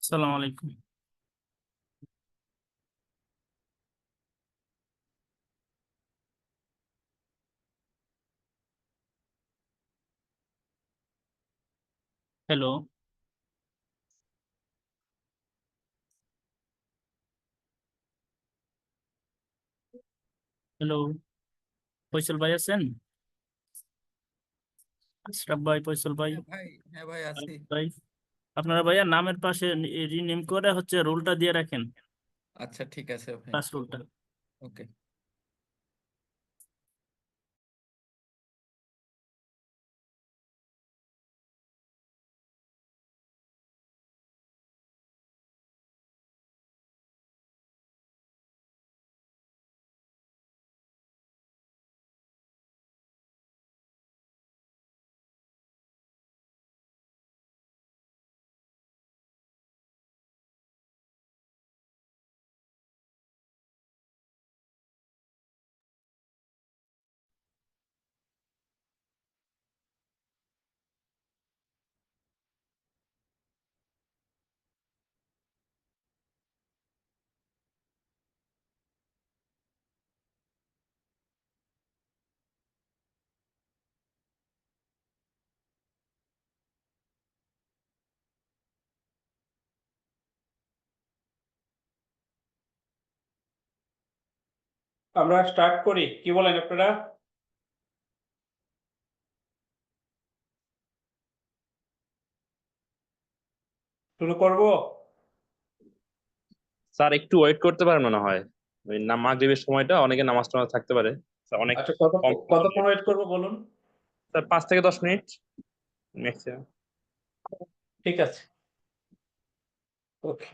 সালাম আলাইকুম। Hello. Hello, Faisal ভাই আছেন? আশরাফ ভাই, ফয়সল ভাই, হ্যাঁ ভাই, হ্যাঁ ভাই আছি। ভাই, আপনারা ভাইয়া নামের পাশে রিনেম করে হচ্ছে রোলটা দিয়ে রাখেন, আচ্ছা ঠিক আছে ভাই। ক্লাস রোলটা। ওকে। আমরা স্টার্ট করি, কি বলেন আপনারা? শুরু করব। স্যার একটু ওয়েট করতে পারেন মনে হয়। ওই মাগরিবের সময়টা অনেকে নামাজ টামাজ থাকতে পারে। স্যার অনেক আচ্ছা, কম। কতক্ষণ ওয়েট করব বলুন। স্যার 5 থেকে 10 মিনিট ম্যাক্সিমাম। ঠিক আছে, ওকে।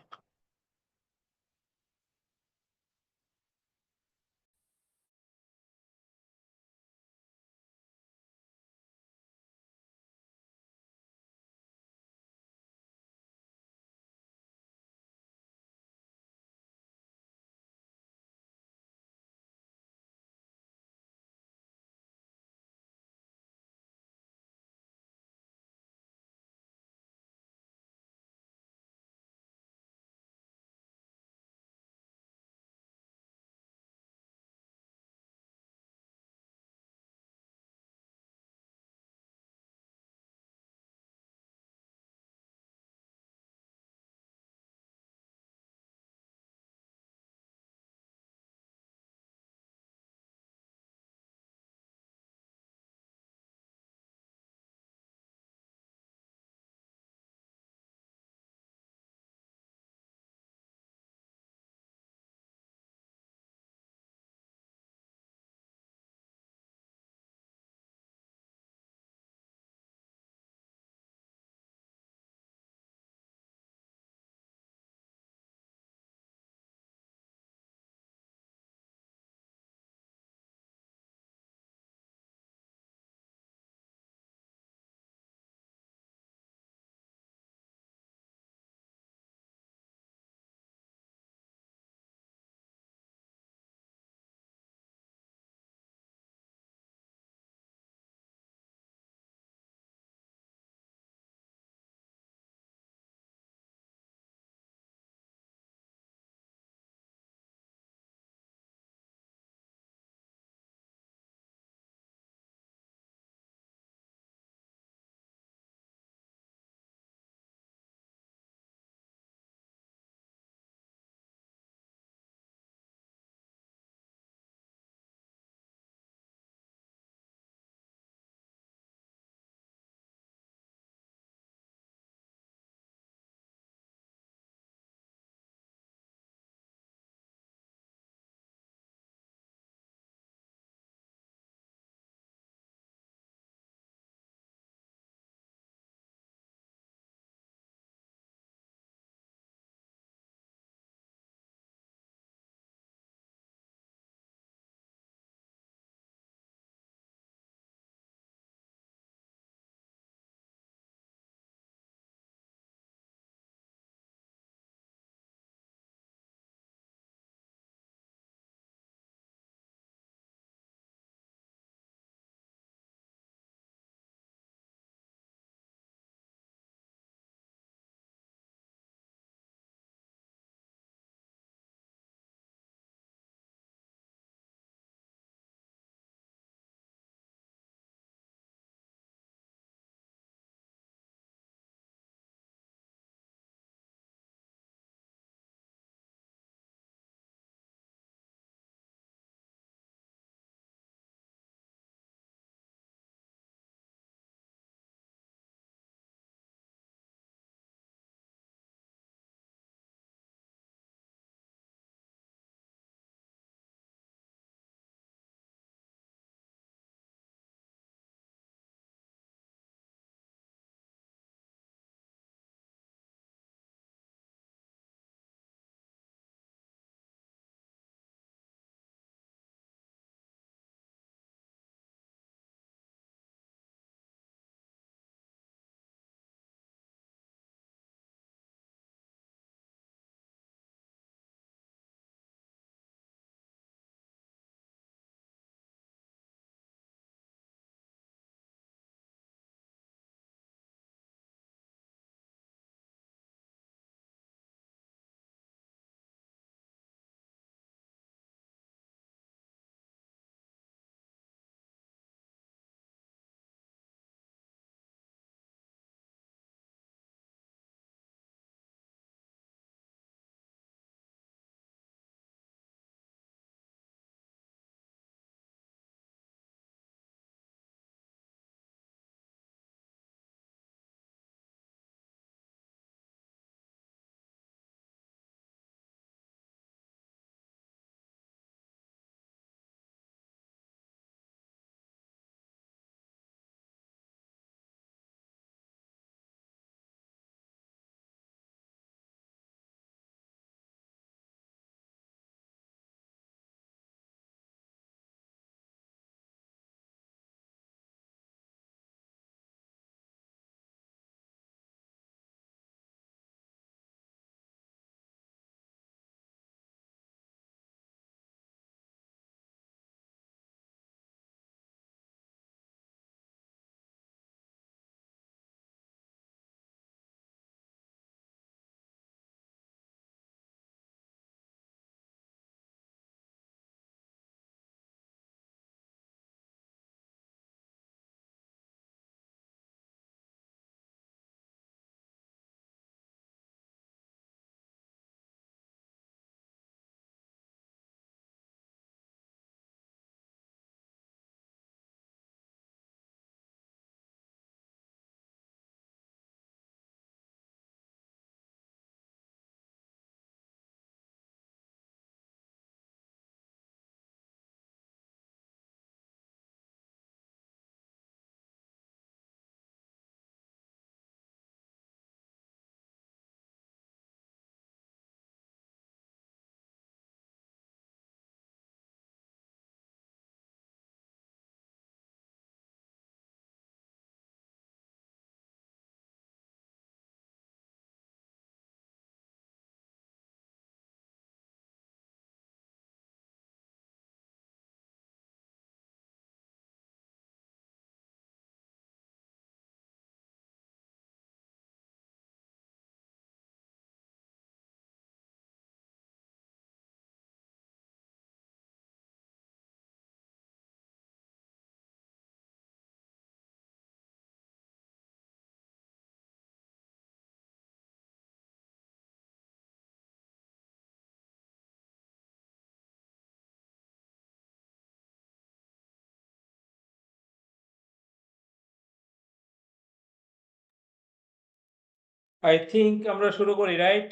আই থিঙ্ক আমরা শুরু করি, রাইট?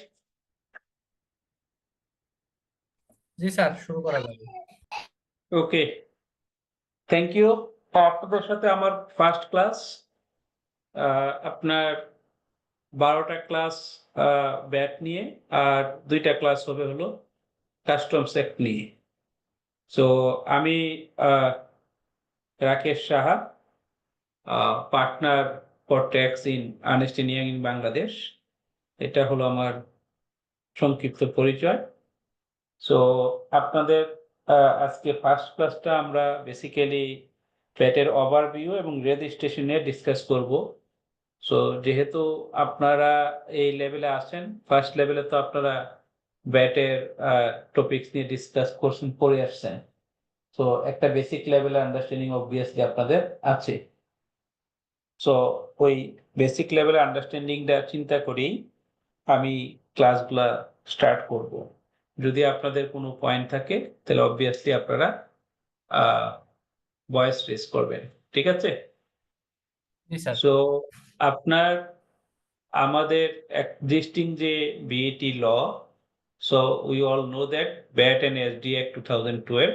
জি স্যার, শুরু করা যাবে। ওকে, থ্যাংক ইউ। আপনাদের সাথে আমার ফার্স্ট ক্লাস। আপনার 12টা ক্লাস ব্যাট নিয়ে, আর 2টা ক্লাস হবে হলো কাস্টমস অ্যাক্ট নিয়ে। সো আমি Rakesh Saha, partner for tax in Ernst Young in Bangladesh. এটা হলো আমার সংক্ষিপ্ত পরিচয়। সো আপনাদের আজকে ফার্স্ট ক্লাসটা আমরা বেসিক্যালি ব্যাটের ওভারভিউ এবং রেজিস্ট্রেশন নিয়ে ডিসকাস করব। সো যেহেতু আপনারা এই লেভেলে আসেন, ফার্স্ট লেভেলে তো আপনারা ব্যাটের টপিকস নিয়ে ডিসকাস করছেন, পড়ে আসছেন। সো একটা বেসিক লেভেলে আন্ডারস্ট্যান্ডিং অবভিয়াসলি আপনাদের আছে। সো ওই বেসিক লেভেলে আন্ডারস্ট্যান্ডিংটা চিন্তা করেই আমি ক্লাসগুলা স্টার্ট করব। যদি আপনাদের কোনো পয়েন্ট থাকে তাহলে অবভিয়াসলি আপনারা ভয়েস রেজ করবেন, ঠিক আছে? জি স্যার। সো আপনার আমাদের এক্সিস্টিং যে VAT law, so we all know that VAT and SD act 2012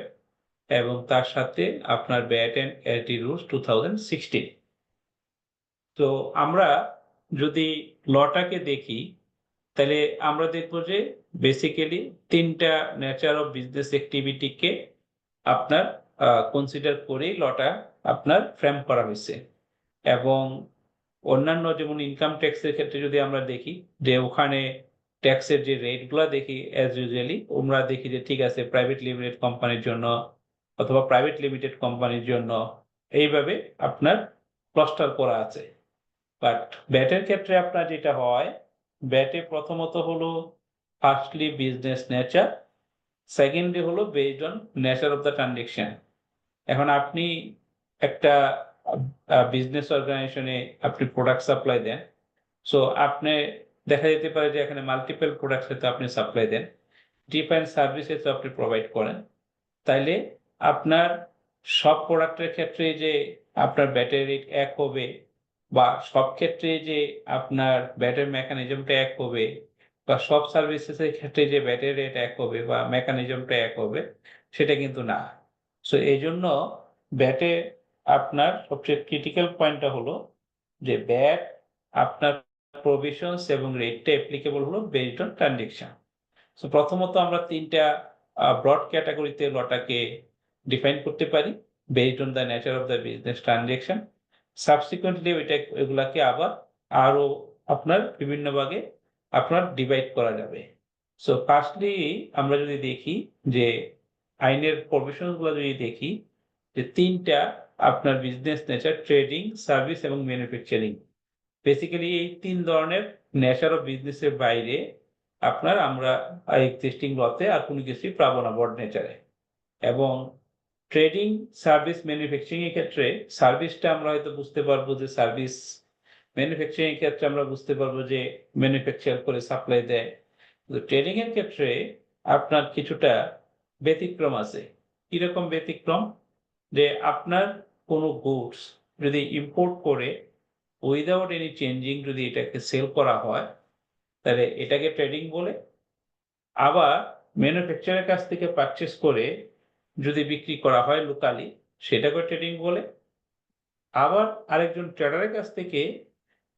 এবং তার সাথে আপনার ব্যাট এন্ড এসডি রুলস 2016। তো আমরা যদি লটাকে দেখি তাহলে আমরা দেখবো যে বেসিক্যালি 3টা নেচার অফ বিজনেস অ্যাক্টিভিটিকে আপনার কনসিডার করে লটা আপনার ফ্রেম করা হয়েছে। এবং অন্যান্য যেমন ইনকাম ট্যাক্সের ক্ষেত্রে যদি আমরা দেখি যে ওখানে ট্যাক্সের যে রেটগুলো দেখি অ্যাজ ইউজুয়ালি আমরা দেখি যে ঠিক আছে প্রাইভেট লিমিটেড কোম্পানির জন্য অথবা প্রাইভেট লিমিটেড কোম্পানির জন্য এইভাবে আপনার ক্লাস্টার করা আছে। বাট ব্যাটের ক্ষেত্রে আপনার যেটা হয়, ব্যাটে প্রথমত হলো ফার্স্টলি বিজনেস নেচার, সেকেন্ডলি হলো based on nature of the transaction. এখন আপনি একটা বিজনেস অর্গানাইজেশনে আপনি প্রোডাক্ট সাপ্লাই দেন। সো আপনি দেখা যেতে পারে যে এখানে মাল্টিপল প্রোডাক্টস হয়তো আপনি সাপ্লাই দেন, ডিফারেন্ট সার্ভিসেস আপনি প্রোভাইড করেন। তাইলে আপনার সব প্রোডাক্টের ক্ষেত্রে যে আপনার ব্যাটারি রেট এক হবে বা সব ক্ষেত্রে যে আপনার ব্যাটারি মেকানিজমটা এক হবে বা সব সার্ভিসেসের ক্ষেত্রে যে ব্যাটারি রেট এক হবে বা মেকানিজমটা এক হবে, সেটা কিন্তু না। সো এই জন্য ব্যাটে আপনার সবচেয়ে ক্রিটিক্যাল পয়েন্টটা হলো যে ব্যাট আপনার প্রভিশনস এবং রেটটা অ্যাপ্লিকেবল হলো বেসড অন ট্রানজেকশন। সো প্রথমত আমরা 3টা ব্রড ক্যাটাগরিতে লটাকে ডিফাইন করতে পারি based on the nature of the business transaction. Subsequently এগুলাকে আবার আরো আপনার বিভিন্ন ভাগে আপনার ডিভাইড করা যাবে। সো ফার্স্টলি আমরা যদি দেখি যে আইনের প্রভিশন গুলো যদি দেখি যে 3টা আপনার বিজনেস নেচার, ট্রেডিং, সার্ভিস এবং ম্যানুফ্যাকচারিং। বেসিক্যালি এই 3 ধরনের নেচার অফ বিজনেসের বাইরে আপনার আমরা এক্সিস্টিং লতে আর কোনো কিছুই পাবো না ব্রড নেচারে। এবং ট্রেডিং, সার্ভিস, ম্যানুফ্যাকচারিং এর ক্ষেত্রে সার্ভিসটা আমরা হয়তো বুঝতে পারবো যে সার্ভিস, ম্যানুফ্যাকচারিং এর ক্ষেত্রে আমরা বুঝতে পারবো যে ম্যানুফ্যাকচার করে সাপ্লাই দেয়। তো ট্রেডিং এর ক্ষেত্রে আপনার কিছুটা ব্যতিক্রম আছে। কিরকম ব্যতিক্রম? যে আপনার কোনো গুডস যদি ইম্পোর্ট করে উইদাউট এনি চেঞ্জিং যদি এটাকে সেল করা হয় তাহলে এটাকে ট্রেডিং বলে। আবার ম্যানুফ্যাকচারের কাছ থেকে পারচেস করে যদি বিক্রি করা হয় লোকালি, সেটাকে ট্রেডিং বলে। আবার আরেকজন ট্রেডারের কাছ থেকে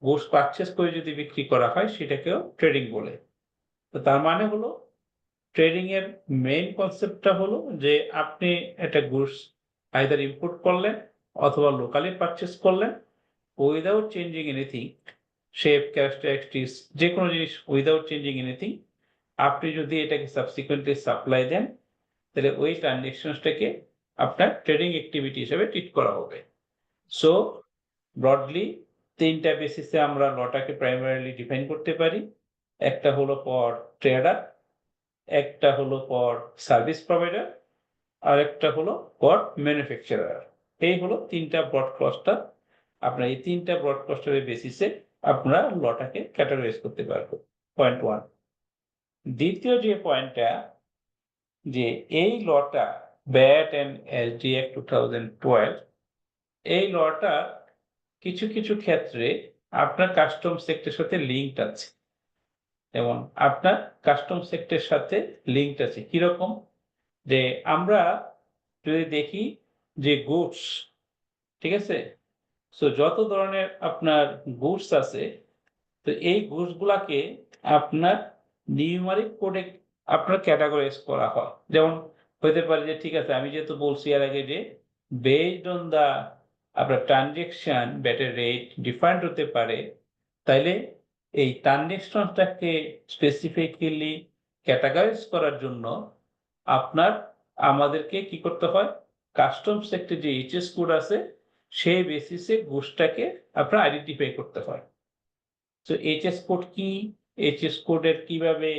গুডস পারচেস করে যদি বিক্রি করা হয় সেটাকেও ট্রেডিং বলে। তো তার মানে হলো ট্রেডিং এর মেইন কনসেপ্টটা হলো যে আপনি একটা গুডস আইদার ইম্পোর্ট করলেন অথবা লোকালি পারচেস করলেন without changing anything, shape, characteristics, যে কোনো জিনিস উইদাউট চেঞ্জিং এনিথিং, আপনি যদি এটাকে সাবসিকুয়েন্টলি সাপ্লাই দেন তাহলে ওই ট্রানজেকশনসটাকে আপনার ট্রেডিং অ্যাক্টিভিটি হিসেবে ট্রিট করা হবে। সো ব্রডলি 3টা বেসিসে আমরা লটাকে প্রাইমারিলি ডিফাইন করতে পারি। একটা হলো ফর ট্রেডার, একটা হলো ফর সার্ভিস প্রোভাইডার, আর একটা হলো ফর ম্যানুফ্যাকচারার। এই হলো 3টা ব্রড ক্লাস্টার। আপনার এই 3টা ব্রড ক্লাস্টারের বেসিসে আপনারা লটাকে ক্যাটাগরাইজ করতে পারবো। পয়েন্ট 1। দ্বিতীয় যে পয়েন্টটা, যে এই লটা ব্যাট এন্ড এসডি অ্যাক্ট 2012, এই লটা কিছু কিছু ক্ষেত্রে আপনার কাস্টমস অ্যাক্টের সাথে লিঙ্কড আছে। যেমন আপনার কাস্টম সেক্টরের সাথে লিঙ্কড আছে কিরকম, যে আমরা যদি দেখি যে গুডস, ঠিক আছে, সো যত ধরনের আপনার গুডস আছে, তো এই গুডস গুলাকে আপনার নিউমারিক কোডে আপনার ক্যাটাগরাইজ করা হয়। যেমন হইতে পারে যে ঠিক আছে, আমি যেহেতু বলছি এর আগে যে বেসড অন দা আপনার ট্রানজেকশন ব্যাটের রেট ডিফারেন্ট হতে পারে, তাইলে এই ট্রানজেকশনটাকে স্পেসিফিক্যালি ক্যাটাগরাইজ করার জন্য আপনার আমাদেরকে কি করতে হয়, কাস্টম সেক্টরে যে এইচএস কোড আছে সেই বেসিসে গুডসটাকে আপনার আইডেন্টিফাই করতে হয়। তো এইচএস কোড কি, এইচএস কোডের কিভাবে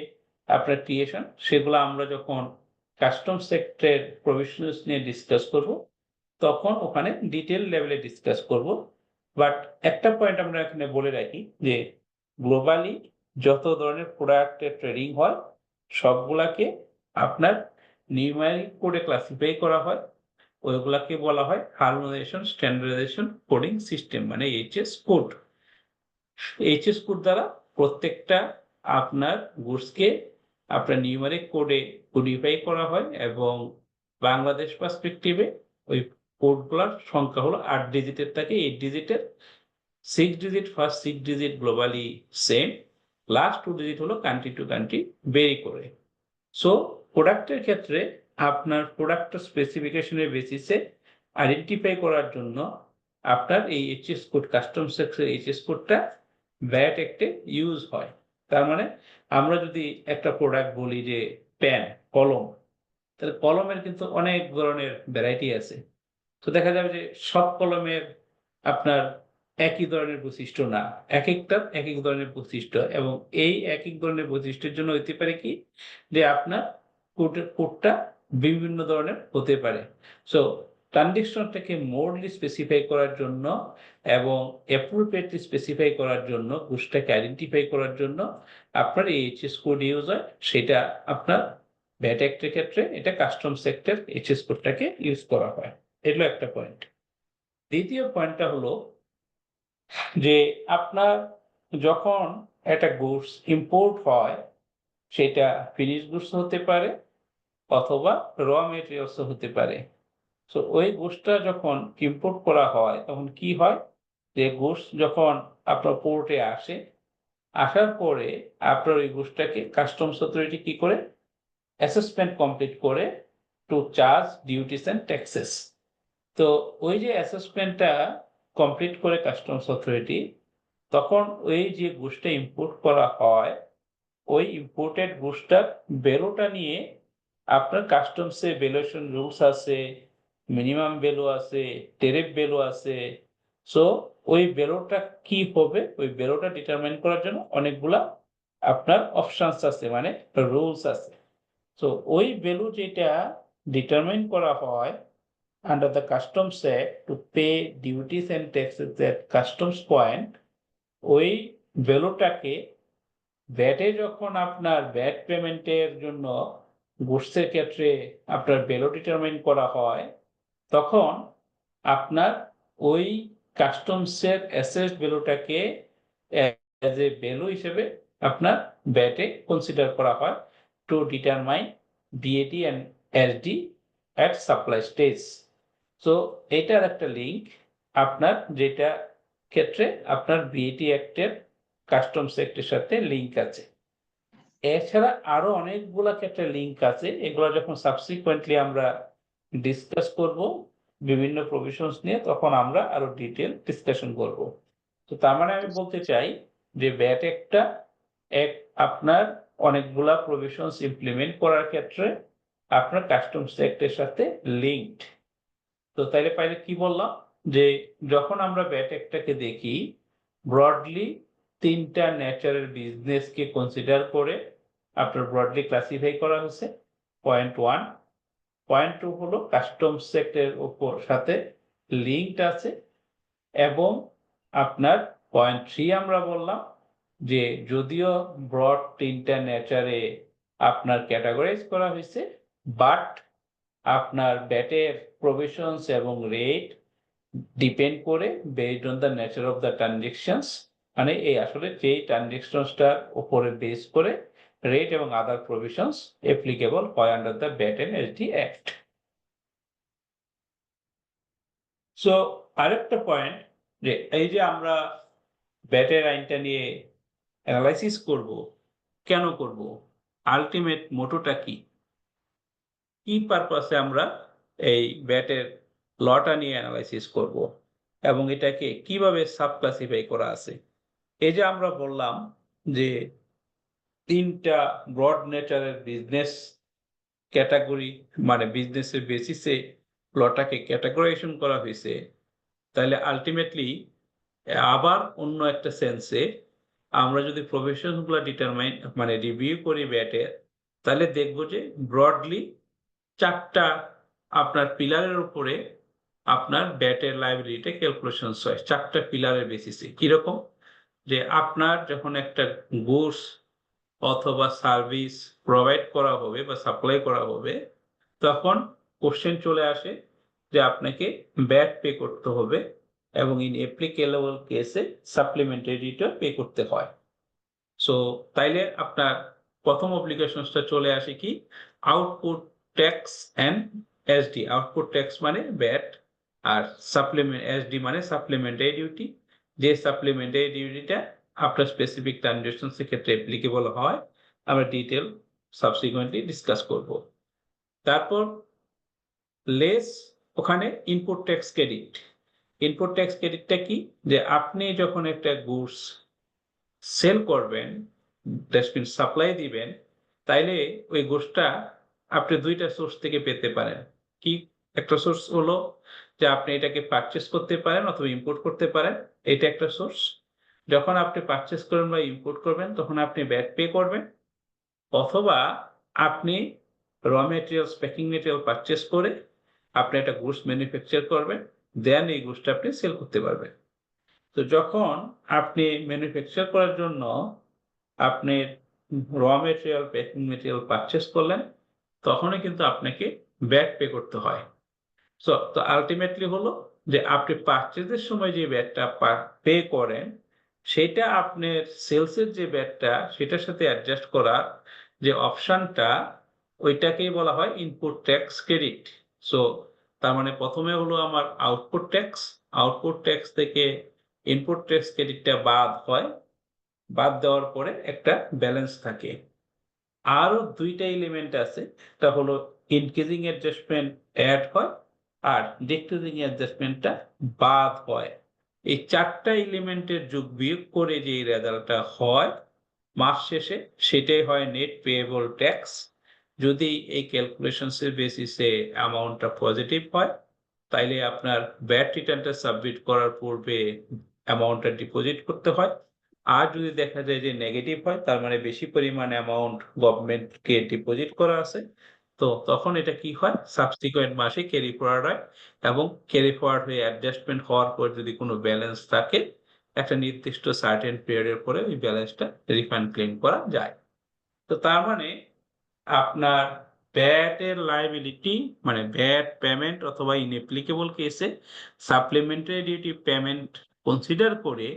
আপনার ক্রিয়েশন, সেগুলো আমরা যখন কাস্টম সেক্টরের প্রভিশনালস নিয়ে ডিসকাস করব তখন ওখানে ডিটেল লেভেলে ডিসকাস করব। বাট একটা পয়েন্ট আমরা এখানে বলে রাখি যে গ্লোবালি যত ধরনের প্রোডাক্টের ট্রেডিং হয় সবগুলাকে আপনার নিউমেরিক কোডে ক্লাসিফাই করা হয়, ওইগুলাকে বলা হয় হারমোনাইজেশন স্ট্যান্ডার্ডাইজেশন কোডিং সিস্টেম, মানে এইচএস কোড। এইচএস কোড দ্বারা প্রত্যেকটা আপনার গুডসকে আপনার নিউমেরিক কোডে কোডিফাই করা হয় এবং বাংলাদেশ পার্সপেক্টিভে ওই কোডগুলোর সংখ্যা হলো 8 ডিজিটের থাকে, 8 ডিজিটের 6 digit, first 6 digit globally same, last 2 digit হলো কান্ট্রি টু কান্ট্রি ভেরি করে। সো প্রোডাক্টের ক্ষেত্রে আপনার প্রোডাক্ট স্পেসিফিকেশনের বেসিসে আইডেন্টিফাই করার জন্য আপনার এই এইচএস কোড, কাস্টম সেক্টরের এইচএস কোডটা ভ্যাট অ্যাক্টে ইউজ হয়। তার মানে আমরা যদি একটা প্রোডাক্ট বলি যে পেন, কলম, তাহলে কলমের কিন্তু অনেক ধরনের ভ্যারাইটি আছে। তো দেখা যাবে যে সব কলমের আপনার একই ধরনের বৈশিষ্ট্য না, এক একটার এক এক ধরনের বৈশিষ্ট্য, এবং এই এক এক ধরনের বৈশিষ্ট্যের জন্য হইতে পারে কি যে আপনার কোডটা বিভিন্ন ধরনের হতে পারে। সো ট্রানজেকশনটাকে মোরলি স্পেসিফাই করার জন্য এবং অ্যাপ্রোপ্রিয়েটলি স্পেসিফাই করার জন্য, গুডসটাকে আইডেন্টিফাই করার জন্য আপনার এই এইচএস কোড ইউজ হয়। সেটা আপনার ভ্যাট অ্যাক্টের ক্ষেত্রে এটা কাস্টম সেক্টর এইচএস কোডটাকে ইউজ করা হয়। এগুলো একটা পয়েন্ট। দ্বিতীয় পয়েন্টটা হলো যে আপনার যখন একটা গুডস ইম্পোর্ট হয়, সেটা ফিনিশ গুডস হতে পারে অথবা র মেটেরিয়ালস হতে পারে। সো ওই গুডসটা যখন ইম্পোর্ট করা হয় তখন কি হয়, যে গুডস যখন আপনার পোর্টে আসে, আসার পরে আপনার ওই গুডসটাকে কাস্টমস অথরিটি কি করে অ্যাসেসমেন্ট কমপ্লিট করে to charge duties and taxes. তো ওই যে অ্যাসেসমেন্টটা কমপ্লিট করে কাস্টমস অথরিটি, তখন ওই যে গুডসটা ইম্পোর্ট করা হয় ওই ইম্পোর্টেড গুডসটার ভ্যালুটা নিয়ে আপনার কাস্টমসে ভ্যালুয়েশন রুলস আছে, মিনিমাম ভ্যালু আছে, টেরিফ ভ্যালু আছে। সো ওই ভ্যালুটা কি হবে, ওই ভ্যালুটা ডিটারমাইন করার জন্য অনেকগুলা আপনার অপশনস আছে, মানে রুলস আছে। সো ওই ভ্যালু যেটা ডিটারমাইন করা হয় under the Customs Act to pay duties and taxes at customs point, ওই ভ্যালুটাকে ভ্যাটে যখন আপনার ভ্যাট পেমেন্টের জন্য গুডসের ক্ষেত্রে আপনার ভ্যালু ডিটারমাইন করা হয়, তখন আপনার ওই কাস্টমসের অ্যাসেসড ভ্যালুটাকে অ্যাজ এ ভ্যালু হিসেবে আপনার ভ্যাটে কনসিডার করা হয় to determine DAT and SD at supply stage. So এটার একটা লিঙ্ক আপনার, যেটা ক্ষেত্রে আপনার বিএটি অ্যাক্টের কাস্টমস অ্যাক্টের সাথে লিঙ্ক আছে। এছাড়া আরো অনেকগুলা ক্ষেত্রে লিঙ্ক আছে, এগুলো যখন সাবসিকুয়েন্টলি আমরা ডিসকাস করব বিভিন্ন প্রভিশনস নিয়ে, তখন আমরা আরো ডিটেল ডিসকাশন করব। তো তার মানে আমি বলতে চাই যে ভ্যাট একটা আপনার অনেকগুলা প্রভিশনস ইমপ্লিমেন্ট করার ক্ষেত্রে আপনার কাস্টমস অ্যাক্টের সাথে লিঙ্কড। তো তাইলে পাইলে কি বললাম, যে যখন আমরা ভ্যাট অ্যাক্টটাকে দেখি ব্রডলি তিনটা ন্যাচারাল বিজনেসকে কনসিডার করে আপনার ব্রডলি ক্লাসিফাই করা হয়েছে। পয়েন্ট 1, পয়েন্ট 2 হলো কাস্টমস সেক্টরের উপর সাথে লিঙ্কড আছে, এবং আপনার পয়েন্ট 3 আমরা বললাম যে যদিও ব্রড তিনটা নেচারে আপনার ক্যাটাগরাইজ করা হয়েছে, বাট আপনার ভ্যাটের প্রভিশনস এবং রেট ডিপেন্ড করে based on the nature of the transactions মানে এই আসলে যেই ট্রানজেকশনসটার উপরে বেস করে রেট এবং আদার প্রভিশনস অ্যাপ্লিকেবল হয় under the VAT and SD act. So আরেকটা পয়েন্ট, যে এই যে আমরা ব্যাটের আইনটা নিয়ে অ্যানালাইসিস করব, কেন করব, আলটিমেট মোটোটা কি, কি পারপাসে আমরা এই ব্যাটের লটা নিয়ে অ্যানালাইসিস করব এবং এটাকে কিভাবে সাব ক্লাসিফাই করা আছে। এই যে আমরা বললাম যে তিনটা ব্রড নেচারের বিজনেস ক্যাটাগরি, মানে বিজনেসের বেসিসে লটাকে ক্যাটাগরাইজেশন করা হয়েছে, তাহলে আলটিমেটলি আবার অন্য একটা সেন্সে আমরা যদি প্রফেশনগুলো ডিটারমাইন মানে রিভিউ করি ব্যাটের, তাহলে দেখবো যে ব্রডলি চারটা আপনার পিলারের উপরে আপনার ব্যাটের লাইবিলিটি ক্যালকুলেশনস হয়, চারটা পিলারের বেসিসে। কিরকম, যে আপনার যখন একটা গুডস অথবা সার্ভিস প্রোভাইড করা হবে বা সাপ্লাই করা হবে, তখন কোশ্চেন চলে আসে যে আপনাকে ব্যাট পে করতে হবে এবং ইন অ্যাপ্লিকেবল কেসে সাপ্লিমেন্টারিটা পে করতে হয়। সো তাইলে আপনার প্রথম অব্লিগেশনসটা চলে আসে কি, output tax and SD. Output tax মানে ব্যাট, আর সাপ্লিমেন্ট এসডি মানে সাপ্লিমেন্টারি ডিউটি। যে সাপ্লিমেন্টারি ডিউটিটা আপনার স্পেসিফিক ট্রানজাকশনসের ক্ষেত্রে অ্যাপ্লিকেবল হয়, আমরা ডিটেল সাবসিকুয়েন্টলি ডিসকাস করব। তারপর লেস, ওখানে input tax credit. Input tax ক্রেডিটটা কি, যে আপনি যখন একটা গুডস সেল করবেন, দ্যাট মিনস সাপ্লাই দিবেন, তাইলে ওই গুডসটা আপনি দুইটা সোর্স থেকে পেতে পারেন। কি, একটা সোর্স হলো যে আপনি এটাকে পারচেস করতে পারেন অথবা ইম্পোর্ট করতে পারেন, এটা একটা সোর্স। যখন আপনি পারচেস করবেন বা ইম্পোর্ট করবেন তখন আপনি ব্যাট পে করবেন, অথবা আপনি raw materials, packing material purchase করে আপনি একটা গুডস ম্যানুফ্যাকচার করবেন, দেন এই গুডসটা আপনি সেল করতে পারবেন। তো যখন আপনি ম্যানুফ্যাকচার করার জন্য আপনি র মেটেরিয়াল, প্যাকিং মেটেরিয়াল পারচেস করলেন, তখনই কিন্তু আপনাকে ব্যাট পে করতে হয়। সো তো আলটিমেটলি হলো যে আপনি পারচেজের সময় যে ব্যাটটা পে করেন, সেটা আপনার সেলসের যে ব্যাটটা সেটার সাথে অ্যাডজাস্ট করার যে অপশনটা, ওইটাকেই বলা হয় ইনপুট ট্যাক্স ক্রেডিট। সো তার মানে প্রথমে হলো আমার আউটপুট ট্যাক্স, আউটপুট ট্যাক্স থেকে ইনপুট ট্যাক্স ক্রেডিটটা বাদ হয়, বাদ দেওয়ার পরে একটা ব্যালেন্স থাকে। আরো দুইটা এলিমেন্ট আছে, একটা হলো ইনক্রিজিং অ্যাডজাস্টমেন্ট অ্যাড হয় আর ডিক্রিজিং অ্যাডজাস্টমেন্টটা বাদ হয়। এই চারটা এলিমেন্টের যোগ বিয়োগ করে যে রেজাল্টটা হয় মাস শেষে, সেটাই হয় নেট পেয়েবল ট্যাক্স। যদি এই ক্যালকুলেশনসের বেসিসে অ্যামাউন্টটা পজিটিভ হয়, তাইলে আপনার ব্যাট রিটার্নটা সাবমিট করার পূর্বে অ্যামাউন্টটা ডিপোজিট করতে হয়। আর যদি দেখা যায় যে নেগেটিভ হয়, তার মানে বেশি পরিমাণ অ্যামাউন্ট গভর্নমেন্টকে ডিপোজিট করা আছে, তো তখন এটা কি হয়, সাবসিকুয়েন্ট মাসে ক্যারি ফরওয়ার্ড হয় এবং ক্যারি ফরওয়ার্ড হয়ে অ্যাডজাস্টমেন্ট হওয়ার পর যদি কোনো ব্যালেন্স থাকে, একটা নির্দিষ্ট সার্টেন পিরিয়ডের পরে ওই ব্যালেন্সটা রিফান্ড ক্লেম করা যায়। তো তার মানে আপনার ব্যাটের লায়াবিলিটি মানে ব্যাট পেমেন্ট অথবা ইনঅ্যাপ্লিকেবল কেসে সাপ্লিমেন্টারি ডিউটি পেমেন্ট কনসিডার করে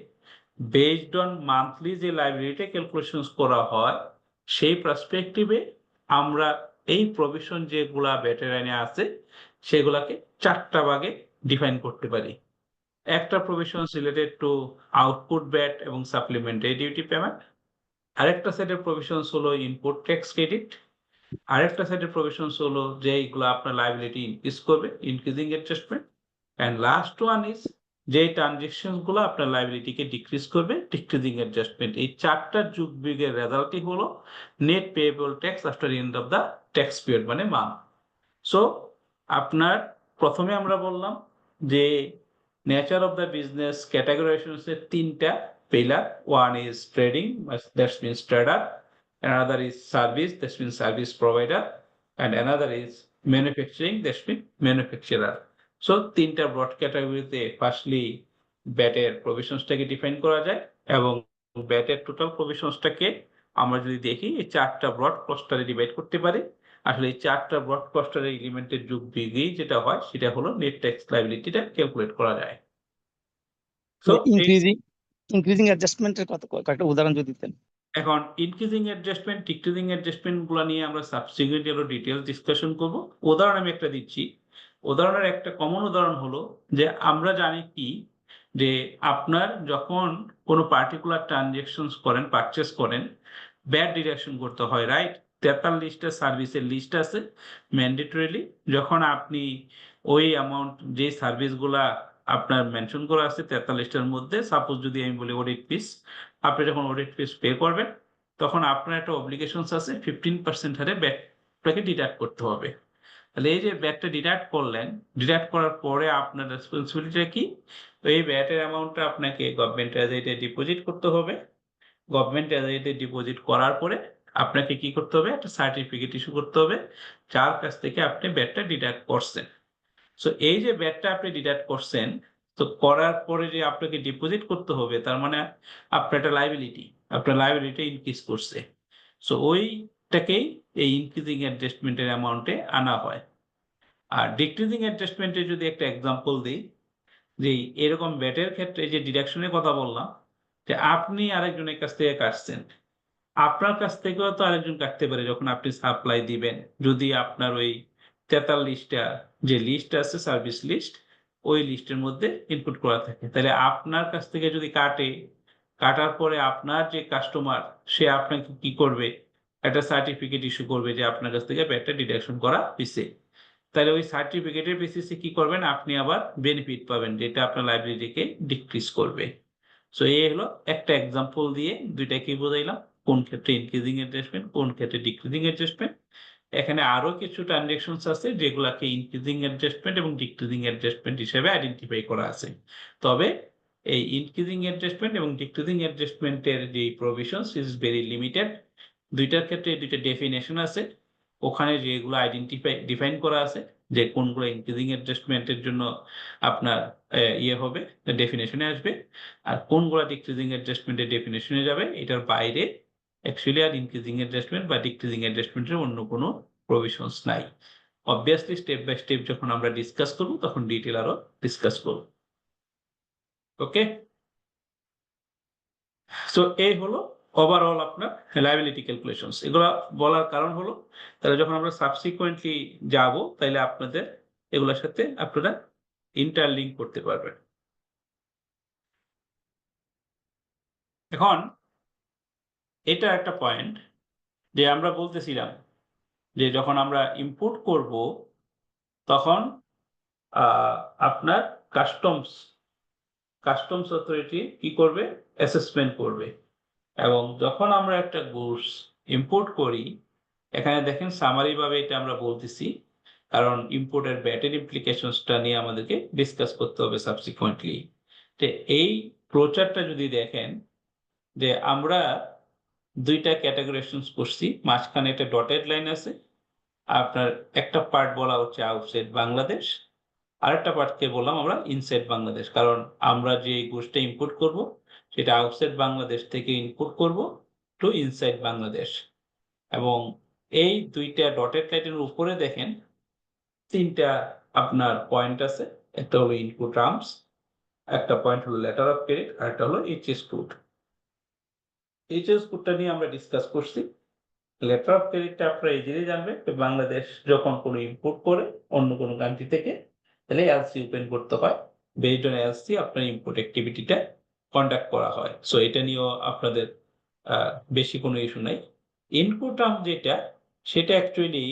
বেসড অন মান্থলি যে লায়াবিলিটি ক্যালকুলেশন করা হয়, সেই পার্সপেক্টিভে আমরা এই প্রভিশন যেগুলা ব্যাটের আইনে আছে সেগুলাকে চারটা ভাগে ডিফাইন করতে পারি। একটা provision related to output bat এবং সাপ্লিমেন্টারি ডিউটি পেমেন্ট, আরেকটা সেটের প্রভিশনস হলো ইনপুট ট্যাক্স ক্রেডিট, আরেকটা সেটের প্রভিশনস হলো যে এইগুলো আপনার লায়াবিলিটি ইনক্রিজ করবে, increasing adjustment, and last one is যে ট্রানজেকশন গুলো আপনার লায়াবিলিটিকে ডিক্রিজ করবে, ডিক্রিজিং অ্যাডজাস্টমেন্ট। এই চারটা যুগ বিয়োগের রেজাল্টই হলো net payable tax after end of the tax period মানে মান্থ। সো আপনার প্রথমে আমরা বললাম যে নেচার অফ দ্য বিজনেস ক্যাটাগরাইজেশনের তিনটা pillar, one is trading, that's means trader, another is service, that means service provider, and another is manufacturing, that means manufacturer. So তিনটা broad ক্যাটাগরিতে ফার্স্টলি ব্যাটের প্রভিশনসটাকে ডিফাইন করা যায় এবং ব্যাটের টোটাল প্রভিশনসটাকে আমরা যদি দেখি এই চারটা ব্রড ক্লাস্টারে ডিভাইড করতে পারি। আসলে এই চারটা ব্রড ক্লাস্টারের এলিমেন্টের যোগ বিয়োগই যেটা হয় সেটা হলো নেট ট্যাক্স লায়াবিলিটিটা ক্যালকুলেট করা যায়। সো ইনক্রিজিং ইনক্রিজিং অ্যাডজাস্টমেন্টের কয়েকটা উদাহরণ যদি দিতেন। এখন ইনক্রিজিং অ্যাডজাস্টমেন্ট, ডিক্রিজিং অ্যাডজাস্টমেন্ট গুলো নিয়ে আমরা সাবসিকুয়েন্টলি আরো ডিটেলস ডিসকাশন করব। উদাহরণ আমি একটা দিচ্ছি। উদাহরণের একটা কমন উদাহরণ হলো যে আমরা জানি কি যে আপনার যখন কোনো পার্টিকুলার ট্রানজেকশনস করেন, পারচেস করেন, ব্যাড ডিডাকশন করতে হয়, রাইট? 43টা সার্ভিসের লিস্ট আছে ম্যান্ডেটরিলি। যখন আপনি ওই অ্যামাউন্ট যে সার্ভিসগুলা আপনার মেনশন করা আছে 43টার মধ্যে, সাপোজ যদি আমি বলি অডিট ফিস, আপনি যখন অডিট ফিস পে করবেন তখন আপনার একটা অব্লিগেশনস আছে 15% হারে ব্যাটটাকে ডিডাক্ট করতে হবে। তাহলে এই যে ব্যাটটা ডিডাক্ট করলেন, ডিডাক্ট করার পরে আপনার রেসপন্সিবিলিটিটা কি? এই ব্যাটের অ্যামাউন্টটা আপনাকে গভর্নমেন্ট ট্রেজারিতে ডিপোজিট করতে হবে। গভর্নমেন্ট ট্রেজারিতে ডিপোজিট করার পরে আপনাকে কি করতে হবে? একটা সার্টিফিকেট ইস্যু করতে হবে যার কাছ থেকে আপনি ব্যাটটা ডিডাক্ট করছেন। সো এই যে ব্যাটটা আপনি ডিডাক্ট করছেন, তো করার পরে যে আপনাকে ডিপোজিট করতে হবে, তার মানে আপনার একটা লাইবিলিটি, আপনার লাইবিলিটি ইনক্রিজ করছে। সো ওইটাকেই এই ইনক্রিজিং অ্যাডজাস্টমেন্টের অ্যামাউন্টে আনা হয়। আর ডিক্রিজিং অ্যাডজাস্টমেন্টের যদি একটা এক্সাম্পল দিই, যে এরকম ব্যাটের ক্ষেত্রে যে ডিডাকশনের কথা বললাম, যে আপনি আরেকজনের কাছ থেকে কাটছেন, আপনার কাছ থেকেও তো আরেকজন কাটতে পারে যখন আপনি সাপ্লাই দিবেন। যদি আপনার ওই 43টা যে লিস্ট আছে সার্ভিস লিস্ট, ওই লিস্টের মধ্যে ইনপুট করা থাকে, তাহলে আপনার কাছ থেকে যদি কাটে, কাটার পরে আপনার যে কাস্টমার সে আপনাকে কি করবে? একটা সার্টিফিকেট ইস্যু করবে যে আপনার কাছ থেকে ব্যাটটা ডিডাকশন করা হয়েছে। তাহলে ওই সার্টিফিকেটের বেসিসে কি করবেন? আপনি আবার বেনিফিট পাবেন, যেটা আপনার লাইব্রেরিকে ডিক্রিজ করবে। সো এই হলো একটা এক্সাম্পল দিয়ে দুইটা কি বোঝাইলাম, কোন ক্ষেত্রে ইনক্রিজিং অ্যাডজাস্টমেন্ট, কোন ক্ষেত্রে ডিক্রিজিং অ্যাডজাস্টমেন্ট। এখানে আরো কিছু ট্রানজেকশনস আছে যেগুলাকে ইনক্রিজিং অ্যাডজাস্টমেন্ট এবং ডিক্রিজিং অ্যাডজাস্টমেন্ট হিসেবে আইডেন্টিফাই করা আছে। তবে এই ইনক্রিজিং অ্যাডজাস্টমেন্ট এবং ডিক্রিজিং অ্যাডজাস্টমেন্টের যে প্রভিশনস ইজ ভেরি লিমিটেড। দুইটার ক্ষেত্রে দুইটা ডেফিনেশন আছে, ওখানে যেগুলো ডিফাইন করা আছে যে কোনগুলো ইনক্রিজিং অ্যাডজাস্টমেন্টের জন্য আপনার ইয়ে হবে, ডেফিনেশনে আসবে, আর কোনগুলো ডিক্রিজিং অ্যাডজাস্টমেন্টের ডেফিনেশনে যাবে। এটার বাইরে অ্যাকচুয়ালি আর ইনক্রিজিং অ্যাডজাস্টমেন্ট বা ডিক্রিজিং অ্যাডজাস্টমেন্টের অন্য কোনো প্রভিশনস নাই। অবভিয়াসলি স্টেপ বাই স্টেপ যখন আমরা ডিসকাস করব তখন ডিটেল আরো ডিসকাস করব। ওকে, সো এই হলো ওভারঅল আপনার লায়াবিলিটি ক্যালকুলেশনস। এগুলো বলার কারণ হলো তাহলে যখন আমরা সাবসিকুয়েন্টলি যাব তাহলে আপনাদের এগুলোর সাথে আপনারা ইন্টারলিঙ্ক করতে পারবেন। এখন এটা একটা পয়েন্ট যে আমরা বলতেছিলাম যে যখন আমরা ইম্পোর্ট করব তখন আপনার কাস্টমস অথরিটি কি করবে? অ্যাসেসমেন্ট করবে। এবং যখন আমরা একটা গুডস ইম্পোর্ট করি, এখানে দেখেন সামারি ভাবে এটা আমরা বলতেছি, কারণ ইম্পোর্টের ব্যাটের ইমপ্লিকেশনসটা নিয়ে আমাদেরকে ডিসকাস করতে হবে সাবসিকুয়েন্টলি। তো এই প্রচারটা যদি দেখেন যে আমরা দুইটা ক্যাটাগরাইজেশন করছি, মাঝখানে একটা ডটেড লাইন আছে। আপনার একটা পার্ট বলা হচ্ছে আউটসাইড বাংলাদেশ, আরেকটা পার্টকে বললাম আমরা ইনসাইড বাংলাদেশ, কারণ আমরা যে গুডসটা ইম্পোর্ট করব সেটা আউটসাইড বাংলাদেশ থেকে ইম্পোর্ট করব টু ইনসাইড বাংলাদেশ। এবং এই দুইটা ডটেড লাইনের উপরে দেখেন তিনটা আপনার পয়েন্ট আছে, একটা হলো ইনপুট টার্মস, একটা পয়েন্ট হলো লেটার অফ ক্রেডিট, আর একটা হলো এইচএস কোড। এইচএস কোডটা নিয়ে আমরা ডিসকাস করছি। লেটার অফ ক্রেডিটটা আপনারা ইজিলি জানবেন, বাংলাদেশ যখন কোনো ইম্পোর্ট করে অন্য কোনো কান্ট্রি থেকে, তাহলে এলসি ওপেন করতে হয়, বেসড অন এলসি আপনার ইম্পোর্ট অ্যাক্টিভিটিটা কন্ডাক্ট করা হয়। সো এটা নিয়েও আপনাদের বেশি কোনো ইস্যু নাই। ইনপুট টার্ম যেটা, সেটা অ্যাকচুয়ালি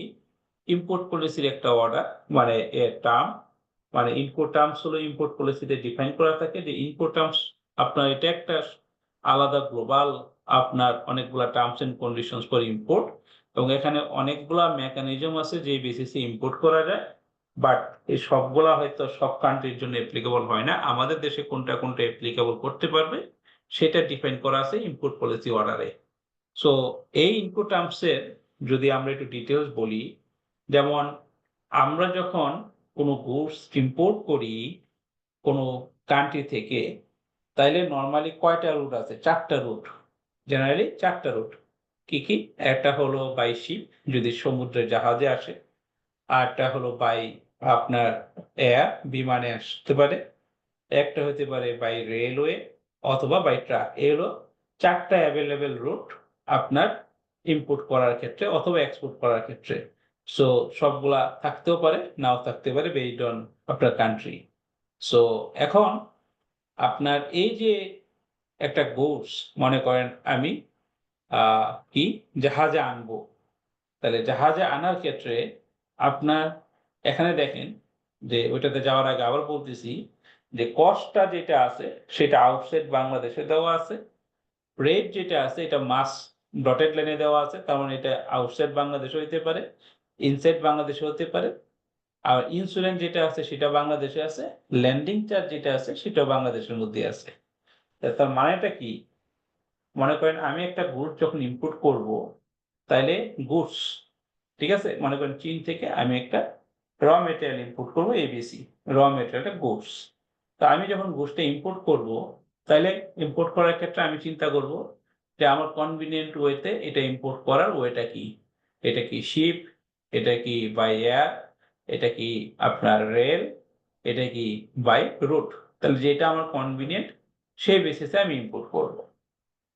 ইম্পোর্ট পলিসির একটা অর্ডার, মানে টার্ম, মানে ইনপুট টার্মস হলো ইম্পোর্ট পলিসিতে ডিফাইন করা থাকে যে ইনপুট টার্মস আপনার এটা একটা আলাদা গ্লোবাল আপনার অনেকগুলা terms and conditions for import, এবং এখানে অনেকগুলা মেকানিজম আছে যে বেসিসে ইম্পোর্ট করা যায়। বাট এই সবগুলা হয়তো সব কান্ট্রির জন্য অ্যাপ্লিকেবল হয় না। আমাদের দেশে কোনটা কোনটা অ্যাপ্লিকেবল করতে পারবে সেটা ডিফাইন করা আছে ইম্পোর্ট পলিসি অর্ডারে। সো এই ইনপুট টার্মসের যদি আমরা একটু ডিটেলস বলি, যেমন আমরা যখন কোনো গুডস ইম্পোর্ট করি কোনো কান্ট্রি থেকে, তাইলে নর্মালি কয়টা রুট আছে? 4টা রুট, জেনারেলি 4টা রুট। কি কি? একটা হলো বাই শিপ, যদি সমুদ্রে জাহাজে আসে, আরটা হলো বাই আপনার এয়ার, বিমানে আসতে পারে, একটা হতে পারে বাই রেলওয়ে, অথবা বাই ট্রাক। এই হলো 4টা অ্যাভেলেবেল রুট আপনার ইম্পোর্ট করার ক্ষেত্রে অথবা এক্সপোর্ট করার ক্ষেত্রে। সো সবগুলা থাকতেও পারে, নাও থাকতে পারে, বেসড অন আপনার কান্ট্রি। সো এখন আপনার এই যে একটা গুডস, মনে করেন আমি কি জাহাজে আনবো, তাহলে জাহাজে আনার ক্ষেত্রে আপনার এখানে দেখেন যে ওইটাতে যাওয়ার আগে আবার বলতেছি যে কস্টটা যেটা আছে সেটা আউটসাইড বাংলাদেশে দেওয়া আছে, রেট যেটা আছে এটা মাস ডটেড লাইনে দেওয়া আছে, তার মানে এটা আউটসাইড বাংলাদেশে হইতে পারে, ইনসাইড বাংলাদেশে হতে পারে। আর ইন্স্যুরেন্স যেটা আছে সেটা বাংলাদেশে আছে, ল্যান্ডিং চার্জ যেটা আছে সেটাও বাংলাদেশের মধ্যে আছে। তার মানেটা কি, মনে করেন আমি একটা গুডস যখন ইম্পোর্ট করব, তাইলে গুডস, ঠিক আছে, মনে করেন চীন থেকে আমি একটা র মেটেরিয়াল ইম্পোর্ট করবো এবিসি, র মেটেরিয়ালটা গুডস। তা আমি যখন গুডসটা ইম্পোর্ট করব, তাইলে ইম্পোর্ট করার ক্ষেত্রে আমি চিন্তা করব যে আমার কনভিনিয়েন্ট ওয়েতে এটা ইম্পোর্ট করার ওয়েটা কি, এটা কি শিপ, এটা কি বাই এয়ার, এটা কি আপনার রেল, এটা কি বাই রুট। তাহলে যেটা আমার কনভিনিয়েন্ট সেই বেসিসে আমি ইম্পোর্ট করব।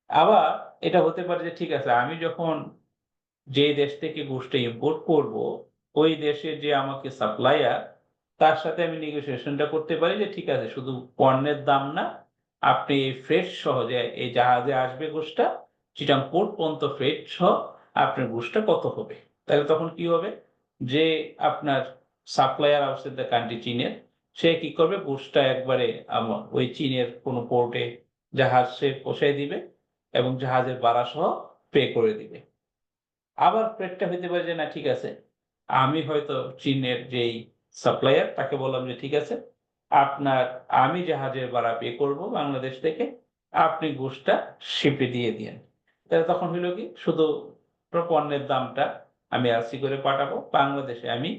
আবার এটা হতে পারে যে ঠিক আছে, আমি যখন যে দেশ থেকে গুডসটা ইম্পোর্ট করব, ওই দেশের যে আমাকে সাপ্লায়ার, তার সাথে আমি নেগোসিয়েশনটা করতে পারি যে ঠিক আছে, শুধু পণ্যের দাম না, আপনি ফ্রেট সহ যে এই জাহাজে আসবে গুডসটা, চিটাং পোর্ট পর্যন্ত ফ্রেট সহ আপনার গুডসটা কত হবে। তাহলে তখন কি হবে, যে আপনার সাপ্লায়ার আউটসাইড দ্য কান্ট্রি চীনের, সে কি করবে, গুডসটা একবারে ওই চীনের কোনো পোর্টে জাহাজ সে পৌঁছায় দিবে এবং জাহাজের ভাড়া সহ পে করে দিবে। আবার ফ্রেটটা হইতে পারে যে না ঠিক আছে, আমি হয়তো চীনের যেই সাপ্লায়ার তাকে বললাম যে ঠিক আছে, আপনার আমি জাহাজের ভাড়া পে করব বাংলাদেশ থেকে, আপনি গুডসটা শিপে দিয়ে দিয়েন। তাহলে তখন হইল কি, শুধু পণ্যের দামটা আমি আরসি করে পাঠাবো, বাংলাদেশে আমি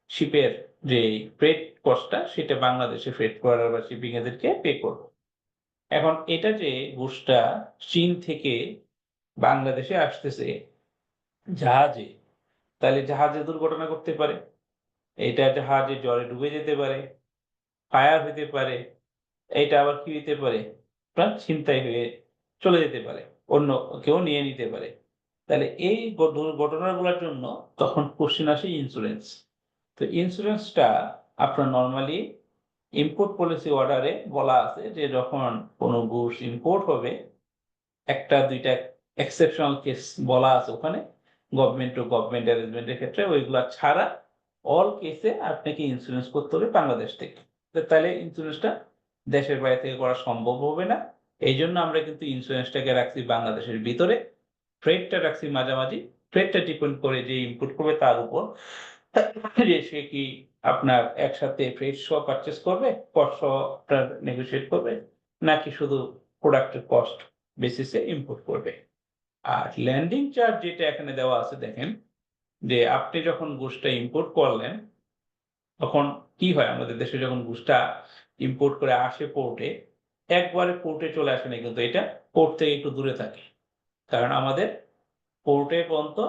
শিপের যে ফ্রেট কস্টটা সেটা বাংলাদেশে ফ্রেট করার বা শিপিং এদেরকে পে করব। এখন এটা যে গুডসটা চীন থেকে বাংলাদেশে আসতেছে জাহাজে, তাহলে জাহাজে দুর্ঘটনা করতে পারে, এটা জাহাজে জলে ডুবে যেতে পারে, ফায়ার হইতে পারে, এটা আবার কি হইতে পারে, আপনার ছিনতাই হয়ে চলে যেতে পারে, অন্য কেউ নিয়ে নিতে পারে। তাহলে এই দুর্ঘটনাগুলোর জন্য তখন কোশ্চেন আসে ইন্স্যুরেন্স। তো ইন্স্যুরেন্সটা আপনার নর্মালি ইম্পোর্ট পলিসি অর্ডারে বলা আছে যে যখন কোনো গুডস ইম্পোর্ট হবে, একটা দুইটা এক্সেপশনাল কেস বলা আছে ওখানে, গভর্নমেন্ট টু গভর্নমেন্ট অ্যারেঞ্জমেন্টের ক্ষেত্রে, ওইগুলা ছাড়া অল কেসে আপনাকে ইন্স্যুরেন্স করতে হবে বাংলাদেশ থেকে। তাহলে ইন্স্যুরেন্সটা দেশের বাইরে থেকে করা সম্ভব হবে না। এই জন্য আমরা কিন্তু ইন্স্যুরেন্সটাকে রাখছি বাংলাদেশের ভিতরে, ফ্রেটটা রাখছি মাঝামাঝি। ফ্রেটটা ডিপেন্ড করে যে ইনপুট করবে তার উপর, যে সে কি আপনার একসাথে ফ্রেট সহ পারচেস করবে, কস্ট সহ আপনার নেগোশিয়েট করবে, নাকি শুধু প্রোডাক্টের কস্ট বেসিসে ইম্পোর্ট করবে। আর ল্যান্ডিং চার্জ যেটা এখানে দেওয়া আছে, দেখেন যে আপনি যখন গুডসটা ইম্পোর্ট করলেন, তখন কি হয়, আমাদের দেশে যখন গুডসটা ইম্পোর্ট করে আসে পোর্টে, একবারে পোর্টে চলে আসে না, কিন্তু এটা পোর্ট থেকে একটু দূরে থাকে। কারণ আমাদের পোর্টে পর্যন্ত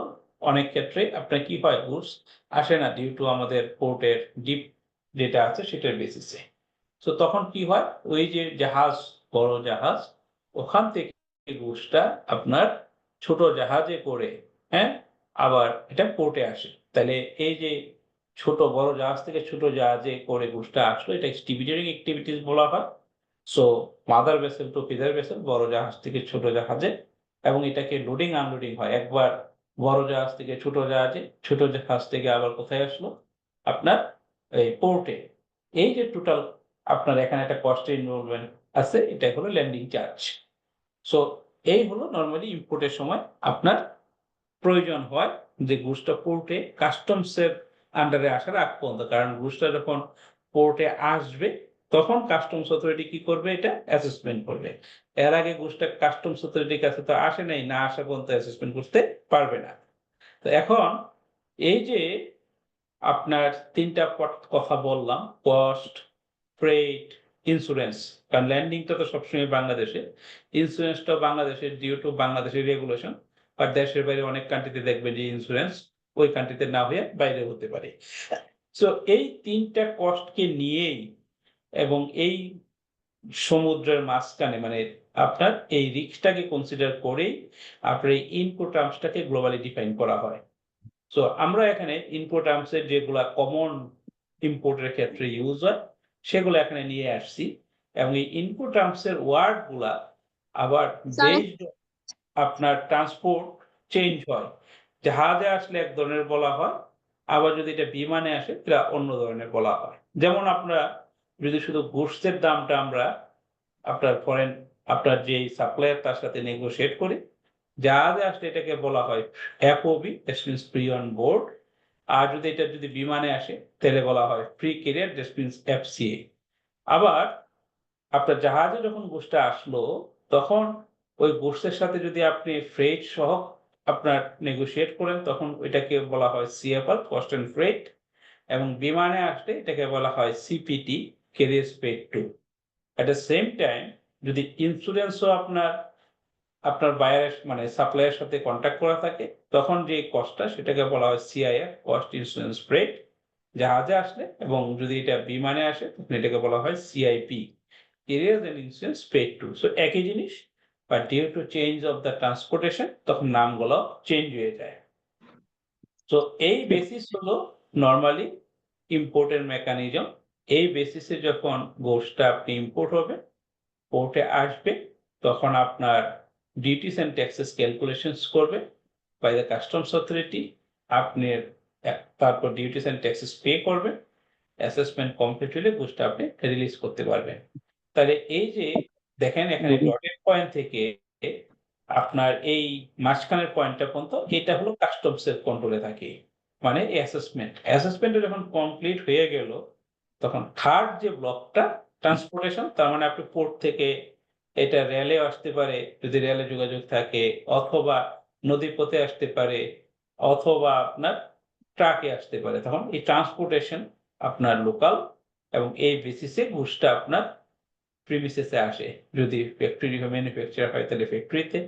অনেক ক্ষেত্রে আপনার কি হয়, গুডস আসে না ডিউ টু আমাদের পোর্টের ডিপ যেটা আছে সেটার বেসিসে। তো তখন কি হয়, ওই যে জাহাজ, বড় জাহাজ, ওখান থেকে গুডসটা আপনার ছোট জাহাজে করে, হ্যাঁ, আবার এটা পোর্টে আসে। তাহলে এই যে ছোট বড় জাহাজ থেকে ছোট জাহাজে করে গুডসটা আসলো, এটা এক্সটিবিটারিং অ্যাক্টিভিটিস বলা হয়। So mother vessel to feeder vessel, বড় জাহাজ থেকে ছোট জাহাজে, এবং এটাকে লোডিং আনলোডিং হয় একবার বড় জাহাজ থেকে ছোট জাহাজে, ছোট জাহাজ থেকে আবার কোথায় আসলো, আপনার এই পোর্টে। এই যে টোটাল আপনার এখানে একটা কস্টের ইনভলভমেন্ট আছে, এটা হলো ল্যান্ডিং চার্জ। সো এই হলো নরমালি ইম্পোর্টের সময় আপনার প্রয়োজন হয় যে গুডসটা পোর্টে কাস্টমসের আন্ডারে আসার আগ পর্যন্ত, কারণ গুডসটা যখন পোর্টে আসবে তখন কাস্টমস অথরিটি কি করবে, এটা অ্যাসেসমেন্ট করবে। এর আগে গুডসটা কাস্টমস অথরিটির কাছে তো আসে নাই, না আসা পর্যন্ত অ্যাসেসমেন্ট করতে পারবে না। তো এখন এই যে আপনার তিনটা কথা বললাম, কস্ট, ফ্রেট, ইন্স্যুরেন্স, কারণ ল্যান্ডিংটা তো সবসময় বাংলাদেশে, ইন্স্যুরেন্সটাও বাংলাদেশের ডিউ টু বাংলাদেশের রেগুলেশন। আর দেশের বাইরে অনেক কান্ট্রিতে দেখবেন যে ইন্স্যুরেন্স ওই কান্ট্রিতে না হয়ে বাইরে হতে পারে। সো এই তিনটা কস্টকে নিয়েই, এবং এই সমুদ্রের মাঝখানে মানে আপনার এই রিস্কটাকে কনসিডার করেই আপনার এই ইনপুট টার্মসটাকে গ্লোবালি ডিফাইন করা হয়। সো আমরা এখানে ইনপুট টার্মসের যেগুলা কমন ইম্পোর্টের ক্ষেত্রে ইউজ হয় সেগুলো এখানে নিয়ে আসছি, এবং এই ইনপুট টার্মসের ওয়ার্ড গুলা আবার বেসড আপনার ট্রান্সপোর্ট চেঞ্জ হয়। জাহাজে আসলে এক ধরনের বলা হয়, আবার যদি এটা বিমানে আসে এটা অন্য ধরনের বলা হয়। যেমন আমরা যদি শুধু গুডসের দামটা আমরা আপনার ফরেন আপনার যে সাপ্লায়ার তার সাথে নেগোশিয়েট করি, জাহাজে আসলে এটাকে বলা হয় FOB, that means free on board. আর যদি এটা যদি বিমানে আসে তাহলে বলা হয় free carrier, that means FCA. আবার আপনার জাহাজে যখন গুডসটা আসলো তখন ওই গুডসের সাথে যদি আপনি ফ্রেট সহ আপনার নেগোশিয়েট করেন তখন ওইটাকে বলা হয় সিএফআর, কস্ট এন্ড ফ্রেট। এবং বিমানে আসলে এটাকে বলা হয় CPT, carriers paid to. At the same time যদি ইন্স্যুরেন্সও আপনার বায়ারের মানে সাপ্লাইয়ের সাথে কন্ট্যাক্ট করা থাকে তখন যে কস্টটা সেটাকে বলা হয় সিআইএফ, কস্ট ইন্স্যুরেন্স ফ্রেট জাহাজে আসলে। এবং যদি এটা বিমানে আসে তখন এটাকে বলা হয় CIP, carriers and insurance paid to. So একই জিনিস, but due to change of the transportation তখন নামগুলো চেঞ্জ হয়ে যায়। তো এই বেসিস হলো নরমালি ইম্পোর্টের মেকানিজম। এই বেসিসে যখন গোশটা আপনি ইম্পোর্ট হবে, পোর্টে আসবে, তখন আপনার ডিউটিস এন্ড ট্যাক্সেস ক্যালকুলেশনস করবে বাই দ্য কাস্টমস অথরিটি। আপনি তারপর ডিউটিস এন্ড ট্যাক্সেস পে করবেন, অ্যাসেসমেন্ট কমপ্লিট হলে গোশটা আপনি রিলিজ করতে পারবেন। তাহলে এই যে দেখেন এখানে ডটেড পয়েন্ট থেকে আপনার এই মাঝখানের পয়েন্টটা পর্যন্ত এটা হলো কাস্টমসের কন্ট্রোলে থাকে। মানে অ্যাসেসমেন্টটা যখন কমপ্লিট হয়ে গেল তখন থার্ড যে ব্লকটা ট্রান্সপোর্টেশন, তার মানে আপনি পোর্ট থেকে এটা রেলে আসতে পারে যদি রেলে যোগাযোগ থাকে, অথবা নদীপথে আসতে পারে, অথবা আপনার ট্রাকে আসতে পারে। তখন এই ট্রান্সপোর্টেশন আপনার লোকাল, এবং এই বেসিসে গুডসটা আপনার প্রিমিসেসে আসে। যদি ফ্যাক্টরি ম্যানুফ্যাকচার হয় তাহলে ফ্যাক্টরিতে,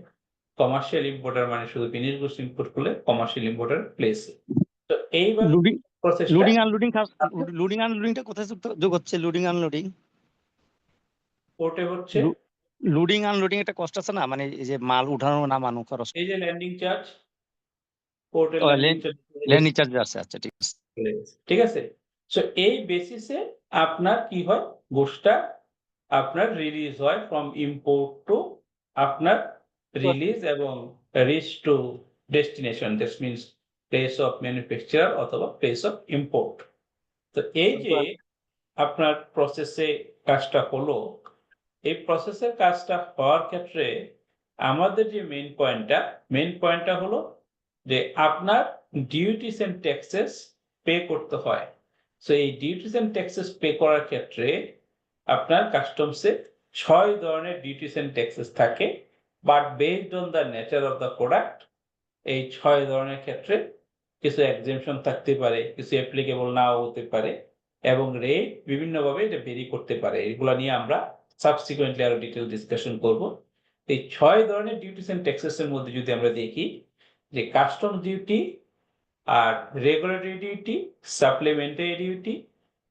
কমার্শিয়াল ইম্পোর্টার মানে শুধু ফিনিশ গুডস ইম্পোর্ট করলে কমার্শিয়াল ইম্পোর্টার প্লেসে। তো এইভাবে লোডিং প্রসেসটা লোডিং আনলোডিংটা কোথায় যোগ হচ্ছে? লোডিং আনলোডিং পোর্টে হচ্ছে। লোডিং আনলোডিং একটা কষ্ট আছে না, মানে এই যে মাল উঠানো নামানো খরচ, এই যে ল্যান্ডিং চার্জ, পোর্টের ও, ল্যান্ডিং চার্জ, ল্যান্ডিং চার্জ আছে। আচ্ছা, ঠিক আছে। ঠিক আছে। সো এই বেসিসে আপনার কি হয়, গুডসটা আপনার রিলিজ হয় ফ্রম ইম্পোর্ট টু আপনার রিলিজ এবং rich two destination, that means place of manufacture অথবা প্লেস অফ ইম্পোর্ট। তো এই যে আপনার প্রসেসে কাজটা হলো, এই প্রসেসের কাজটা হওয়ার ক্ষেত্রে আমাদের যে মেইন পয়েন্টটা হলো যে আপনার ডিউটিস এন্ড ট্যাক্সেস পে করতে হয়। সো এই ডিউটিস এন্ড ট্যাক্সেস পে করার ক্ষেত্রে আপনার কাস্টমসে 6 ধরনের ডিউটিস এন্ড ট্যাক্সেস থাকে, but based on the nature of the product এই 6 ধরনের ক্ষেত্রে কিছু এক্সেমশন থাকতে পারে, কিছু অ্যাপ্লিকেবল নাও হতে পারে, এবং রেট বিভিন্নভাবে এটা ভেরি করতে পারে। এগুলো নিয়ে আমরা সাবসিকুয়েন্টলি আরো ডিটেইল ডিসকাশন করব। এই 6 ধরনের ডিউটিস এন্ড ট্যাক্সেস এর মধ্যে যদি আমরা দেখি যে কাস্টম ডিউটি আর regulatory duty, supplementary duty,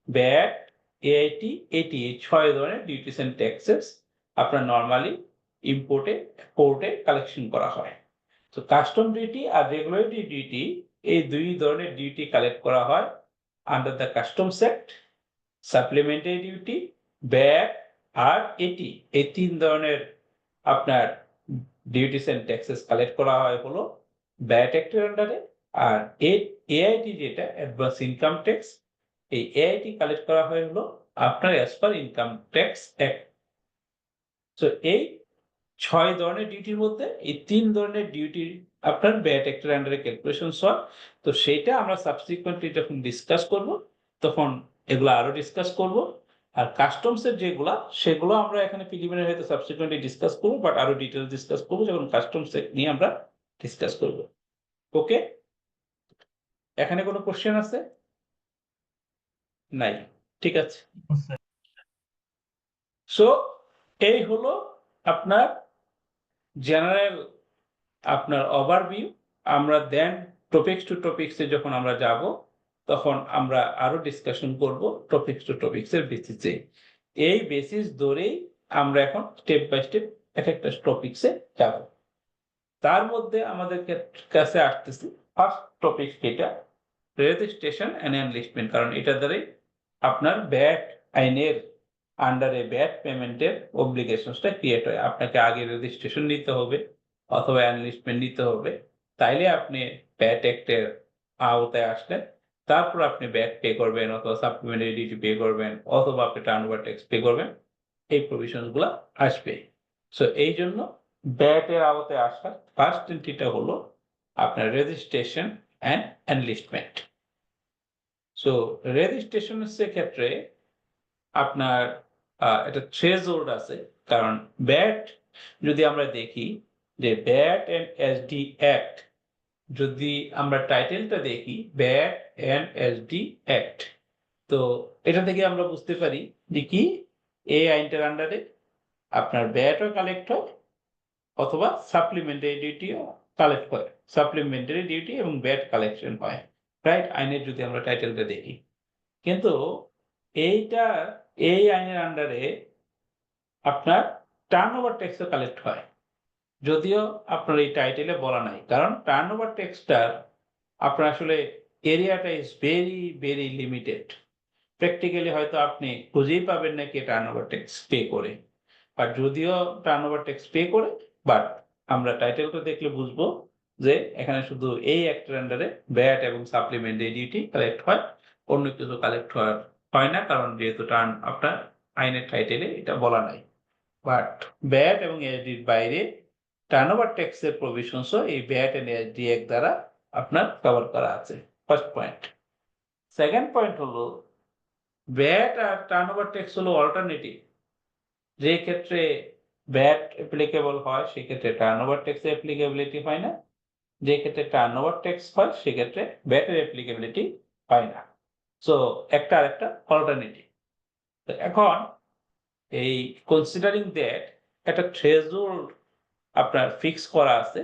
VAT, AIT, AT, এই 6 ধরনের ডিউটিস এন্ড ট্যাক্সেস আপনার নরমালি ইম্পোর্টে পোর্টে কালেকশন করা হয়। তো কাস্টম ডিউটি আর রেগুলেটরি ডিউটি এই দুই ধরনের ডিউটি কালেক্ট করা হয় under the customs act. Supplementary duty, VAT আর এটি, এই 3 ধরনের আপনার ডিউটিস এন্ড ট্যাক্সেস কালেক্ট করা হয় হলো ভ্যাট অ্যাক্টের আন্ডারে। আর এআইটি যেটা অ্যাডভান্স ইনকাম ট্যাক্স, এই এআইটি কালেক্ট করা হয় হলো আপনার as per income tax act. তো এই 6 ধরনের ডিউটির মধ্যে এই 3 ধরনের ডিউটি আপনার ভ্যাট অ্যাক্টের আন্ডারে ক্যালকুলেশন হয়। তো সেটা আমরা সাবসিকুয়েন্টলি যখন ডিসকাস করব তখন এগুলো আরো ডিসকাস করব। আর কাস্টমস এর যেগুলা সেগুলো আমরা এখানে প্রিলিমিনারি হয়তো সাবসিকুয়েন্টলি ডিসকাস করব, বাট আরো ডিটেইলস ডিসকাস করব যখন কাস্টমস নিয়ে আমরা ডিসকাস করব। ওকে, এখানে কোনো কোশ্চেন আছে? নাই, ঠিক আছে। সো এই হলো আপনার জেনারেল আপনার ওভারভিউ। আমরা দেন টপিক্স টু টপিক্সে যখন আমরা যাব তখন আমরা আরো ডিসকাশন করব টপিক্স টু টপিক্সের বেসিসে। এই বেসিস ধরেই আমরা এখন স্টেপ বাই স্টেপ এক একটা টপিকসে যাব। তার মধ্যে আমাদের কাছে আসতেছে ফার্স্ট টপিক যেটা রেজিস্ট্রেশন এন্ড এনলিস্টমেন্ট, কারণ এটা দ্বারাই আপনার ব্যাট আইনের আন্ডারে ব্যাট পেমেন্টের অব্লিগেশনসটা ক্রিয়েট হয়। আপনাকে আগে রেজিস্ট্রেশন নিতে হবে অথবা এনলিস্টমেন্ট নিতে হবে, তাইলে আপনি ব্যাট অ্যাক্টের আওতায় আসলেন, তারপর আপনি ব্যাট পে করবেন অথবা সাপ্লিমেন্টারি ডিউটি পে করবেন অথবা আপনি টার্নওভার ট্যাক্স পে করবেন, এই প্রভিশন গুলা আসবে। সো এই জন্য ব্যাটের আওতায় আসার ফার্স্ট এন্ট্রিটা হলো আপনার রেজিস্ট্রেশন অ্যান্ড এনলিস্টমেন্ট। সো রেজিস্ট্রেশনের ক্ষেত্রে আপনার একটা থ্রেশহোল্ড আছে, কারণ ব্যাট যদি আমরা দেখি যে ব্যাট এন্ড এসডি অ্যাক্ট, যদি আমরা টাইটেলটা দেখি ব্যাট এন্ড এসডি অ্যাক্ট, তো এটা থেকে আমরা বুঝতে পারি যে কি এই আইনটার আন্ডারে আপনার ব্যাটও কালেক্ট হয় অথবা সাপ্লিমেন্টারি ডিউটিও কালেক্ট হয়, সাপ্লিমেন্টারি ডিউটি এবং ব্যাট কালেকশন হয়, রাইট? আইনের যদি আমরা টাইটেলটা দেখি, কিন্তু এই আইনের আন্ডারে আপনার টার্নওভার ট্যাক্সও কালেক্ট হয়, যদিও আপনার এই টাইটেলে বলা নাই, কারণ টার্নওভার ট্যাক্সটার আপনার আসলে এরিয়াটা is very very limited. Practically হয়তো আপনি খুঁজেই পাবেন না কে টার্নওভার ট্যাক্স পে করে, বাট যদিও টার্নওভার ট্যাক্স পে করে, বাট আমরা টাইটেলটা দেখলে বুঝবো যে এখানে শুধু এই অ্যাক্টের আন্ডারে ব্যাট এবং সাপ্লিমেন্টারি ডিউটি কালেক্ট হয়, অন্য কিছু কালেক্ট হয় না, কারণ যেহেতু আপনার আইনের টাইটেলে এটা বলা নাই। বাট ব্যাট এবং এসডির বাইরে টার্নওভার ট্যাক্সের প্রভিশনসও এই ব্যাট এন্ড এসডি অ্যাক্ট দ্বারা আপনার কভার করা আছে, ফার্স্ট পয়েন্ট। সেকেন্ড পয়েন্ট হলো ব্যাট আর টার্নওভার ট্যাক্স হলো অল্টারনেটিভ। যে ক্ষেত্রে ব্যাট অ্যাপ্লিকেবল হয় সেক্ষেত্রে টার্নওভার ট্যাক্স অ্যাপ্লিকেবিলিটি হয় না, যে ক্ষেত্রে টার্নওভার ট্যাক্স হয় সেক্ষেত্রে ব্যাটের অ্যাপ্লিকেবিলিটি হয় না। সো একটা আরেকটা অল্টারনেটিভ। তো এখন এই কনসিডারিং দ্যাট একটা থ্রেশহোল্ড আপনার ফিক্স করা আছে,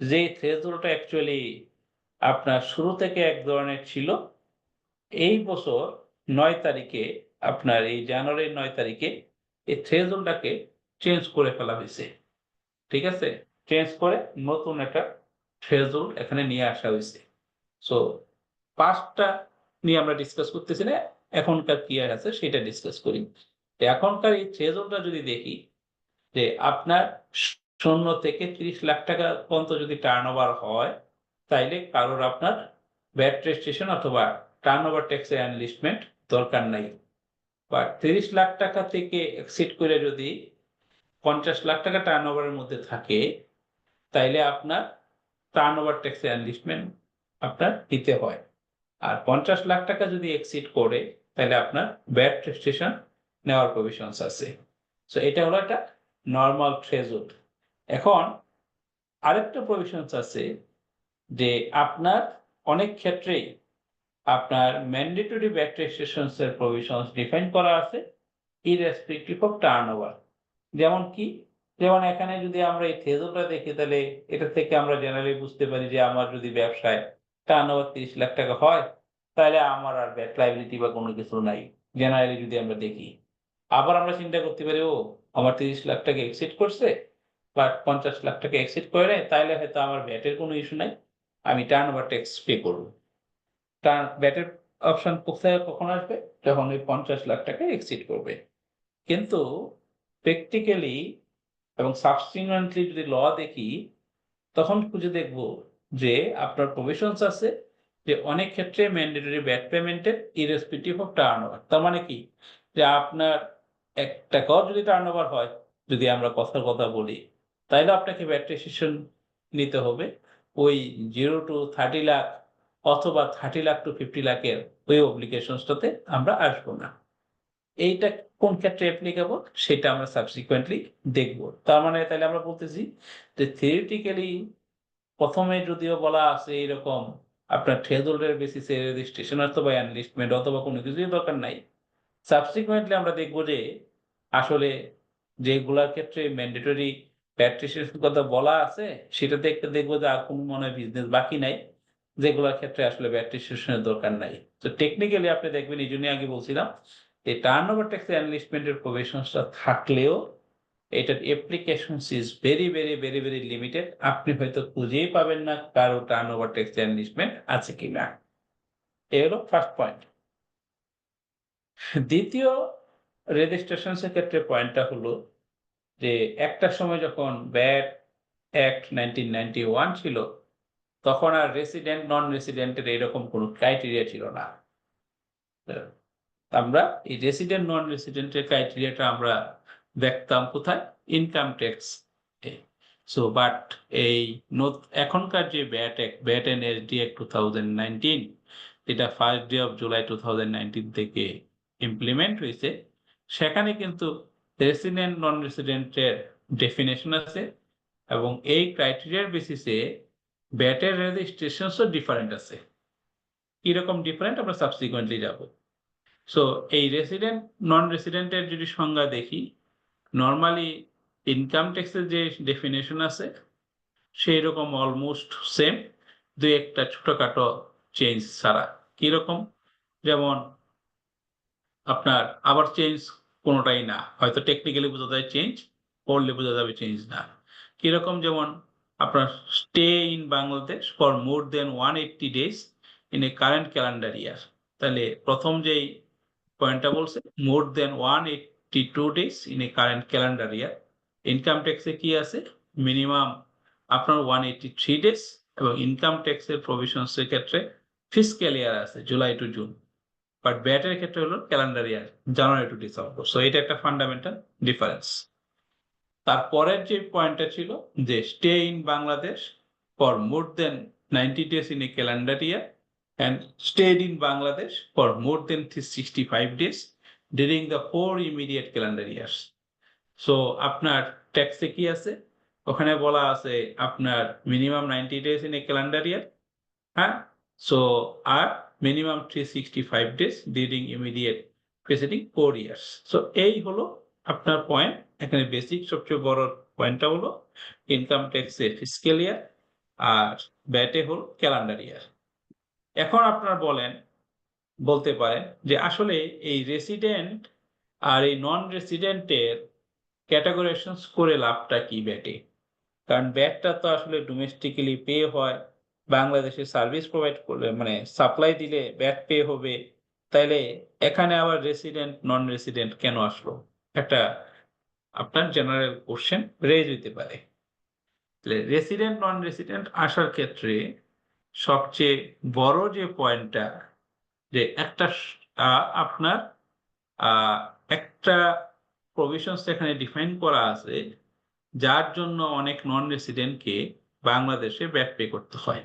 যে থ্রেশহোল্ডটা অ্যাকচুয়ালি আপনার শুরু থেকে এক ধরনের ছিল, এই বছর 9 তারিখে আপনার এই জানুয়ারির 9 তারিখে এই থ্রেশহোল্ডটাকে চেঞ্জ করে ফেলা হয়েছে, ঠিক আছে? চেঞ্জ করে নতুন একটা থ্রেশহোল্ড এখানে নিয়ে আসা হয়েছে। সো পাঁচটা নিয়ে আমরা ডিসকাস করতেছি না, এখনকার কি আছে সেটা ডিসকাস করি। এখনকার এই থ্রেশহোল্ডটা যদি দেখি যে আপনার 0 থেকে 30 লাখ টাকা পর্যন্ত যদি টার্নওভার হয়, তাইলে কারোর আপনার ব্যাট রেজিস্ট্রেশন অথবা টার্নওভার ট্যাক্স এনলিস্টমেন্ট দরকার নাই। বা 30 লাখ টাকা থেকে এক্সিড করে যদি 50 লাখ টাকা টার্নওভারের মধ্যে থাকে, তাইলে আপনার টার্নওভার ট্যাক্স এনলিস্টমেন্ট আপনার দিতে হয়। আর 50 লাখ টাকা যদি এক্সিড করে, তাহলে আপনার ব্যাট রেজিস্ট্রেশন নেওয়ার প্রভিশনস আছে। সো এটা হলো একটা নর্মাল থ্রেশহোল্ড। এখন আরেকটা প্রভিশনস আছে যে আপনার অনেক ক্ষেত্রেই আপনার ম্যান্ডেটরি ব্যাট রেজিস্ট্রেশনস এর প্রভিশনস ডিফাইন করা আছে ইররেসপেক্টিভ অফ টার্নওভার। যেমন কি, যেমন এখানে যদি আমরা এই থ্রেশহোল্ডটা দেখি, তাহলে এটা থেকে আমরা জেনারেলি বুঝতে পারি যে আমার যদি ব্যবসায় টার্নওভার 30 লাখ টাকা হয়, তাহলে আমার আর ব্যাট লাইবিলিটি বা কোনো কিছু নাই, জেনারেলি যদি আমরা দেখি। আবার আমরা চিন্তা করতে পারি, ও আমার 30 লাখ টাকা এক্সিড করছে বা 50 লাখ টাকা এক্সিড করে নেয়, তাহলে হয়তো আমার ব্যাটের কোনো ইস্যু নাই, আমি টার্নওভার ট্যাক্স পে করবো। ব্যাটের অপশন কোথায় কখন আসবে? যখন ওই 50 লাখ টাকা এক্সিড করবে। কিন্তু প্র্যাকটিক্যালি এবং সাবস্টিটিউয়েন্টলি যদি ল দেখি, তখন খুঁজে দেখব যে আপনার প্রভিশনস আছে যে অনেক ক্ষেত্রে ম্যান্ডেটরি ব্যাট পেমেন্টের ইররেসপেক্টিভ অফ টার্নওভার। তার মানে কি, যে আপনার 1 টাকাও যদি টার্নওভার হয়, যদি আমরা কথা বলি, তাইলে আপনাকে ব্যাট রেজিস্ট্রেশন নিতে হবে ওই 0 to 30 লাখ অথবা 30 লাখ to 50 লাখের ওই অব্লিগেশনসটাতে আমরা আসবো না। এইটা কোন ক্ষেত্রে অ্যাপ্লিকেবল সেটা আমরা সাবসিকুয়েন্টলি দেখব। তার মানে তাহলে আমরা বলতেছি যে থিওরিটিক্যালি প্রথমে যদিও বলা আছে এরকম আপনার থ্রেশহোল্ডের বেসিসে রেজিস্ট্রেশন অথবা এনলিস্টমেন্ট অথবা কোনো কিছুই দরকার নাই, সাবসিকুয়েন্টলি আমরা দেখব যে আসলে যেগুলার ক্ষেত্রে ম্যান্ডেটরি ব্যাট রেজিস্ট্রেশনের কথা বলা আছে, সেটা দেখতে দেখবো যে আর কোনো মনে হয় বিজনেস বাকি নাই যেগুলোর ক্ষেত্রে আসলে ব্যাট রেজিস্ট্রেশনের দরকার নাই। তো টেকনিক্যালি আপনি দেখবেন, এই জন্যই আগে বলছিলাম এই টার্নওভার ট্যাক্স এনলিস্টমেন্টের প্রভিশনসটা থাকলেও এটার application is very very very very limited. আপনি হয়তো খুঁজেই পাবেন না কারো টার্ন ওভার ট্যাক্স অ্যানালিসমেন্ট আছে কিনা। এ হলো ফার্স্ট পয়েন্ট। দ্বিতীয় রেজিস্ট্রেশন এর ক্ষেত্রে পয়েন্টটা হলো যে একটা সময় যখন ব্যাট অ্যাক্ট 1991 ছিল তখন আর রেসিডেন্ট নন রেসিডেন্টের এরকম কোনো ক্রাইটেরিয়া ছিল না। আমরা এই রেসিডেন্ট নন রেসিডেন্টের ক্রাইটেরিয়াটা আমরা দেখতাম কোথায়? Income tax. সো বাট এই এখনকার যে ব্যাট এন্ড এসডি অ্যাক্ট 2019 যেটা 1st ডে অফ জুলাই 2019 থেকে ইমপ্লিমেন্ট হয়েছে, সেখানে কিন্তু রেসিডেন্ট নন রেসিডেন্টের ডেফিনেশন আছে এবং এই ক্রাইটেরিয়ার বেসিসে ব্যাটের রেজিস্ট্রেশনসও ডিফারেন্ট আছে। কিরকম ডিফারেন্ট আমরা সাবসিকুয়েন্টলি যাব। সো এই রেসিডেন্ট নন রেসিডেন্টের যদি সংজ্ঞা দেখি, নর্মালি ইনকাম ট্যাক্সের যে ডেফিনেশন আছে সেই রকম অলমোস্ট সেম, দুই একটা ছোটখাটো চেঞ্জ ছাড়া। কিরকম? যেমন আপনার আবার চেঞ্জ কোনোটাই না, হয়তো টেকনিক্যালি বোঝা যায় চেঞ্জ, পড়লে বোঝা যাবে চেঞ্জ না। কিরকম? যেমন আপনার stay in Bangladesh for more than 180 days in a current calendar year. তাহলে প্রথম যেই পয়েন্টটা বলছে more than 182 days in a current calendar year. Income ট্যাক্সে কি আছে? মিনিমাম আপনার 183 days, এবং ইনকাম ট্যাক্সের প্রভিশনস এর ক্ষেত্রে ফিসক্যাল ইয়ার আছে জুলাই টু জুন, বাট ব্যাটের ক্ষেত্রে হলো calendar year January to December. So এটা একটা ফান্ডামেন্টাল ডিফারেন্স। তারপরের যে পয়েন্টটা ছিল যে stay in Bangladesh for more than 90 days in a calendar year and stayed in Bangladesh for more than 65 days during the 4 immediate calendar years. So আপনার ট্যাক্সে কি আছে? ওখানে বলা আছে আপনার minimum 90 days in a calendar year, হ্যাঁ, সো আর minimum 365 days during immediate preceding 4 years. So এই হলো আপনার পয়েন্ট। এখানে বেসিক সবচেয়ে বড় পয়েন্টটা হলো ইনকাম ট্যাক্সে ফিসক্যাল ইয়ার আর ব্যাটে হলো ক্যালেন্ডার ইয়ার। এখন আপনারা বলতে পারেন যে আসলে এই রেসিডেন্ট আর এই নন রেসিডেন্টের ক্যাটাগরাইজেশন করে লাভটা কি ব্যাটে? কারণ ব্যাটটা তো আসলে ডোমেস্টিক্যালি পে হয়, বাংলাদেশে সার্ভিস প্রোভাইড করলে মানে সাপ্লাই দিলে ব্যাট পে হবে, তাইলে এখানে আবার রেসিডেন্ট নন রেসিডেন্ট কেন আসলো? একটা আপনার জেনারেল কোশ্চেন রেজ হইতে পারে। রেসিডেন্ট নন রেসিডেন্ট আসার ক্ষেত্রে সবচেয়ে বড় যে পয়েন্টটা, যে একটা আপনার একটা প্রভিশনস এখানে ডিফাইন করা আছে যার জন্য অনেক নন রেসিডেন্টকে বাংলাদেশে ব্যাট পে করতে হয়।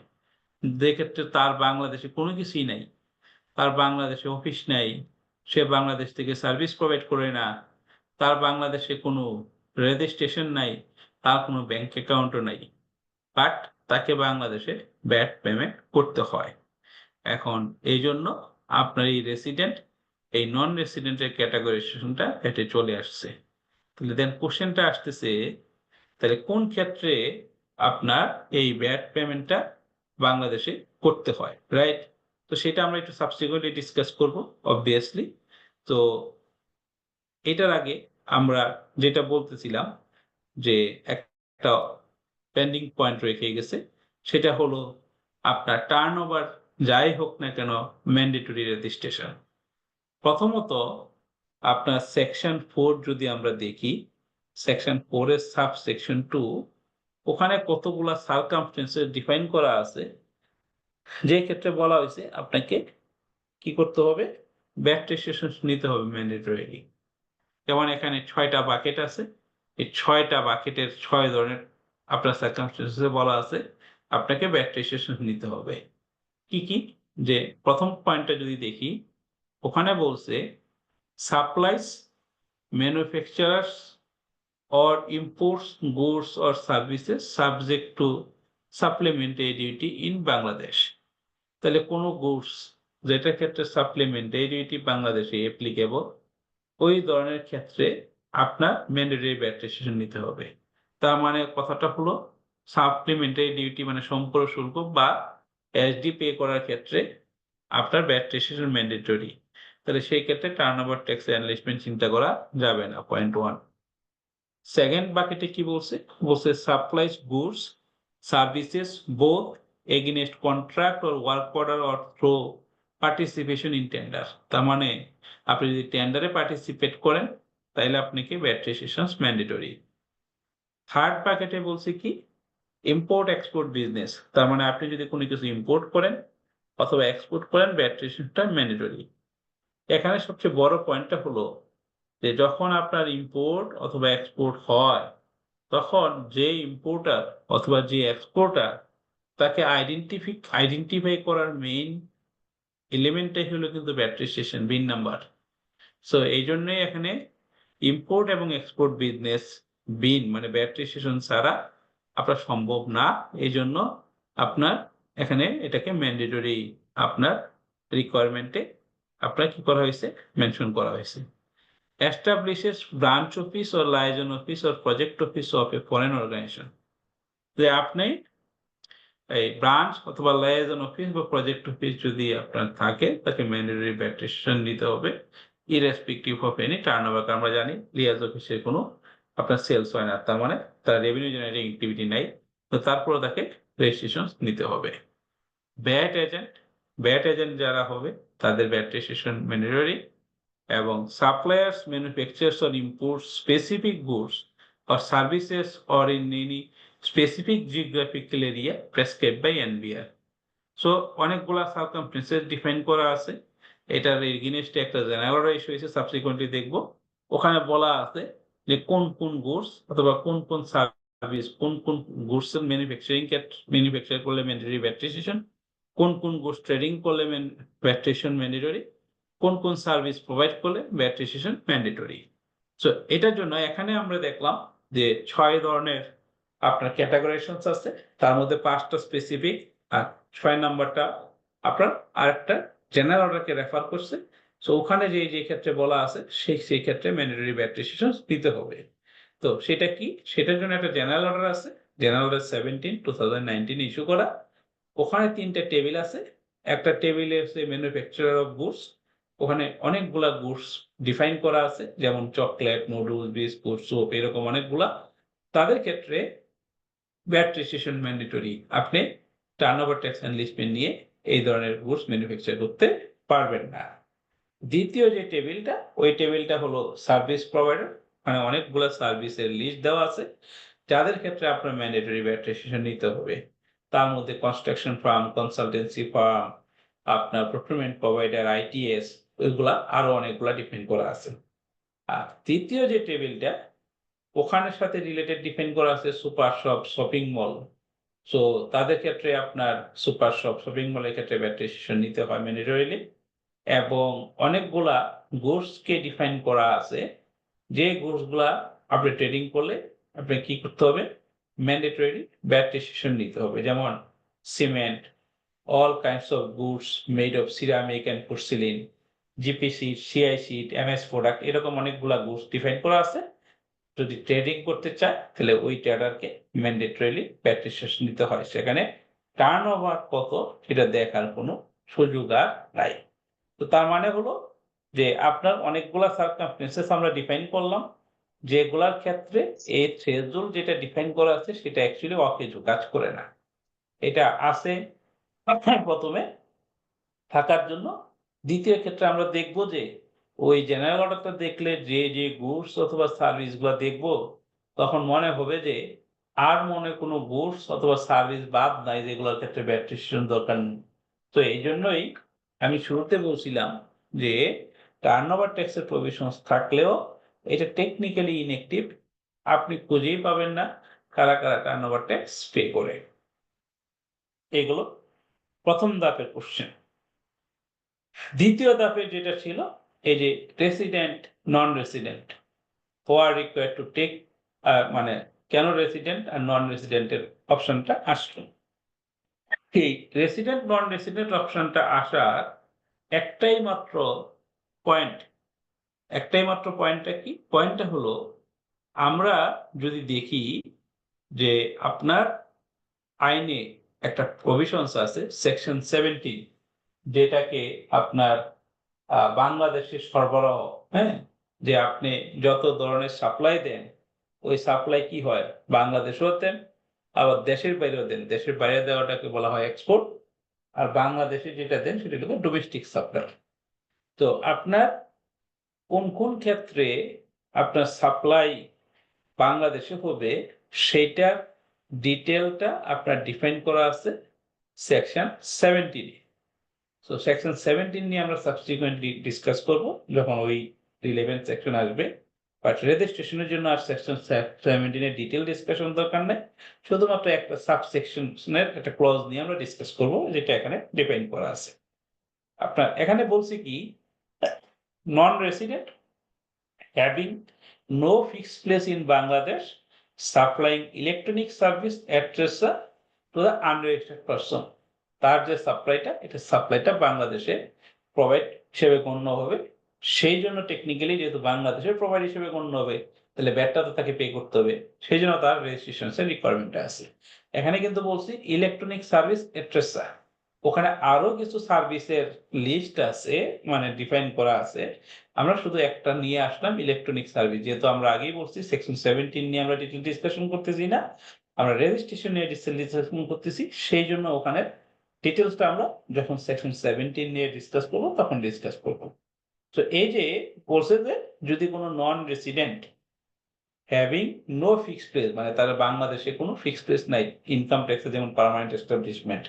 যে ক্ষেত্রে তার বাংলাদেশে কোনো কিছুই নাই, তার বাংলাদেশে অফিস নাই, সে বাংলাদেশ থেকে সার্ভিস প্রোভাইড করে না, তার বাংলাদেশে কোনো রেজিস্ট্রেশন নাই, তার কোনো ব্যাংক অ্যাকাউন্টও নাই, বাট তাকে বাংলাদেশে ব্যাট পেমেন্ট করতে হয়। এখন এই জন্য আপনার এই রেসিডেন্ট এই নন রেসিডেন্টের ক্যাটাগরাইজেশনটা এতে চলে আসছে। তাহলে দেন কোশ্চেনটা আসতেছে, তাহলে কোন ক্ষেত্রে আপনার এই ব্যাট পেমেন্টটা বাংলাদেশে করতে হয়, রাইট? তো সেটা আমরা একটু সাবসিকুয়েন্টলি ডিসকাস করব অবভিয়াসলি। তো এটার আগে আমরা যেটা বলতেছিলাম যে একটা পেন্ডিং পয়েন্ট রেখে গেছে, সেটা হলো আপনার টার্নওভার যাই হোক না কেন ম্যান্ডেটরি রেজিস্ট্রেশন। প্রথমত আপনার সেকশন 4 যদি আমরা দেখি, সেকশন 4 এর সাব সেকশন 2, ওখানে কতগুলা সার্কামস্টেন্সেস ডিফাইন করা আছে, যে ক্ষেত্রে বলা হয়েছে আপনাকে কি করতে হবে? ব্যাট রেজিস্ট্রেশন নিতে হবে ম্যান্ডেটরিলি। যেমন এখানে 6টা বাকেট আছে, এই 6টা বাকেটের 6 ধরনের আপনার সার্কামস্টেন্সে বলা আছে আপনাকে ব্যাট রেজিস্ট্রেশন নিতে হবে। কি কি? যে প্রথম পয়েন্টটা যদি দেখি, ওখানে বলছে supplies, manufacturers or imports goods or services subject to supplementary duty in Bangladesh. তাহলে কোনো গুডস যেটার ক্ষেত্রে সাপ্লিমেন্টারি ডিউটি বাংলাদেশে অ্যাপ্লিকেবল, ওই ধরনের ক্ষেত্রে আপনার ম্যান্ডেটরি ব্যাট রেজিস্ট্রেশন নিতে হবে। তার মানে কথাটা হলো সাপ্লিমেন্টারি ডিউটি মানে সম্পূরক শুল্ক বা এসডি পে করার ক্ষেত্রে আপনার ব্যাট রেজিস্ট্রেশন ম্যান্ডেটরি। তাহলে সেই ক্ষেত্রে টার্নওভার ট্যাক্স অ্যানালিসমেন্ট চিন্তা করা যাবে না, পয়েন্ট 1। সেকেন্ড বাকেটে কি বলছে? বলছে supplies goods services both against contract or work order or through participation in tender. তার মানে আপনি যদি টেন্ডারে পার্টিসিপেট করেন তাহলে আপনাকে ভ্যাট রেজিস্ট্রেশন ম্যান্ডেটরি। থার্ড বাকেটে বলছে কি ইম্পোর্ট এক্সপোর্ট বিজনেস, তার মানে আপনি যদি কোনো কিছু ইম্পোর্ট করেন অথবা এক্সপোর্ট করেন ভ্যাট রেজিস্ট্রেশনটা ম্যান্ডেটরি। এখানে সবচেয়ে বড় পয়েন্টটা হলো যে যখন আপনার ইম্পোর্ট অথবা এক্সপোর্ট হয় তখন যে ইম্পোর্টার অথবা যে এক্সপোর্টার তাকে আইডেন্টিফাই করার মেইন এলিমেন্টটাই হলো কিন্তু VAT registration BIN number. So এই জন্যই এখানে ইম্পোর্ট এবং এক্সপোর্ট বিজনেস বিন মানে ভ্যাট রেজিস্ট্রেশন ছাড়া আপনার সম্ভব না। এই জন্য আপনার এখানে এটাকে ম্যান্ডেটরি আপনার রিকোয়ারমেন্টে আপনার কি করা হয়েছে মেনশন করা হয়েছে। Establishes branch office or liaison office or project office of a foreign organization। যে আপনি এই ব্রাঞ্চ অথবা লায়াজন অফিস বা প্রজেক্ট অফিস যদি আপনার থাকে তাকে ম্যান্ডেটরি ভ্যাট রেজিস্ট্রেশন নিতে হবে ইরেসপেক্টিভ অফ এনি টার্নওভার। আমরা জানি লিয়াজ অফিসের কোনো আপনার সেলস হয় না, তার মানে তার রেভিনিউ জেনারেটিং অ্যাক্টিভিটি নাই, তো তারপরে তাকে রেজিস্ট্রেশন নিতে হবে। ভ্যাট এজেন্ট যারা হবে তাদের ভ্যাট রেজিস্ট্রেশন ম্যান্ডেটরি। এবং suppliers manufacturers or import specific goods or services or in any specific geographical area prescribed by NBR। So অনেকগুলা সার্কামস্টেন্সেস ডিফাইন করা আছে, এটার এগেইনস্টে একটা জেনারেল ইস্যু হয়েছে সাবসিকুয়েন্টলি দেখব। ওখানে বলা আছে যে কোন কোন গুডস অথবা কোন কোন সার্ভিস কোন কোন গুডস এর ম্যানুফ্যাকচার করলে ম্যান্ডেটরি ভ্যাট রেজিস্ট্রেশন, কোন কোন গুডস ট্রেডিং করলে ভ্যাট রেজিস্ট্রেশন ম্যান্ডেটরি, কোন কোন সার্ভিস প্রোভাইড করলে ভ্যাট রেজিস্ট্রেশন ম্যান্ডেটরি। সো এটার জন্য এখানে আমরা দেখলাম যে 6 ধরনের আপনার ক্যাটাগরাইজেশনস আছে, তার মধ্যে 5টা স্পেসিফিক আর 6 নাম্বারটা আপনার আরেকটা জেনারেল অর্ডারকে রেফার করছে। সো ওখানে যে যে ক্ষেত্রে বলা আছে সেই ক্ষেত্রে ম্যান্ডেটরি ভ্যাট রেজিস্ট্রেশন দিতে হবে। তো সেটা কি? সেটার জন্য একটা জেনারেল অর্ডার আছে, জেনারেল অর্ডার 17/2019 ইস্যু করা। ওখানে 3টা টেবিল আছে। একটা টেবিলে হচ্ছে ম্যানুফ্যাকচারার অফ গুডস, ওখানে অনেকগুলা গুডস ডিফাইন করা আছে, যেমন চকলেট, নুডলস, বিস্কুট, সোপ, এরকম অনেকগুলা। তাদের ক্ষেত্রে ভ্যাট রেজিস্ট্রেশন ম্যান্ডেটরি। আপনি টার্নওভার ট্যাক্স এনলিস্টমেন্ট নিয়ে এই ধরনের গুডস ম্যানুফ্যাকচার করতে পারবেন না। দ্বিতীয় যে টেবিলটা, ওই টেবিলটা হলো সার্ভিস প্রোভাইডার, মানে অনেকগুলা সার্ভিসের লিস্ট দেওয়া আছে যাদের ক্ষেত্রে আপনার ম্যান্ডেটরি ভ্যাট রেজিস্ট্রেশন নিতে হবে। তার মধ্যে কনস্ট্রাকশন ফার্ম, কনসালটেন্সি ফার্ম, আপনার প্রকিউরমেন্ট প্রোভাইডার, আইটিএস, ওইগুলা আরো অনেকগুলা ডিফাইন করা আছে। আর তৃতীয় যে টেবিলটা, ওখানের সাথে রিলেটেড ডিফাইন করা আছে super shop, shopping mall. So তাদের ক্ষেত্রে আপনার সুপার শপ, শপিং মলের ক্ষেত্রে ভ্যাট রেজিস্ট্রেশন নিতে হয় ম্যান্ডেটরিলি। এবং অনেকগুলা গুডস কে ডিফাইন করা আছে, যে গুডস গুলা আপনি ট্রেডিং করলে আপনি কি করতে হবে ম্যান্ডেটরি ভ্যাট রেজিস্ট্রেশন নিতে হবে। যেমন cement, all kinds of goods made of ceramic and porcelain, GP sheet, CI sheet, MS product, এরকম অনেকগুলা গুডস ডিফাইন করা আছে। যদি ট্রেডিং করতে চায় তাহলে ওই ট্রেডারকে ম্যান্ডেটরিলি ভ্যাট রেজিস্ট্রেশন নিতে হয়। সেখানে টার্নওভার কত সেটা দেখার কোনো সুযোগ আর নাই। তো তার মানে হলো যে আপনার অনেকগুলা সার্কামস্টেন্সেস আমরা ডিফাইন করলাম, যেগুলার ক্ষেত্রে এই থ্রেশহোল্ড যেটা ডিফাইন করা আছে সেটা অ্যাকচুয়ালি অকেজো কাজ করে না। এটা আছে প্রথমে থাকার জন্য। দ্বিতীয় ক্ষেত্রে আমরা দেখব যে ওই জেনারেল অর্ডারটা দেখলে যে যে গুডস অথবা সার্ভিস গুলা দেখবো, তখন মনে হবে যে আর মনে কোনো গুডস অথবা সার্ভিস বাদ নাই যেগুলোর ক্ষেত্রে ভ্যাট রেজিস্ট্রেশন দরকার নেই। তো এই জন্যই আমি শুরুতে বলছিলাম যে টার্নওভার ট্যাক্সের প্রভিশনস থাকলেও এটা টেকনিক্যালি ইনএক্টিভ, আপনি খুঁজেই পাবেন না কারা কারা টার্নওভার ট্যাক্স পে করে। এগুলো প্রথম ধাপের কোশ্চেন। দ্বিতীয় ধাপে যেটা ছিল এই যে resident non resident are required to take, মানে কেন রেসিডেন্ট আর নন রেসিডেন্টের অপশনটা আসলো। এই রেসিডেন্ট নন রেসিডেন্ট অপশনটা আসার একটাই মাত্র পয়েন্টটা কি? পয়েন্টটা হলো আমরা যদি দেখি যে আপনার আইনে একটা প্রভিশনস আছে সেকশন 17, যেটাকে আপনার বাংলাদেশের সরবরাহ, হ্যাঁ, যে আপনি যত ধরনের সাপ্লাই দেন ওই সাপ্লাই কি হয় বাংলাদেশেও দেন আবার দেশের বাইরেও দেন, দেশের বাইরে দেওয়াটাকে বলা হয় এক্সপোর্ট, আর বাংলাদেশে যেটা দেন সেটা হলো ডোমেস্টিক সাপ্লাই। তো আপনার কোন কোন ক্ষেত্রে আপনার সাপ্লাই বাংলাদেশে হবে সেটার ডিটেলটা আপনার ডিফাইন করা আছে সেকশন 17 এ। সো সেকশন 17 নিয়ে আমরা সাবসিকুয়েন্টলি ডিসকাস করব যখন ওই রিলেভেন্ট সেকশন আসবে, বাট রেজিস্ট্রেশনের জন্য আর সেকশন 17 এর ডিটেল ডিসকাশন দরকার নেই, শুধুমাত্র একটা সাবসেকশনের একটা ক্লজ নিয়ে আমরা ডিসকাস করব যেটা এখানে ডিফাইন করা আছে। আপনার এখানে বলছি কি non resident having no fixed place in Bangladesh supplying electronic service etc. to the unregistered person, তার যে সাপ্লাইটা এটা সাপ্লাইটা বাংলাদেশে প্রোভাইড হিসেবে গণ্য হবে, সেই জন্য টেকনিক্যালি যেহেতু বাংলাদেশের প্রোভাইড হিসেবে গণ্য হবে তাহলে ব্যাটটা তো তাকে পে করতে হবে, সেই জন্য তার রেজিস্ট্রেশনের রিকোয়ারমেন্ট আছে। এখানে কিন্তু বলছি ইলেকট্রনিক সার্ভিস এটসেট্রা, ওখানে আরো কিছু সার্ভিসের লিস্ট আছে মানে ডিফাইন করা আছে, আমরা শুধু একটা নিয়ে আসলাম ইলেকট্রনিক সার্ভিস, যেহেতু আমরা আগেই বলছি সেকশন 17 নিয়ে আমরা ডিটেইল ডিসকাশন করতেছি না, আমরা রেজিস্ট্রেশন নিয়ে ডিটেইল ডিসকাশন করতেছি, সেই জন্য ওখানে ডিটেইলসটা আমরা যখন সেকশন 17 নিয়ে ডিসকাস করব তখন ডিসকাস করব। তো এই যে বলছে যে যদি কোনো non resident having no fixed place মানে তার বাংলাদেশে কোনো ফিক্সড প্লেস নাই, ইনকাম ট্যাক্সে যেমন পার্মানেন্ট এস্টাবলিশমেন্ট,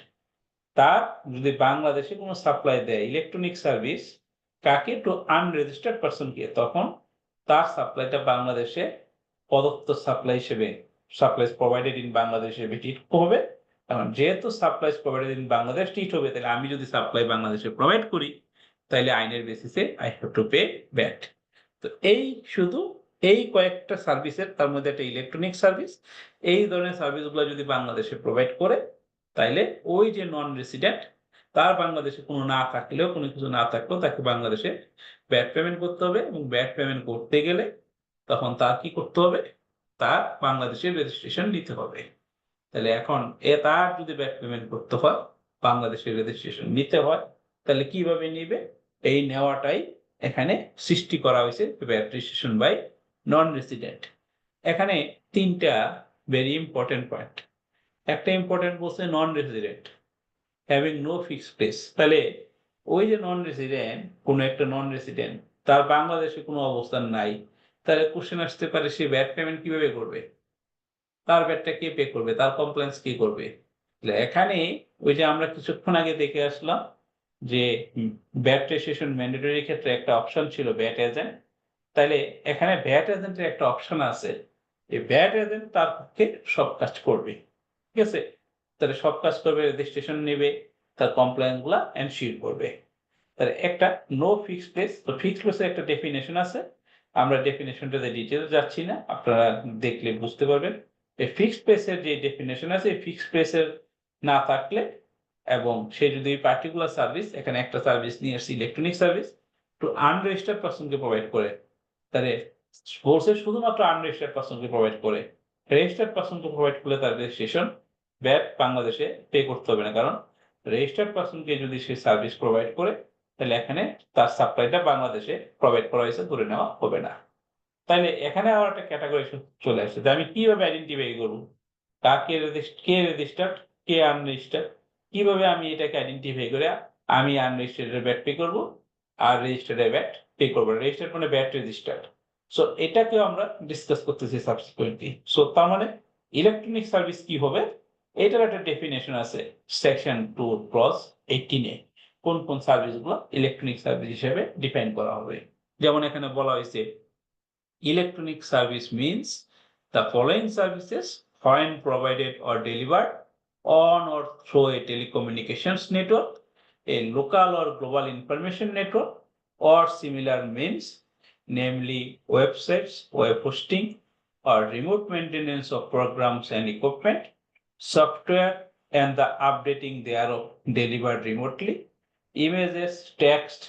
তার যদি বাংলাদেশে কোনো সাপ্লাই দেয় ইলেকট্রনিক সার্ভিস কাকে টু আনরেজিস্টার্ড পারসনকে, তখন তার সাপ্লাইটা বাংলাদেশে প্রদত্ত সাপ্লাই হিসেবে সাপ্লাইজ প্রোভাইডেড ইন বাংলাদেশ হিসেবে ট্রিট হবে। এখন যেহেতু supplies provided in Bangladesh treat হবে, তাহলে আমি যদি সাপ্লাই বাংলাদেশে প্রোভাইড করি তাহলে আইনের বেসিসে I have to pay bat. তো এই শুধু এই কয়েকটা সার্ভিসের তার মধ্যে একটা ইলেকট্রনিক সার্ভিস, এই ধরনের সার্ভিসগুলো যদি বাংলাদেশে প্রোভাইড করে তাইলে ওই যে নন রেসিডেন্ট তার বাংলাদেশে কোনো না থাকলেও কোনো কিছু না থাকলেও তাকে বাংলাদেশে ব্যাট পেমেন্ট করতে হবে, এবং ব্যাট পেমেন্ট করতে গেলে তখন তার কি করতে হবে, তার বাংলাদেশের রেজিস্ট্রেশন নিতে হবে। তাহলে এখন তার যদি ব্যাট পেমেন্ট করতে হয় বাংলাদেশের রেজিস্ট্রেশন নিতে হয়, তাহলে কিভাবে নিবে, এই নেওয়াটাই এখানে সৃষ্টি করা হয়েছে VAT registration by non resident. এখানে তিনটা ভেরি ইম্পর্টেন্ট পয়েন্ট। একটা ইম্পর্টেন্ট বলছে non resident having no fixed place, তাহলে ওই যে নন রেসিডেন্ট কোন একটা নন রেসিডেন্ট তার বাংলাদেশে কোনো অবস্থান নাই, তাহলে কোশ্চেন আসতে পারে সে ব্যাট পেমেন্ট কিভাবে করবে, তার ব্যাটটা কে পে করবে, তার কমপ্লেন্স কি করবে। এখানে ওই যে আমরা কিছুক্ষণ আগে দেখে আসলাম যে ব্যাট রেজিস্ট্রেশন ম্যান্ডেটরি ক্ষেত্রে একটা অপশন ছিল ব্যাট এজেন্ট, তাহলে এখানে ব্যাট এজেন্টের একটা অপশন আছে, এই ব্যাট এজেন্ট তার পক্ষে সব কাজ করবে, ঠিক আছে, তাহলে সব কাজ করবে, রেজিস্ট্রেশন নেবে, তার কমপ্লেন্স গুলা এনশিওর করবে। তাহলে একটা নো ফিক্সড প্লেস, তো ফিক্সড প্লেসের একটা ডেফিনেশন আছে, আমরা ডেফিনেশনটাতে ডিটেইলস যাচ্ছি না, আপনারা দেখলে বুঝতে পারবেন। এই ফিক্সড প্লেসের যে ডেফিনেশন আছে, ফিক্সড প্লেসের না থাকলে এবং সে যদি পার্টিকুলার সার্ভিস, এখানে একটা সার্ভিস নিয়ে আসছে ইলেকট্রনিক সার্ভিস, টু আনরেজিস্টার্ড পারসনকে প্রোভাইড করে, তাহলে বলছে শুধুমাত্র আনরেজিস্টার্ড পারসনকে প্রোভাইড করে, রেজিস্টার্ড পারসনকে প্রোভাইড করলে তার রেজিস্ট্রেশন ব্যাট বাংলাদেশে পে করতে হবে না, কারণ রেজিস্টার্ড পারসনকে যদি সে সার্ভিস প্রোভাইড করে তাহলে এখানে তার সাপ্লাইটা বাংলাদেশে প্রোভাইড করা হয়েছে ধরে নেওয়া হবে না। তাহলে এখানে আবার একটা ক্যাটাগরি চলে আসছে যে আমি কিভাবে আইডেন্টিফাই করব কে রেজিস্টার্ড কে আনরেজিস্টার্ড, কিভাবে আমি এটাকে আইডেন্টিফাই করে আমি আনরেজিস্টার্ড ব্যাট পে করব আর রেজিস্টার্ড ব্যাট পে করব, রেজিস্টার্ড মানে ব্যাট রেজিস্টার্ড। সো এটাকেও আমরা ডিসকাস করতেছি সাবসিকুয়েন্টলি। সো তার মানে ইলেকট্রনিক সার্ভিস কি হবে এটার একটা ডেফিনেশন আছে সেকশন 2 ক্লজ 18 এ, কোন কোন সার্ভিসগুলো ইলেকট্রনিক সার্ভিস হিসেবে ডিফাইন করা হবে। যেমন এখানে বলা হয়েছে electronic service means the following services when provided or delivered on or through a telecommunications network, a local or global information network or similar means, namely websites, web hosting, or remote maintenance of programs and equipment, software and the updating thereof delivered remotely, images, text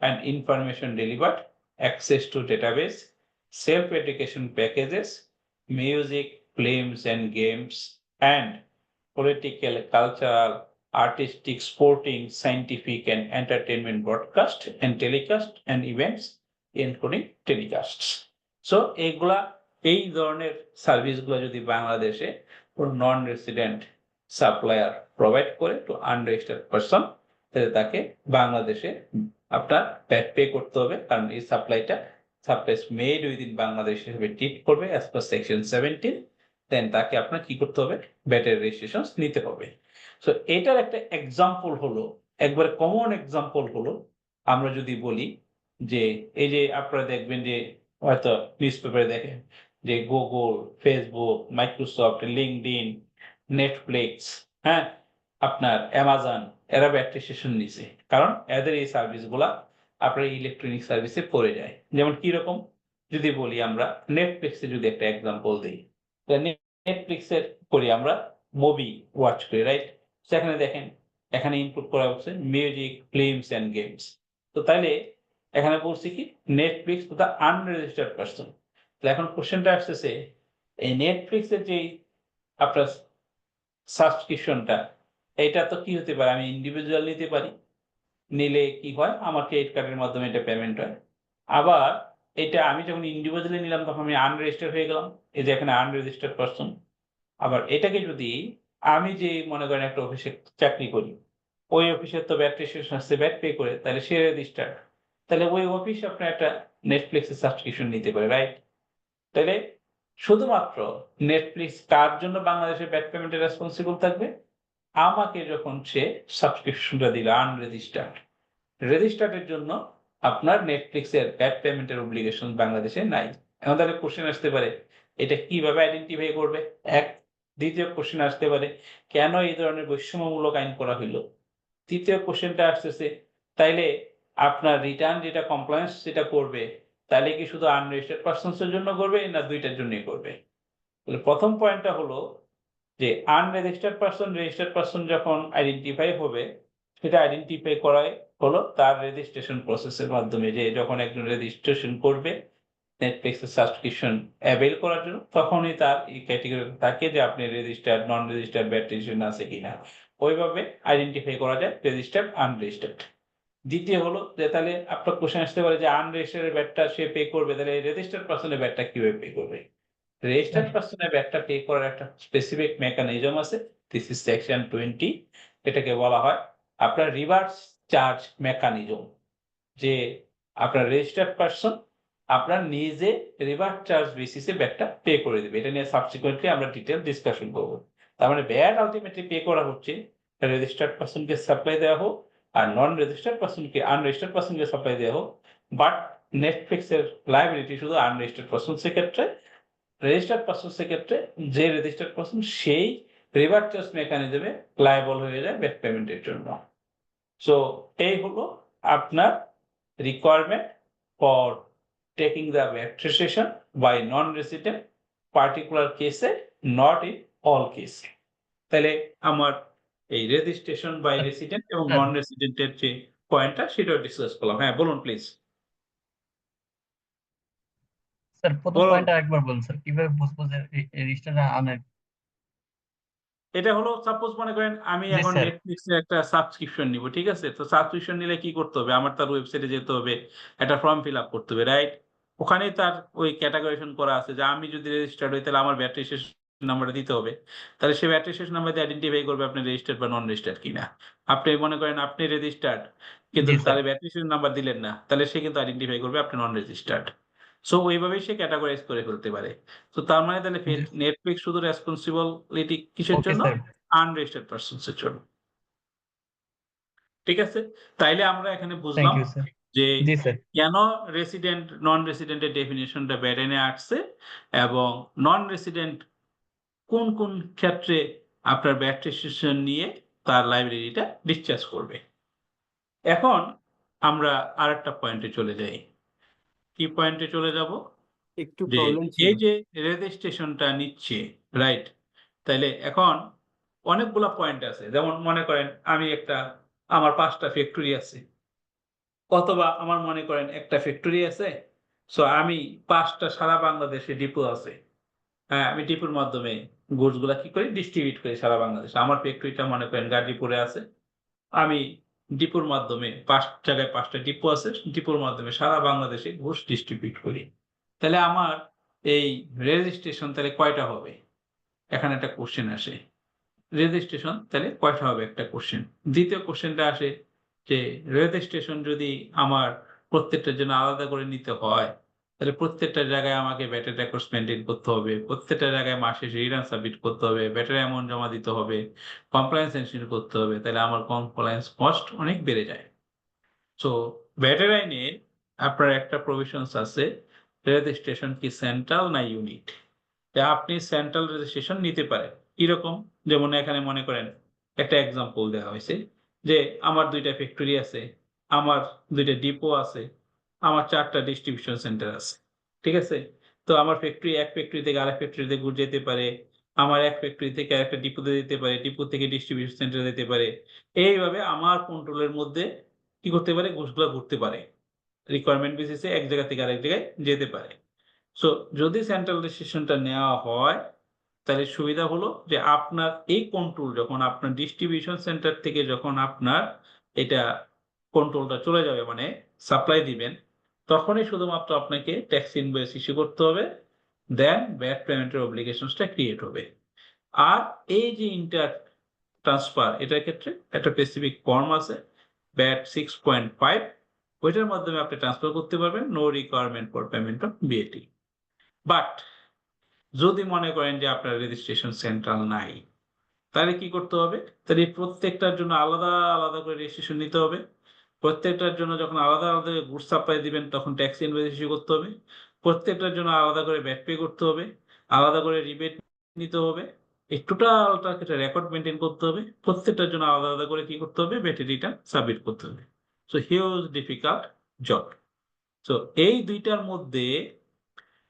and information delivered, access to database, self-education packages, music, films and games, and political, cultural, artistic, sporting, scientific and entertainment broadcast and telecast and events including telecasts. So এগুলা এই ধরনের সার্ভিসগুলো যদি বাংলাদেশে non resident supplier provide করে two unregistered person, তাহলে তাকে বাংলাদেশে আপনার ভ্যাট পে করতে হবে, কারণ এই সাপ্লাইস মেড উইদিন বাংলাদেশ হিসেবে ট্রিট করবে অ্যাজ পার সেকশন 17। দেন তাকে আপনার কি করতে হবে, ভ্যাটের রেজিস্ট্রেশন নিতে হবে। সো এটার একটা এক্সাম্পল হলো, একবারে কমন এক্সাম্পল হলো, আমরা যদি বলি যে এই যে আপনারা দেখবেন যে হয়তো নিউজ পেপারে দেখেন যে Google, Facebook, Microsoft, LinkedIn, Netflix, হ্যাঁ, আপনার অ্যামাজন, এরা ভ্যাট রেজিস্ট্রেশন নিছে, কারণ এদের এই সার্ভিসগুলা আপনার ইলেকট্রনিক সার্ভিসে পড়ে যায়। যেমন কি রকম যদি বলি, আমরা নেটফ্লিক্সে যদি একটা এক্সাম্পল দিই, নেটফ্লিক্সের করি আমরা মুভি ওয়াচ করি, রাইট? সেখানে দেখেন এখানে ইনপুট করা হচ্ছে মিউজিক, ফিল্মস এন্ড গেমস। তো তাইলে এখানে বলছি কি Netflix to the unregistered person. তো এখন কোশ্চেনটা আসতেছে, এই নেটফ্লিক্সের যে আপনার সাবস্ক্রিপশনটা, এটা তো কি হতে পারে, আমি ইন্ডিভিজুয়াল নিতে পারি, নিলে কি হয় আমার ক্রেডিট কার্ডের মাধ্যমে এটা পেমেন্ট হয়। আবার এটা আমি যখন ইন্ডিভিজুয়ালি নিলাম তখন আমি আনরেজিস্টার্ড হয়ে গেলাম, এই যে এখানে আনরেজিস্টার্ড পারসন। আবার এটাকে যদি আমি যে মনে করেন একটা অফিসে চাকরি করি, ওই অফিসের তো ভ্যাট রেজিস্ট্রেশন আসছে, ভ্যাট পে করে, তাহলে সে রেজিস্টার্ড, তাহলে ওই অফিস আপনার একটা নেটফ্লিক্সের সাবস্ক্রিপশন নিতে পারে, রাইট? তাহলে শুধুমাত্র নেটফ্লিক্স কার জন্য বাংলাদেশে ভ্যাট পেমেন্টের রেসপন্সিবল থাকবে, আমাকে যখন সে সাবস্ক্রিপশনটা দিল আনরেজিস্টার্ড, রেজিস্টার্ডের জন্য আপনার নেটফ্লিক্সের ভ্যাট পেমেন্টের অব্লিগেশন বাংলাদেশে নাই। এখন তাহলে কোশ্চেন আসতে পারে এটা কিভাবে আইডেন্টিফাই করবে, এক। দ্বিতীয় কোশ্চেন আসতে পারে কেন এই ধরনের বৈষম্যমূলক আইন করা হইলো। তৃতীয় কোশ্চেনটা আসতেছে তাইলে আপনার রিটার্ন যেটা কমপ্লায়েন্স যেটা করবে, তাহলে কি শুধু আনরেজিস্টার্ড পারসনস এর জন্য করবে না দুইটার জন্যই করবে? তাহলে প্রথম পয়েন্টটা হলো যে আনরেজিস্টার্ড পারসন, রেজিস্টার্ড পারসন যখন আইডেন্টিফাই হবে, সেটা আইডেন্টিফাই করাই হলো তার রেজিস্ট্রেশন প্রসেসের মাধ্যমে, যে যখন একজন রেজিস্ট্রেশন করবে নেটফ্লিক্সের সাবস্ক্রিপশন অ্যাভেল করার জন্য, তখনই তার এই ক্যাটেগরি থাকে যে আপনি রেজিস্টার্ড, নন রেজিস্টার্ড, ভ্যাট রেজিস্ট্রেশন আছে কিনা, ওইভাবে আইডেন্টিফাই করা যায় রেজিস্টার্ড, আনরেজিস্টার্ড। দ্বিতীয় হলো যে তাহলে আপনার কোশ্চেন আসতে পারে যে আনরেজিস্টার্ড ভ্যাটটা সে পে করবে, তাহলে রেজিস্টার্ড পারসনের ভ্যাটটা কিভাবে পে করবে? রেজিস্টার্ড পারসনের ভ্যাটটা পে করার একটা স্পেসিফিক মেকানিজম আছে, দিস ইজ সেকশন 20। এটাকে বলা হয় আপনার রিভার্স চার্জ মেকানিজম, যে আপনার রেজিস্টার্ড পারসন আপনার নিজে রিভার্স চার্জ বেসিসে ভ্যাটটা পে করে দেবে। এটা নিয়ে সাবসিকুয়েন্টলি আমরা ডিটেল ডিসকাশন করব। তার মানে ভ্যাট আলটিমেটলি পে করা হচ্ছে রেজিস্টার্ড পারসনকে সাপ্লাই দেওয়া হোক আর নন রেজিস্টার্ড পারসনকে, আনরেজিস্টার্ড পারসনকে সাপ্লাই দেওয়া হোক, বাট নেটফ্লিক্সের লায়াবিলিটি শুধু আনরেজিস্টার্ড পারসনের ক্ষেত্রে। রেজিস্টার্ড পারসনের ক্ষেত্রে যে রেজিস্টার্ড পারসন সেই রিভার্স চার্জ মেকানিজমে লায়াবল হয়ে যায় ভ্যাট পেমেন্টের জন্য। সো এই হলো আপনার requirement for taking the VAT registration by non-resident, particular case, not in all case. তাহলে আমার এই রেজিস্ট্রেশন বাই রেসিডেন্ট এবং হ্যাঁ। নন রেসিডেন্টের যে পয়েন্টটা সেটাও ডিসকাস করলাম। হ্যাঁ বলুন প্লিজ। স্যার প্রথম বলুন। পয়েন্টটা একবার বলুন স্যার, কিভাবে বুঝবো যে রেজিস্টার আনের? এটা হলো সাপোজ মনে করেন আমি জি, এখন স্যার। নেটফ্লিক্সে একটা সাবস্ক্রিপশন নিব, ঠিক আছে? তো সাবস্ক্রিপশন নিলে কি করতে হবে, আমার তার ওয়েবসাইটে যেতে হবে, একটা ফর্ম ফিল আপ করতে হবে, রাইট? ওখানেই তার ওই ক্যাটাগরাইজেশন করা আছে যে আমি যদি রেজিস্টার্ড হই তাহলে আমার ভ্যাট রেজিস্ট্রেশন নাম্বারটা দিতে হবে। তাহলে সে ভ্যাট রেজিস্ট্রেশন নাম্বার দিয়ে আইডেন্টিফাই করবে আপনি রেজিস্টার্ড বা নন রেজিস্টার্ড কিনা। আপনি মনে করেন আপনি রেজিস্টার্ড কিন্তু জি, স্যার। তাহলে ভ্যাট রেজিস্ট্রেশন নাম্বার দিলেন না, তাহলে সে কিন্তু আইডেন্টিফাই করবে আপনি নন রেজিস্টার্ড। সো ওইভাবেই সে ক্যাটাগরাইজ করে ফেলতে পারে। তো তার মানে তাহলে জি। নেটফ্লিক্স শুধু রেসপন্সিবিলিটি কিসের ওকে জন্য? স্যার। আনরেজিস্টার্ড পারসনস এর জন্য। ঠিক আছে? তাইলে আমরা এখানে থ্যাংক বুঝলাম ইউ স্যার। যে জি স্যার। কেন রেসিডেন্ট নন রেসিডেন্টের ডেফিনিশনটা বেডেনে আসছে এবং নন রেসিডেন্ট কোন কোন ক্ষেত্রে আপনার ভ্যাট রেজিস্ট্রেশন নিয়ে তার লাইব্রেরিটা ডিসচার্জ করবে। এখন আমরা আরেকটা পয়েন্টে চলে যাই। কি পয়েন্টে চলে যাব? একটু যে প্রবলেম ছিল। এই যে রেজিস্ট্রেশনটা নিচ্ছে, রাইট? তাইলে এখন অনেকগুলা পয়েন্ট আছে, যেমন মনে করেন আমি আমার 5টা ফ্যাক্টরি আছে, অথবা আমার মনে করেন একটা ফ্যাক্টরি আছে, সো আমি 5টা সারা বাংলাদেশে ডিপো আছে। হ্যাঁ, আমি ডিপোর মাধ্যমে গুডস গুলা কি করি, ডিস্ট্রিবিউট করি সারা বাংলাদেশে। আমার ফ্যাক্টরিটা মনে করেন গাজীপুরে আছে, আমি ডিপোর মাধ্যমে 5 জায়গায় 5টা ডিপো আছে, ডিপোর মাধ্যমে সারা বাংলাদেশে গুডস ডিস্ট্রিবিউট করি। তাহলে আমার এই রেজিস্ট্রেশন তাহলে কয়টা হবে? এখানে একটা কোশ্চেন আসে, রেজিস্ট্রেশন তাহলে কয়টা হবে একটা কোশ্চেন। দ্বিতীয় কোশ্চেনটা আসে যে রেজিস্ট্রেশন যদি আমার প্রত্যেকটার জন্য আলাদা করে নিতে হয়, তাহলে প্রত্যেকটা জায়গায় আমাকে ব্যাটারি রেকর্ডস মেনটেন করতে হবে, প্রত্যেকটা জায়গায় মাস শেষে রিটার্ন সাবমিট করতে হবে, ব্যাটারি অ্যামাউন্ট জমা দিতে হবে, কমপ্লায়েন্স এনশিওর করতে হবে, তাহলে আমার কমপ্লায়েন্স কস্ট অনেক বেড়ে যায়। সো ব্যাটারি আইনের আপনার একটা প্রভিশনস আছে, রেজিস্ট্রেশন কি সেন্ট্রাল না ইউনিট। আপনি সেন্ট্রাল রেজিস্ট্রেশন নিতে পারেন। কিরকম? যেমন এখানে মনে করেন একটা এক্সাম্পল দেওয়া হয়েছে যে আমার 2টা ফ্যাক্টরি আছে, আমার 2টা ডিপো আছে, আমার 4টা ডিস্ট্রিবিউশন সেন্টার আছে। ঠিক আছে? তো আমার ফ্যাক্টরি এক ফ্যাক্টরি থেকে আরেক ফ্যাক্টরিতে গুড যেতে পারে, আমার এক ফ্যাক্টরি থেকে আরেকটা ডিপোতে যেতে পারে, ডিপো থেকে ডিস্ট্রিবিউশন সেন্টারে যেতে পারে। এইভাবে আমার কন্ট্রোলের মধ্যে কি করতে পারে? গুডসগুলো ঘুরতে পারে। রিকোয়ারমেন্ট বেসিসে এক জায়গা থেকে আরেক জায়গায় যেতে পারে। সো যদি সেন্ট্রাল ডিসিশনটা নেওয়া হয়, তাহলে সুবিধা হলো যে আপনার এই কন্ট্রোল যখন আপনার ডিস্ট্রিবিউশন সেন্টার থেকে যখন আপনার এটা কন্ট্রোলটা চলে যাবে, মানে সাপ্লাই দিবেন, তখনই শুধুমাত্র আপনাকে ট্যাক্স ইনভয়েস ইস্যু করতে হবে, দেন ভ্যাট পেমেন্টের অব্লিগেশনসটা ক্রিয়েট হবে। আর এই যে ইন্টার ট্রান্সফার, এটার ক্ষেত্রে একটা স্পেসিফিক ফর্ম আছে ভ্যাট 6.5, ওইটার মাধ্যমে আপনি ট্রান্সফার করতে পারবেন, no requirement for payment of VAT. But যদি মনে করেন যে আপনার রেজিস্ট্রেশন সেন্ট্রাল নাই, তাহলে কি করতে হবে? তাহলে প্রত্যেকটার জন্য আলাদা আলাদা করে রেজিস্ট্রেশন নিতে হবে। প্রত্যেকটার জন্য যখন আলাদা আলাদা গুডস সাপ্লাই দিবেন তখন ট্যাক্স ইনভয়েস ইস্যু করতে হবে। প্রত্যেকটার জন্য আলাদা করে ভ্যাট পে করতে হবে, আলাদা করে রিবেট নিতে হবে। এই টোটালটা একটা রেকর্ড মেনটেন করতে হবে। প্রত্যেকটার জন্য আলাদা আলাদা করে কি করতে হবে? ভ্যাট রিটার্ন সাবমিট করতে হবে। So huge difficult job. So এই দুইটার মধ্যে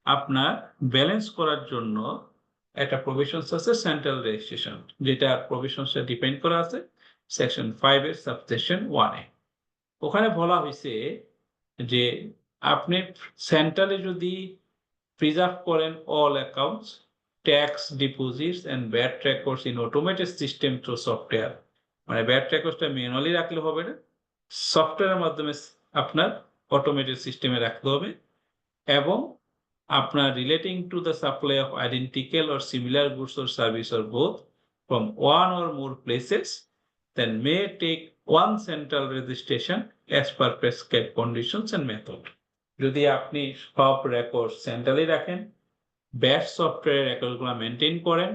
আপনার ব্যালেন্স করার জন্য একটা প্রভিশনস আছে সেন্ট্রাল রেজিস্ট্রেশন, যেটা প্রভিশনসটা ডিপেন্ড করা আছে সেকশন 5 এর সাবসেকশন 1 এ। ওখানে বলা হয়েছে যে আপনি সেন্ট্রালে যদি প্রিজার্ভ করেন all accounts, tax, deposits and VAT records in automated system through software, মানে ভ্যাট রেকর্ডসটা ম্যানুয়ালি রাখলে হবে না, সফটওয়্যারের মাধ্যমে আপনার অটোমেটেড সিস্টেমে রাখতে হবে, এবং আপনার relating to the supply of identical or similar goods or service or both from one or more places, then may take one central registration as per prescribed conditions and method. যদি আপনি সব record centrally রাখেন, batch software রেকর্ডগুলো maintain করেন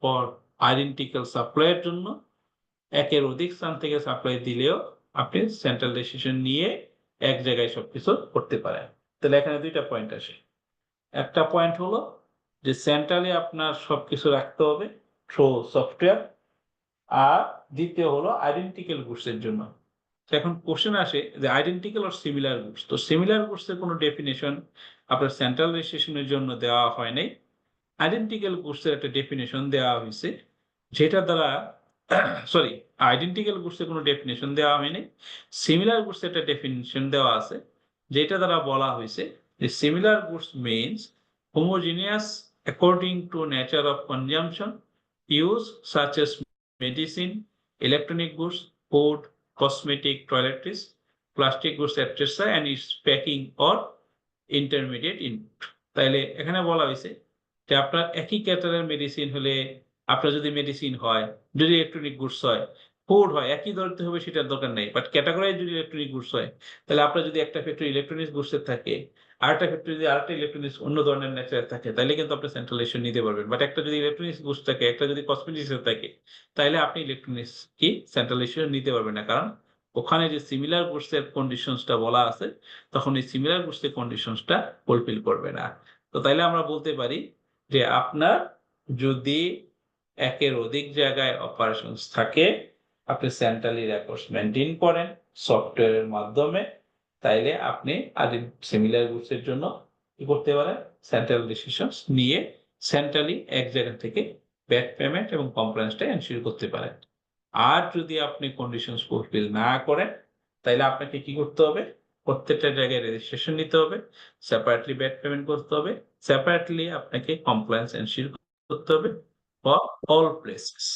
for identical সাপ্লাইয়ের জন্য, একের অধিক স্থান থেকে সাপ্লাই দিলেও আপনি সেন্ট্রাল রেজিস্ট্রেশন নিয়ে এক জায়গায় সবকিছু করতে পারেন। তাহলে এখানে 2টা পয়েন্ট আসে। একটা পয়েন্ট হলো যে সেন্ট্রালি আপনার সবকিছু রাখতে হবে থ্রু সফটওয়্যার, আর দ্বিতীয় হলো আইডেন্টিক্যাল গুডস এর জন্য। এখন কোশ্চেন আসে যে আইডেন্টিক্যাল আর সিমিলার গুডস, তো সিমিলার গুডস এর কোনো ডেফিনেশন আপনার সেন্ট্রাল রেজিস্ট্রেশনের জন্য দেওয়া হয় নাই। আইডেন্টিক্যাল গুডস এর একটা ডেফিনেশন দেওয়া হয়েছে, যেটা দ্বারা সরি, আইডেন্টিক্যাল গুডস এর কোনো ডেফিনেশন দেওয়া হয়নি, সিমিলার গুডস এর একটা ডেফিনেশন দেওয়া আছে, যেটা দ্বারা বলা হয়েছে যে similar goods means homogeneous according to nature of consumption, use such as medicine, electronic goods, food, cosmetic, toiletries, plastic goods, etc., and its packing or intermediate input. তাইলে এখানে বলা হয়েছে যে আপনার একই ক্যাটারের মেডিসিন হলে, আপনার যদি মেডিসিন হয়, যদি ইলেকট্রনিক গুডস হয়, ফুড হয়, একই ধরতে হবে সেটার দরকার নেই, বাট ক্যাটাগরাইজ যদি ইলেকট্রনিক গুডস হয়, তাহলে আপনার যদি একটা ফ্যাক্টরি ইলেকট্রনিক্স গুডসের থাকে, আরেকটা ফ্যাক্টরি যদি আরেকটা ইলেকট্রনিক্স অন্য ধরনের নেচারের থাকে, তাহলে কিন্তু আপনি সেন্ট্রালাইজেশন নিতে পারবেন। বাট একটা যদি ইলেকট্রনিক্স গুডস থাকে, একটা যদি কসমেটিক্সের থাকে, তাহলে আপনি ইলেকট্রনিক্স কি সেন্ট্রালাইজেশন নিতে পারবেন না, কারণ ওখানে যে সিমিলার গুডস এর কন্ডিশনসটা বলা আছে, তখন এই সিমিলার গুডস এর কন্ডিশনসটা ফুলফিল করবে না। তো তাইলে আমরা বলতে পারি যে আপনার যদি একের অধিক জায়গায় অপারেশনস থাকে, আপনি সেন্ট্রালি রেকর্ডস মেনটেন করেন সফটওয়্যারের মাধ্যমে, তাইলে আপনি আর সিমিলার গুডস এর জন্য কি করতে পারেন? সেন্ট্রাল ডিসিশনস নিয়ে সেন্ট্রালি এক জায়গা থেকে ভ্যাট পেমেন্ট এবং কমপ্লায়েন্সটা এনশিওর করতে পারেন। আর যদি আপনি কন্ডিশনস ফুলফিল না করেন, তাইলে আপনাকে কি করতে হবে? প্রত্যেকটা জায়গায় রেজিস্ট্রেশন নিতে হবে, সেপারেটলি ভ্যাট পেমেন্ট করতে হবে, সেপারেটলি আপনাকে কমপ্লায়েন্স এনশিওর করতে হবে ফর অল প্লেসেস।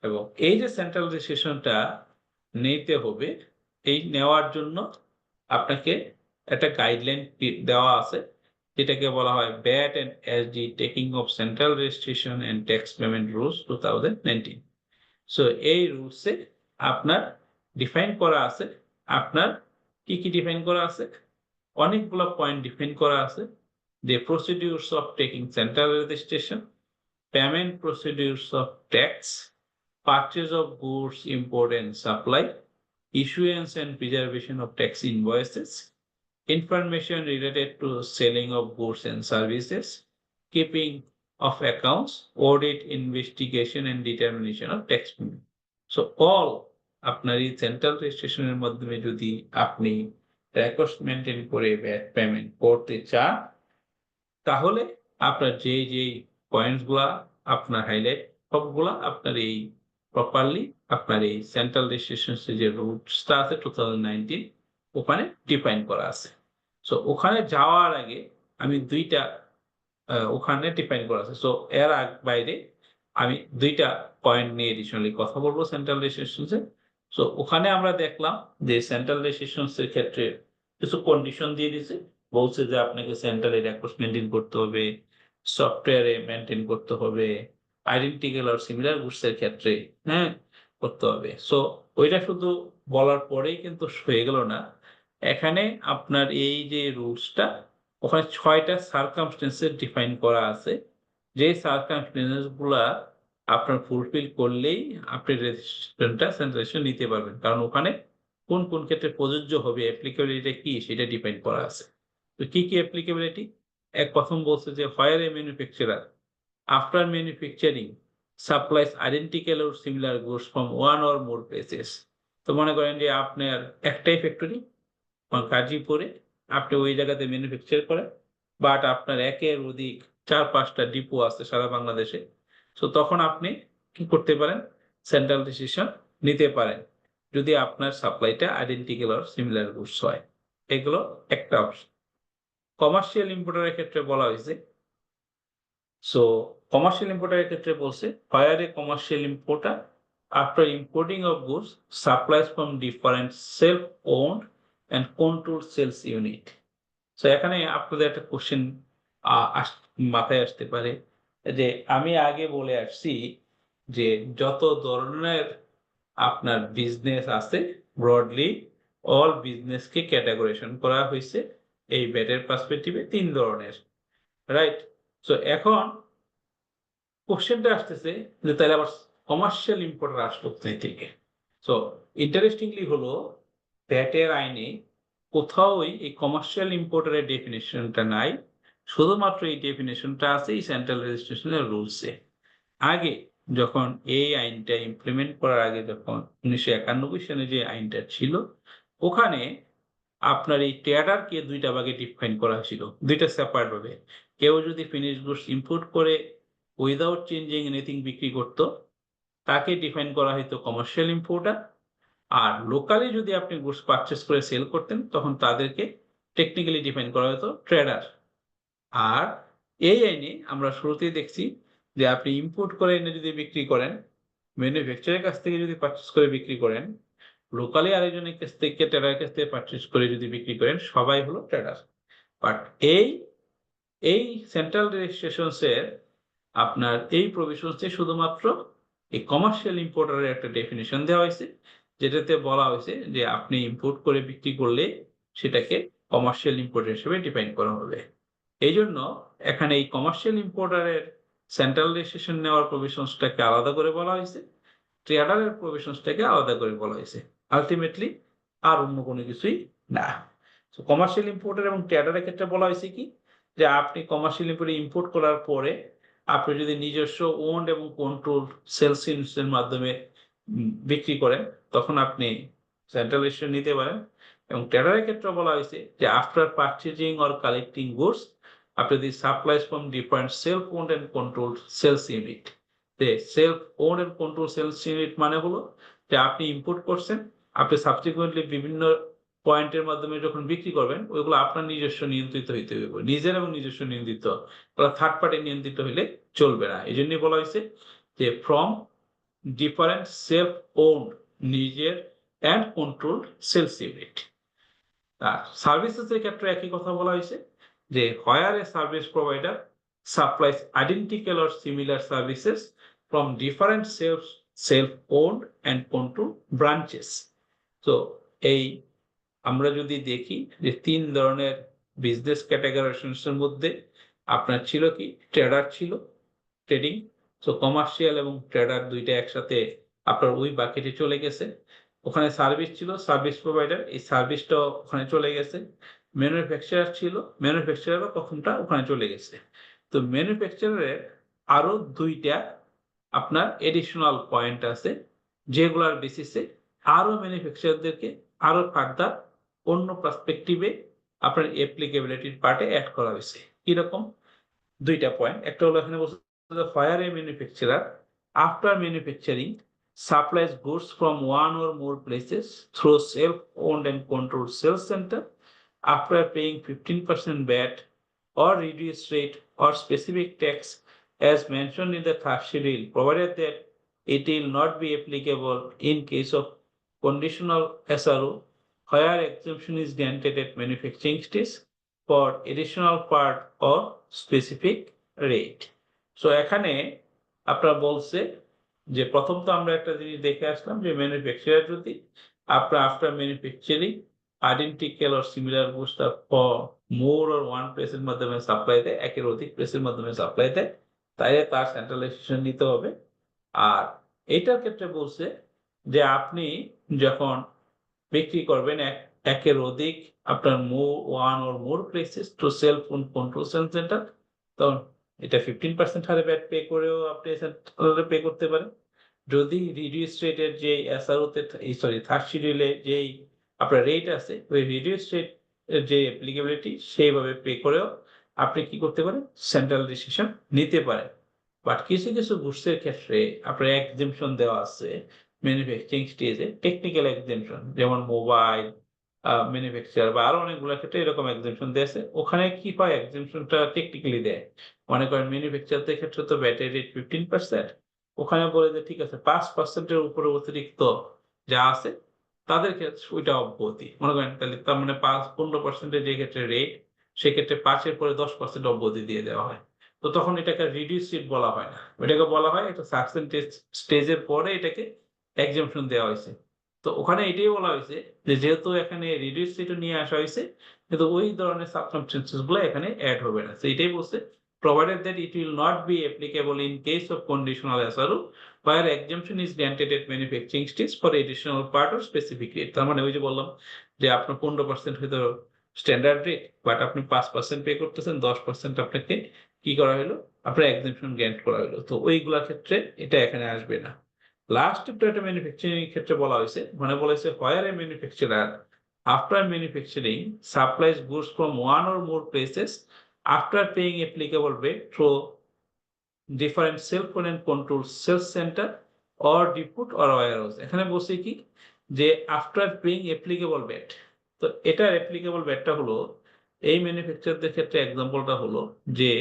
এবং এই যে সেন্ট্রাল রেজিস্ট্রেশনটা নিতে হবে, এই নেওয়ার জন্য আপনাকে একটা গাইডলাইন দেওয়া আছে, যেটাকে বলা হয় VAT and SD taking of central registration and tax payment rules 2019। So এই রুলসে আপনার ডিফাইন করা আছে, আপনার কি কি ডিফাইন করা আছে, অনেকগুলো পয়েন্ট ডিফাইন করা আছে। The procedures of taking central registration, payment procedures of tax, purchase of goods, import and supply, issuance and preservation of tax invoices, information related to selling of goods and services, keeping of accounts, audit, investigation and determination of tax payment. So all আপনার এই central রেজিস্ট্রেশনের মাধ্যমে যদি আপনি records maintain করে VAT payment করতে চান, তাহলে আপনার যে পয়েন্টস গুলা আপনার হাইলাইট সবগুলা আপনার এই প্রপারলি আপনার এই সেন্ট্রাল রেজিস্ট্রেশন যে রুলসটা আছে 2019 ওখানে ডিফাইন করা আছে। সো ওখানে যাওয়ার আগে আমি দুইটা ওখানে ডিফাইন করা আছে। সো এর বাইরে আমি দুইটা পয়েন্ট নিয়ে এডিশনালি কথা বলবো সেন্ট্রাল রেজিস্ট্রেশনসে। সো ওখানে আমরা দেখলাম যে সেন্ট্রাল রেজিস্ট্রেশনসের ক্ষেত্রে কিছু কন্ডিশন দিয়ে দিছে, বলছে যে আপনাকে সেন্ট্রালি রেকর্ডস মেনটেন করতে হবে, সফটওয়্যারে মেনটেন করতে হবে, আইডেন্টিক্যাল আর সিমিলার গুডসের ক্ষেত্রে হ্যাঁ করতে হবে। সো ওইটা শুধু বলার পরেই কিন্তু হয়ে গেল না, এখানে আপনার এই যে রুলসটা ওখানে 6টা সার্কামস্টেন্সেস ডিফাইন করা আছে, যে সার্কামস্টেন্সেস গুলা আপনার ফুলফিল করলেই আপনি রেজিস্ট্রেশনটা সেন্ট্রাল নিতে পারবেন, কারণ ওখানে কোন কোন ক্ষেত্রে প্রযোজ্য হবে, অ্যাপ্লিকেবিলিটি কি সেটা ডিফাইন করা আছে। তো কি কি অ্যাপ্লিকেবিলিটি, প্রথম বলছে যে where a manufacturer after manufacturing supplies identical or similar goods from one or more places. তো মনে করেন যে আপনার একটাই ফ্যাক্টরি গাজীপুরে, আপনি ওই জায়গাতে ম্যানুফ্যাকচার করেন, বাট আপনার একের অধিক 4-5টা ডিপো আছে সারা বাংলাদেশে। তো তখন আপনি কি করতে পারেন, সেন্ট্রাল রেজিস্ট্রেশন নিতে পারেন যদি আপনার সাপ্লাইটা আইডেন্টিক্যাল অর সিমিলার গুডস হয়। এগুলো একটা অপশন। কমার্শিয়াল ইম্পোর্টারের ক্ষেত্রে বলা হয়েছে, সো কমার্শিয়াল ইম্পোর্টারের ক্ষেত্রে বলছে where a commercial importer after importing of goods supplies from different self owned and control sales unit. So এখানে আপনাদের একটা কোশ্চেন মাথায় আসতে পারে যে আমি আগে বলে আসছি যে যত ধরনের আপনার বিজনেস আছে ব্রডলি অল বিজনেসকে ক্যাটাগরাইজেশন করা হয়েছে এই ব্যাটের পার্সপেক্টিভে 3 ধরনের, রাইট? সো এখন কোশ্চেনটা আসতেছে যে তাহলে আবার কমার্শিয়াল ইম্পোর্টার আসলো কোথায় থেকে? সো ইন্টারেস্টিংলি হলো ভ্যাটের আইনে কোথাও এই কমার্শিয়াল ইম্পোর্টারের ডেফিনেশনটা নাই, শুধুমাত্র এই ডেফিনেশনটা আছে এই সেন্ট্রাল রেজিস্ট্রেশনের রুলসে। আগে যখন এই আইনটা ইমপ্লিমেন্ট করার আগে, যখন 1991 সালে যে আইনটা ছিল, ওখানে আপনার এই ট্রেডারকে 2টা ভাগে ডিফাইন করা হয়েছিল, 2টা সেপারেট ভাবে। কেউ যদি ফিনিশ গুডস ইম্পোর্ট করে উইদাউট চেঞ্জিং এনিথিং বিক্রি করতো, তাকে ডিফাইন করা হতো কমার্শিয়াল ইম্পোর্টার। আর লোকালি যদি আপনি গুডস পারচেস করে সেল করতেন, তখন তাদেরকে টেকনিক্যালি ডিফাইন করা হতো ট্রেডার। আর এই আইনে আমরা শুরুতেই দেখছি যে আপনি ইম্পোর্ট করে এনে যদি বিক্রি করেন, ম্যানুফ্যাকচারের কাছ থেকে যদি পারচেস করে বিক্রি করেন, লোকালি আরেকজনের কাছ থেকে ট্রেডারের কাছ থেকে পারচেস করে যদি বিক্রি করেন, সবাই হলো ট্রেডার। বাট এই সেন্ট্রাল রেজিস্ট্রেশনসের আপনার এই প্রভিশনসে শুধুমাত্র এই কমার্শিয়াল ইম্পোর্টারের একটা ডেফিনেশন দেওয়া হয়েছে, যেটাতে বলা হয়েছে যে আপনি ইম্পোর্ট করে বিক্রি করলে সেটাকে কমার্শিয়াল ইম্পোর্টার হিসেবে ডিফাইন করা হবে। এই জন্য এখানে এই কমার্শিয়াল ইম্পোর্টারের সেন্ট্রাল রেজিস্ট্রেশন নেওয়ার প্রভিশনসটাকে আলাদা করে বলা হয়েছে, ট্রেডারের প্রভিশনসটাকে আলাদা করে বলা হয়েছে। আলটিমেটলি আর অন্য কোনো কিছুই না। তো কমার্শিয়াল ইম্পোর্টার এবং ট্রেডারের ক্ষেত্রে বলা হয়েছে কি, যে আপনি কমার্শিয়াল ইম্পোর্ট করার পরে আপনি যদি নিজস্ব ওন্ড এবং কন্ট্রোল সেলস ইউনিটের মাধ্যমে বিক্রি করেন, তখন আপনি সেন্ট্রাল রেজিস্ট্রেশন নিতে পারেন। এবং ট্রেডারের ক্ষেত্রে বলা হয়েছে যে after purchasing or collecting goods আপনি the supplies from different self owned and control sales unit. Self owned and control sales unit মানে হলো যে আপনি ইম্পোর্ট করছেন, আপনি সাবসিকুয়েন্টলি বিভিন্ন পয়েন্টের মাধ্যমে যখন বিক্রি করবেন, ওইগুলো আপনার নিজস্ব নিয়ন্ত্রিত হইতে হবে, নিজের এবং নিজস্ব নিয়ন্ত্রিত, থার্ড পার্টি নিয়ন্ত্রিত হইলে চলবে না। এই জন্যই বলা হয়েছে যে ফ্রম ডিফারেন্ট সেলফ ওন্ড নিজের অ্যান্ড কন্ট্রোল সেলস ইউনিট। আর সার্ভিসেস এর ক্ষেত্রে একই কথা বলা হয়েছে যে where a service provider supplies identical or similar services from different self-owned and controlled branches. তো এই আমরা যদি দেখি যে 3 ধরনের বিজনেস ক্যাটেগরাইজেশনস এর মধ্যে আপনার ছিল কি ট্রেডার ছিল ট্রেডিং, সো কমার্শিয়াল এবং ট্রেডার দুইটা একসাথে আপনার ওই বাকেটে চলে গেছে। ওখানে সার্ভিস ছিল সার্ভিস প্রোভাইডার, এই সার্ভিসটাও ওখানে চলে গেছে। ম্যানুফ্যাকচারার ছিল ম্যানুফ্যাকচারারও প্রথমটা ওখানে চলে গেছে। তো ম্যানুফ্যাকচারারের আরো দুইটা আপনার এডিশনাল পয়েন্ট আছে যেগুলার বেসিসে আরো ম্যানুফ্যাকচারারদেরকে আরো ফার্দার অন্য পার্সপেক্টিভে আপনার অ্যাপ্লিকেবিলিটির পার্টে অ্যাড করা হয়েছে। কিরকম? দুইটা পয়েন্ট। একটা হলো এখানে বলছে fire A manufacturer after manufacturing supplies goods from one or more places through self-owned and controlled sales center after paying 15% VAT or reduced rate or specific tax as mentioned in the third schedule, provided that it will not be applicable in case of conditional SRO where exemption is granted at manufacturing stage for additional part or specific rate. So এখানে আপনারা বলছে যে প্রথম তো আমরা একটা জিনিস দেখে আসলাম যে ম্যানুফ্যাকচারার যদি আপনার after manufacturing identical or similar goods for more or one প্লেসের মাধ্যমে সাপ্লাই দেয়, একের অধিক প্লেসের মাধ্যমে সাপ্লাই দেয়, তাইলে তার সেন্ট্রালাইজেশন নিতে হবে। আর এইটার ক্ষেত্রে বলছে যে আপনি যখন বিক্রি করবেন একের অধিক আপনার one or more places two self control centre, তখন এটা 15% হারে ব্যাট পে করেও আপনি পে করতে পারেন। যদি রিডিউস রেটের যে এসআরওতে থার্ড শিডিউলে যেই আপনার রেট আছে ওই রিডিউস রেট যে অ্যাপ্লিকেবিলিটি সেইভাবে পে করেও আপনি কি করতে পারেন সেন্ট্রাল ডিসিশন নিতে পারেন। বাট কিছু কিছু গুডসের ক্ষেত্রে আপনার এক্সেমশন দেওয়া আছে ম্যানুফ্যাকচারিং স্টেজে, টেকনিক্যাল এক্সেমশন, যেমন মোবাইল ম্যানুফ্যাকচার বা আরো অনেকগুলো ক্ষেত্রে এরকম এক্সেমশন দিয়েছে। ওখানে কি হয় এক্সেমশনটা টেকনিক্যালি দেয়, মনে করেন ম্যানুফ্যাকচারের ক্ষেত্রে তো ব্যাটারি রেট 15%, ওখানে বলে যে ঠিক আছে 5%-এর উপরে অতিরিক্ত যা আছে তাদের ক্ষেত্রে ওইটা অব্যাহতি, মনে করেন তাহলে তার মানে 15%-এর যে ক্ষেত্রে রেট সেক্ষেত্রে 5-এর পরে 10% অব্যাহতি দিয়ে দেওয়া হয়। তো তখন এটাকে রিডিউস রেট বলা হয় না, এটাকে বলা হয় একটা সাকসেস স্টেজের পরে এটাকে এক্সেমশন দেওয়া হয়েছে। তো ওখানে এটাই বলা হয়েছে যে যেহেতু এখানে রিডিউস রেট নিয়ে আসা হয়েছে কিন্তু ওই ধরনের সার্কামস্টেন্সেস গুলো এখানে অ্যাড হবে না। তো এটাই বলছে provided that it will not be applicable in case of conditional SRO where exemption is granted at manufacturing stage for additional part or specific rate. তার মানে ওই যে বললাম যে আপনার 15% হয়তো স্ট্যান্ডার্ড রেট বাট আপনি 5% পে করতেছেন, 10% আপনাকে কি করা হলো আপনার এক্সেমশন গ্র্যান্ট করা হলো, তো ওইগুলোর ক্ষেত্রে এটা এখানে আসবে না। লাস্ট একটা ম্যানুফ্যাকচারিং এর ক্ষেত্রে বলা হয়েছে, মানে বলা হয়েছে where a manufacturer after manufacturing supplies goods from one or more places after paying applicable rate through different self-owned and controlled sales center or depot or warehouse। এখানে বলছে কি যে আফটার পেইং অ্যাপ্লিকেবল ব্যাট, তো এটার applicable ব্যাটটা হলো এই ম্যানুফ্যাকচারদের ক্ষেত্রে এক্সাম্পলটা হলো যে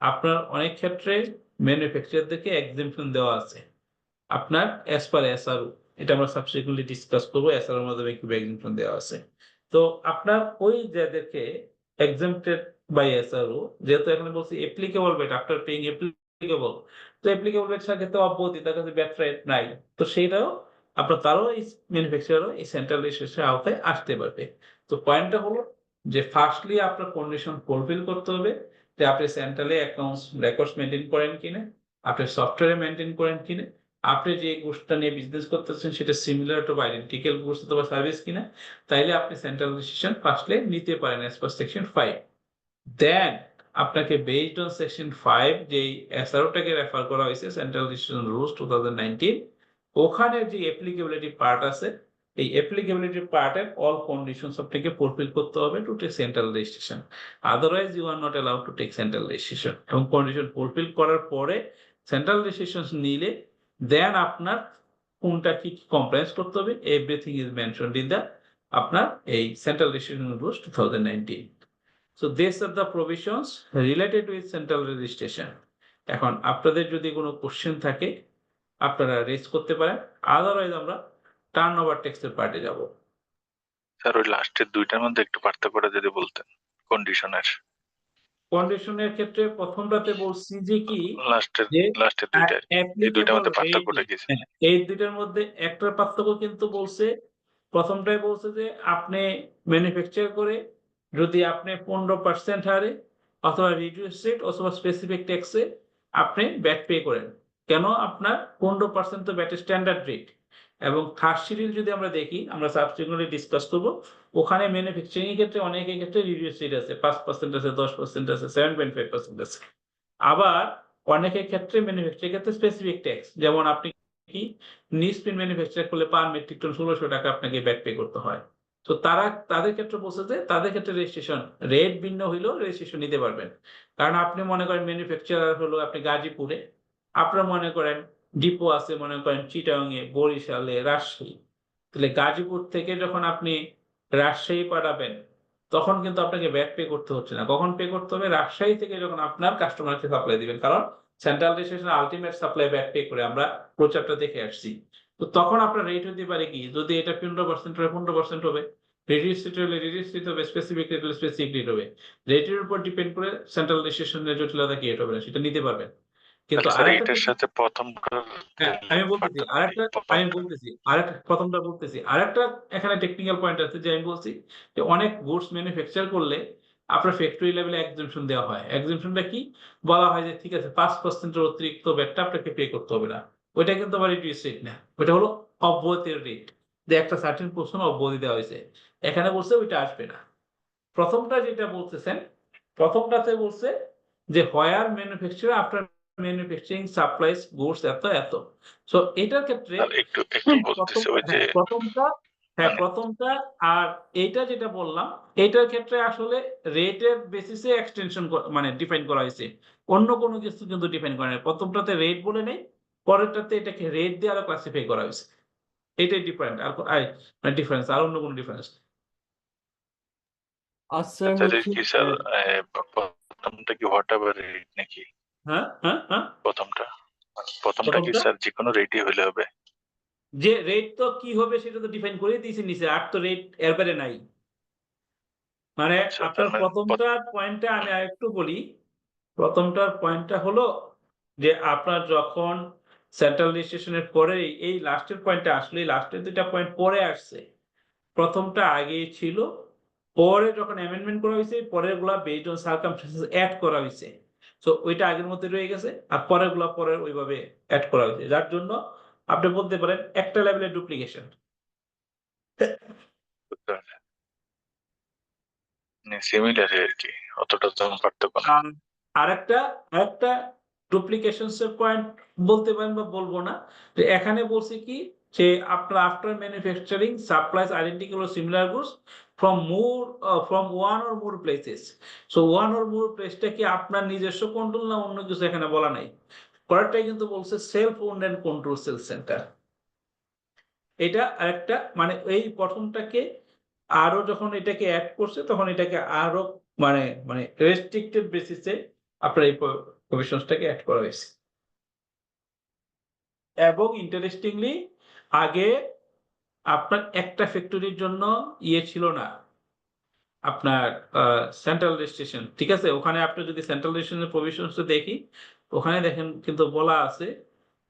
আপনার অনেক ক্ষেত্রে ম্যানুফ্যাকচারদেরকে এক্সেমশন দেওয়া আছে আপনার অ্যাজ পার এসআরও, এটা আমরা সাবসিকুয়েন্টলি ডিসকাস করবো, এসআরও এর মাধ্যমে কি এক্সেমশন দেওয়া আছে। তো আপনার ওই যাদেরকে এক্সেমপ্টেড বাই এসআরও, যেহেতু এখানে বলছি applicable bat after paying applicable, তো অ্যাপ্লিকেবল ব্যাট ক্ষেত্রে অব্যাহতি তার কাছে ব্যাট রেট নাই, তো সেইটাও আপনার তারও এই ম্যানুফ্যাকচারারও এই সেন্ট্রালাইজেশনের আওতায় আসতে পারবে। তো পয়েন্টটা হলো যে ফার্স্টলি আপনার কন্ডিশন ফুলফিল করতে হবে যে আপনি সেন্ট্রালে অ্যাকাউন্টস রেকর্ডস মেনটেন করেন কিনা, আপনি সফটওয়্যারে মেনটেন করেন কিনা, আপনি যে গুডসটা নিয়ে বিজনেস করতেছেন সেটা সিমিলার টু বা আইডেন্টিক্যাল গুডস অথবা সার্ভিস কিনা, তাইলে আপনি সেন্ট্রাল ডিসিশন ফার্স্টলি নিতে পারেন অ্যাজ পার সেকশন 5। দেন আপনাকে বেসড অন সেকশন 5 যেই এসআরওটাকে রেফার করা হয়েছে সেন্ট্রাল ডিসিশন রুলস 2019, ওখানে যে অ্যাপ্লিকেবিলিটি পার্ট আছে এই অ্যাপ্লিকেবিলিটি পার্টের অল কন্ডিশনস আপনাকে ফুলফিল করতে হবে to take central registration, otherwise you are not allowed to take central registration. এবং কন্ডিশন ফুলফিল করার পরে সেন্ট্রাল রেজিস্ট্রেশন নিলে দেন আপনার কোনটা কি কমপ্লায়েন্স করতে হবে everything is mentioned in the আপনার এই central registration rules 2019। So these are the provisions related with central registration. এখন আপনাদের যদি কোনো কোশ্চেন থাকে আপনারা রেজ করতে পারেন, আদারওয়াইজ আমরা টার্ন ওভার টেক্সটের পার্টে যাব। স্যার ওই লাস্টের দুইটার মধ্যে একটু পার্থক্যটা যদি বলতেন কন্ডিশনের। কন্ডিশনের ক্ষেত্রে প্রথমটাতে বলছি যে কি লাস্টের যে দুইটা আর কি। এই দুইটার applicable মধ্যে পার্থক্যটা rate, কি? হ্যাঁ, এই দুইটার মধ্যে একটার পার্থক্য কিন্তু বলছে, প্রথমটাই বলছে যে আপনি ম্যানুফ্যাকচার করে যদি আপনি 15% হারে অথবা রিডিউস রেট অথবা স্পেসিফিক ট্যাক্সে আপনি ব্যাট পে করেন। কেন আপনার 15% তো ব্যাটের স্ট্যান্ডার্ড রেট, এবং থার্ড শিডিউল যদি আমরা দেখি, আমরা সাবসিকুয়েন্টলি ডিসকাস করব, ওখানে ম্যানুফ্যাকচারিং এর ক্ষেত্রে অনেকের ক্ষেত্রে রিডিউস রেট আছে, 5% আছে, 10% আছে, 7.5% আছে। আবার অনেকের ক্ষেত্রে ম্যানুফ্যাকচারিং ক্ষেত্রে স্পেসিফিক ট্যাক্স, যেমন আপনি কি নিউজপ্রিন্ট ম্যানুফ্যাকচার করলে পার মেট্রিক টন 1600 টাকা আপনাকে ব্যাট পে করতে হয়। তো তাদের ক্ষেত্রে বলছে যে তাদের ক্ষেত্রে রেজিস্ট্রেশন রেট ভিন্ন হইলেও রেজিস্ট্রেশন নিতে পারবেন। কারণ আপনি মনে করেন ম্যানুফ্যাকচারার হলো আপনি গাজীপুরে, আপনারা মনে করেন ডিপো আছে মনে করেন চিটাগাংয়ে, বরিশালে, রাজশাহী। তাহলে গাজীপুর থেকে যখন আপনি রাজশাহী পাঠাবেন তখন কিন্তু আপনাকে ব্যাট পে করতে হচ্ছে না। কখন পে করতে হবে? রাজশাহী থেকে যখন আপনার কাস্টমারকে সাপ্লাই দিবেন, কারণ central registration ultimate supply bat pay করে আমরা প্রচারটা দেখে আসছি। তো তখন আপনার রেট হতে পারে কি, যদি এটা 15% হয় 15% হবে, রিডিউস রেট হলে রিডিউস রেট হবে, স্পেসিফিক রেট হলে স্পেসিফিক রেট হবে। রেটের উপর ডিপেন্ড করে সেন্ট্রাল রেজিস্ট্রেশনের জটিলতা কি হবে না সেটা নিতে পারবেন। কিন্তু তাহলে স্যার আরেকটা এইটার সাথে প্রথমটার হ্যাঁ, আমি বলতেছি প্রথমটা বলতেছি আরেকটা এখানে টেকনিক্যাল পয়েন্ট আছে, যে আমি বলছি যে অনেক গুডস ম্যানুফ্যাকচার করলে আপনার ফ্যাক্টরি লেভেলে এক্সেম্পশন দেওয়া হয়। এক্সেম্পশনটা কি বলা হয় যে ঠিক আছে 5% অতিরিক্ত ব্যাটটা আপনাকে পে করতে হবে না। ওইটা কিন্তু আবার রিডিউস রেট না, ওইটা হলো অব্যাহতির রেট, যে একটা সার্টেন পোর্শন অব্যাহতি দেওয়া হয়েছে। এখানে বলছে ওইটা আসবে না। প্রথমটা যেটা বলতেছেন, প্রথমটাতে বলছে যে where manufacture after manufacturing supplies goods এত। সো এটার ক্ষেত্রে আর একটু বলতেছে ওই যে মানে প্রথমটা আর এইটা যেটা বললাম, এইটার ক্ষেত্রে আসলে রেটের বেসিসে এক্সটেনশন মানে ডিফাইন করা হয়েছে, অন্য কোনো কিছু কিন্তু ডিফাইন করা নেই। প্রথমটাতে রেট বলে নেই, পরেরটাতে এটাকে রেট দিয়ে আরো ক্লাসিফাই করা হয়েছে। এটাই ডিফারেন্ট, আর মানে ডিফারেন্স, আর অন্য কোনো ডিফারেন্স। আচ্ছা তাহলে হচ্ছে কি স্যার প্রথমটা কি হোয়াট এভার রেট নাকি? হ্যাঁ, প্রথমটা কি প্রথমটা স্যার যে কোনো রেটই হলে হবে? যে রেট তো কি হবে সেটা তো ডিফাইন করে দিয়েছে নিচে, আর তো রেট এর বাইরে নাই। মানে আচ্ছা, আপনার তার মানে প্রথমটার পয়েন্টটা আমি আরেকটু বলি। প্রথমটার পয়েন্টটা হলো যে আপনার যখন সেন্ট্রাল রেজিস্ট্রেশনের পরে এই লাস্টের পয়েন্টটা আসলে, লাস্টের দুইটা পয়েন্ট পরে আসছে, প্রথমটা আগে ছিল, পরে যখন অ্যামেন্ডমেন্ট করা হয়েছে পরের গুলা বেসড অন সার্কামস্টেন্সেস অ্যাড করা হয়েছে। সো ওইটা আগের মধ্যে রয়ে গেছে, আর পরের গুলা পরে ওইভাবে অ্যাড করা হয়েছে, যার জন্য আপনি বলতে পারেন একটা লেভেলের ডুপ্লিকেশন। সিমিলার আর কি, অতটা তেমন পার্থক্য না। আরেকটা ডুপ্লিকেশনস এর পয়েন্ট বলতে পারেন বা বলবো না, যে এখানে বলছে কি যে আপনার after manufacturing supplies identical or similar goods from one or more places. So one or more প্লেসটা কি আপনার নিজস্ব কন্ট্রোল না অন্য কিছু এখানে বলা নাই। পরেরটাই কিন্তু বলছে self owned and control sale centre. এটা আরেকটা মানে এই প্রথমটাকে আরো যখন এটাকে অ্যাড করছে তখন এটাকে আরো মানে মানে রেস্ট্রিক্টেড বেসিসে আপনার এই প্রভিশনসটাকে অ্যাড করা হয়েছে। এবং ইন্টারেস্টিংলি আগে আপনার একটা ফ্যাক্টরির জন্য ছিল না আপনার সেন্ট্রাল রেজিস্ট্রেশন, ঠিক আছে? ওখানে আপনি যদি সেন্ট্রাল রেজিস্ট্রেশনের প্রভিশনস দেখি, ওখানে দেখেন কিন্তু বলা আছে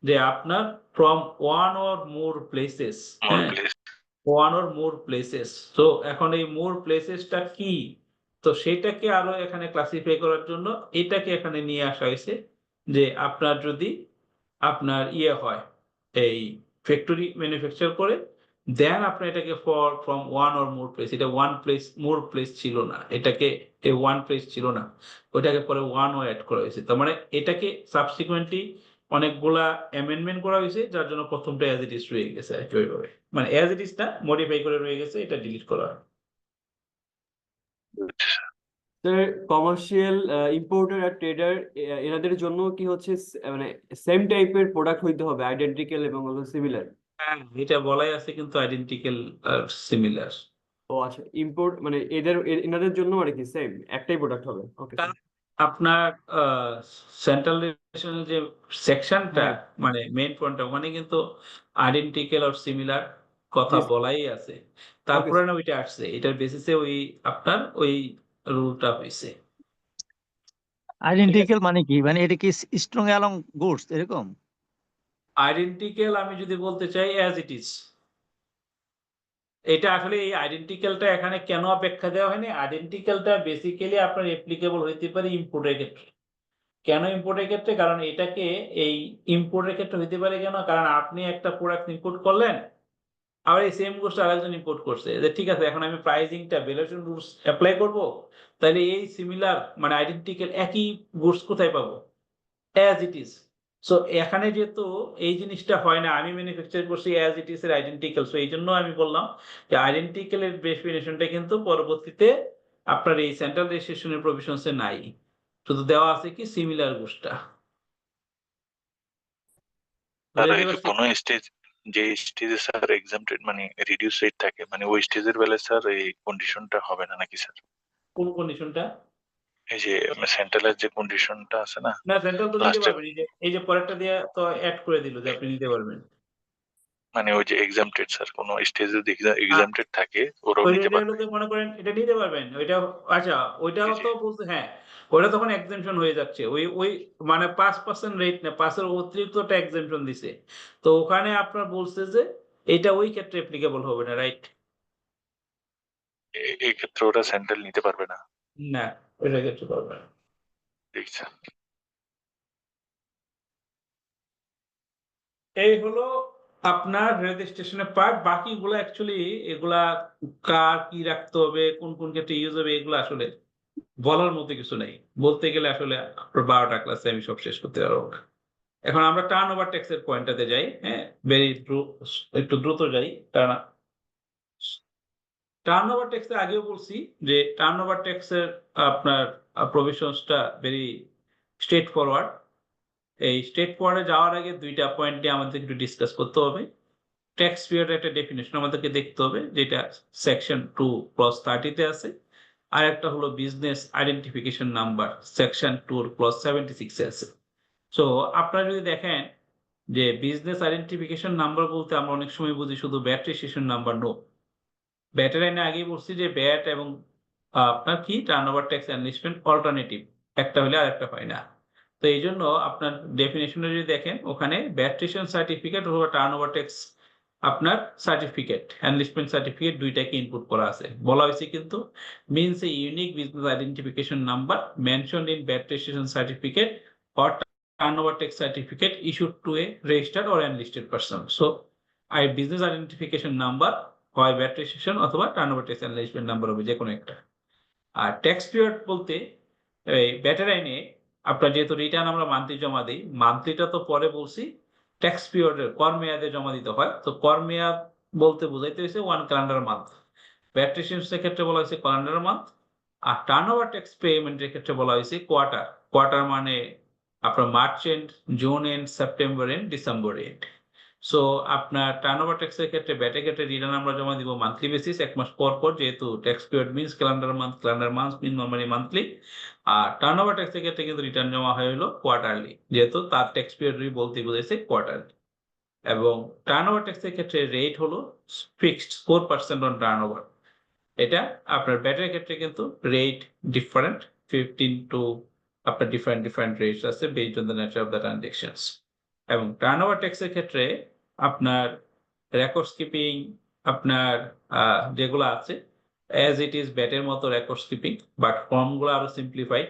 যে আপনার from one or more places, হ্যাঁ, ওয়ান অর মোর প্লেসেস। তো এখন এই মোর প্লেসেসটা কি, তো সেটাকে আরো এখানে ক্লাসিফাই করার জন্য এটাকে এখানে নিয়ে আসা হয়েছে, যে আপনার যদি আপনার হয় এই ফ্যাক্টরি ম্যানুফ্যাকচার করে দেন আপনার এটাকে from one or more place, এটা ওয়ান প্লেস মোর প্লেস ছিল না, এটাকে ওয়ান প্লেস ছিল না, ওইটাকে পরে ওয়ান ও অ্যাড করা হয়েছে। তার মানে এটাকে সাবসিকুয়েন্টলি অনেকগুলা অ্যামেন্ডমেন্ট করা হয়েছে, যার জন্য প্রথমটা অ্যাজ ইট ইজ রয়ে গেছে আর কি, ওইভাবে মানে অ্যাজ ইট ইজ না মডিফাই করে রয়ে গেছে, এটা ডিলিট করা হয়। স্যার কমার্শিয়াল ইম্পোর্টার আর ট্রেডার এনাদের জন্য কি হচ্ছে মানে সেম টাইপের প্রোডাক্ট হইতে হবে, আইডেন্টিক্যাল এবং হলো সিমিলার? হ্যাঁ, এটা বলাই আছে কিন্তু আইডেন্টিক্যাল আর সিমিলার। ও আচ্ছা, ইম্পোর্ট মানে এনাদের জন্য আর কি সেম একটাই প্রোডাক্ট হবে। ওকে আপনার সেন্ট্রাল রেজিস্ট্রেশনের যে সেকশনটা হ্যাঁ। মানে মেইন পয়েন্টটা ওখানে কিন্তু আইডেন্টিক্যাল আর সিমিলার কথা Yes. বলাই আছে, তারপরে না ওইটা আসছে, এটার বেসিসে ওই আপনার ওই রুলটা হয়েছে। আইডেন্টিক্যাল মানে কি? মানে এটা কি স্ট্রং অ্যালং গুডস এরকম? আইডেন্টিক্যাল আমি যদি বলতে চাই অ্যাজ ইট ইজ, এটা আসলে এই আইডেন্টিক্যালটা এখানে কেন ব্যাখ্যা দেওয়া হয়নি? আইডেন্টিক্যালটা বেসিক্যালি আপনার অ্যাপ্লিকেবল হইতে পারে ইম্পোর্টের ক্ষেত্রে। কেন ইম্পোর্টের ক্ষেত্রে? কারণ এটাকে এই ইম্পোর্টের ক্ষেত্রে হইতে পারে কেন? কারণ আপনি একটা প্রোডাক্ট ইম্পোর্ট করলেন, আবার এই সেম গুডস আরেকজন ইম্পোর্ট করছে, যে ঠিক আছে এখন আমি প্রাইসিংটা ভ্যালুয়েশন রুলস অ্যাপ্লাই করব, তাহলে এই সিমিলার মানে আইডেন্টিক্যাল একই গুডস কোথায় পাবো? As it is. সো এখানে যেহেতু এই জিনিসটা হয় না, আমি ম্যানুফ্যাকচার করছি অ্যাজ ইট ইজ এর আইডেন্টিক্যাল, সো এই জন্য আমি বললাম যে আইডেন্টিক্যাল এর ডেফিনিশনটা কিন্তু পরবর্তীতে আপনার এই সেন্ট্রাল রেজিস্ট্রেশনের প্রভিশনসে নাই, শুধু দেওয়া আছে কি সিমিলার গুডসটা। স্যার বুঝাইতে এই যে পারছি? কোনো স্টেজ, যে স্টেজে স্যার এক্সামটেড মানে রিডিউস রেট থাকে, মানে ওই স্টেজের বেলায় স্যার এই কন্ডিশনটা হবে না নাকি স্যার? কোন কন্ডিশনটা? এই যে সেন্ট্রালের যে কন্ডিশনটা আছে না না, সেন্ট্রাল তো নিতে লাস্টে, পারবেন, এই যে পরেরটা দিয়ে তো অ্যাড করে দিল যে আপনি নিতে পারবেন। মানে ওই যে এক্সামটেড স্যার কোন স্টেজে যদি এক্সামটেড থাকে ওরাও নিতে ওইটা পারবে? হলো তো মনে করেন এটা নিতে পারবেন ওইটা। আচ্ছা, ওইটাও জি, জি। তো বলতে হ্যাঁ, ওইটা তখন এক্সেমশন হয়ে যাচ্ছে, ওই ওই মানে 5% রেট না, 5-এর অতিরিক্ত একটা এক্সেমশন দিছে, তো ওখানে আপনার বলছে যে এটা ওই ক্ষেত্রে অ্যাপ্লিকেবল হবে না, রাইট? এই ক্ষেত্রে ওরা সেন্ট্রাল নিতে পারবে না? না, ওইটা ক্ষেত্রে পারবে না। ঠিক স্যার। এই হলো আপনার রেজিস্ট্রেশনের পার্ট। বাকিগুলো অ্যাকচুয়ালি এগুলা কার কি রাখতে হবে, কোন কোন ক্ষেত্রে ইউজ হবে, এগুলো আসলে বলার মতো কিছু নেই। বলতে গেলে আসলে আপনার 12টা ক্লাসে আমি সব শেষ করতে পারবো না। এখন আমরা টার্ন ওভার ট্যাক্সের পয়েন্টটাতে যাই। হ্যাঁ, একটু দ্রুত যাই। টার্ন ওভার ট্যাক্সের আগেও বলছি যে টার্ন ওভার ট্যাক্সের আপনার প্রভিশনসটা ভেরি স্ট্রেট ফরওয়ার্ড। এই স্ট্রেট ফরওয়ার্ডে যাওয়ার আগে দুইটা পয়েন্ট নিয়ে আমাদের একটু ডিসকাস করতে হবে। ট্যাক্স পিরিয়ডের একটা ডেফিনেশন আমাদেরকে দেখতে হবে, যেটা সেকশন 2 ক্লজ 30 তে আছে। আর একটা হলো business identification number, section 2 clause 76 A আছে। সো আপনারা যদি দেখেন যে বিজনেস আইডেন্টিফিকেশন নাম্বার বলতে আমরা অনেক সময় বুঝি শুধু ব্যাট রেজিস্ট্রেশন নাম্বার। নো, ব্যাটের আইনে আগেই বলছি যে ব্যাট এবং আপনার কি turn over tax enlistment alternative, একটা হলে আর একটা হয় না। তো এই জন্য আপনার ডেফিনেশনে যদি দেখেন ওখানে ব্যাট রেজিস্ট্রেশন সার্টিফিকেট অথবা টার্ন ওভার ট্যাক্স আপনার সার্টিফিকেট, এনলিস্টমেন্ট সার্টিফিকেট দুইটাকে ইনপুট করা আছে। বলা হয়েছে কিন্তু means a unique business identification number mentioned in bat registration certificate or turnover tax certificate issued to a registered or enlisted person. So, a business identification number হয় bat registration অথবা turnover tax enlistment number হবে, যে কোনো একটা। আর tax period বলতে এই ব্যাটের আইনে আপনার যেহেতু রিটার্ন আমরা মান্থলি জমা দিই, মান্থলিটা তো পরে বলছি, ট্যাক্স পিরিয়ডের কর মেয়াদে জমা দিতে হয়। তো কর মেয়াদ বলতে বোঝাইতে হয়েছে 1 ক্যালেন্ডার মান্থ। ব্যাট রেজিস্ট্রেশনের ক্ষেত্রে বলা হয়েছে ক্যালেন্ডার মান্থ। আর টার্নওভার ট্যাক্স পেমেন্টের ক্ষেত্রে বলা হয়েছে কোয়ার্টার। কোয়ার্টার মানে আপনার March end, June end, September end, December end. So আপনার টার্নওভার ট্যাক্সের ক্ষেত্রে ব্যাটের ক্ষেত্রে রিটার্ন আমরা জমা দিব মান্থলি বেসিস, 1 মাস পর পর, যেহেতু tax period means calendar month mean normally monthly. আর টার্নওভার ট্যাক্সের ক্ষেত্রে কিন্তু রিটার্ন জমা হয় হলো কোয়ার্টারলি, যেহেতু তার ট্যাক্স পিরিয়ড বলতে বুঝাইছে কোয়ার্টারলি। এবং টার্নওভার ট্যাক্সের ক্ষেত্রে রেট হলো ফিক্সড 4% অন টার্নওভার। এটা আপনার ব্যাটের ক্ষেত্রে কিন্তু রেট ডিফারেন্ট, 15 টু আপনার ডিফারেন্ট রেটস আছে based on the nature of the transactions. এবং টার্নওভার ট্যাক্সের ক্ষেত্রে আপনার রেকর্ডস কিপিং আপনার যেগুলো আছে অ্যাজ ইট ইজ ব্যাটের মতো রেকর্ডস কিপিং, বাট ফর্মগুলো আরো সিম্পলিফাইড।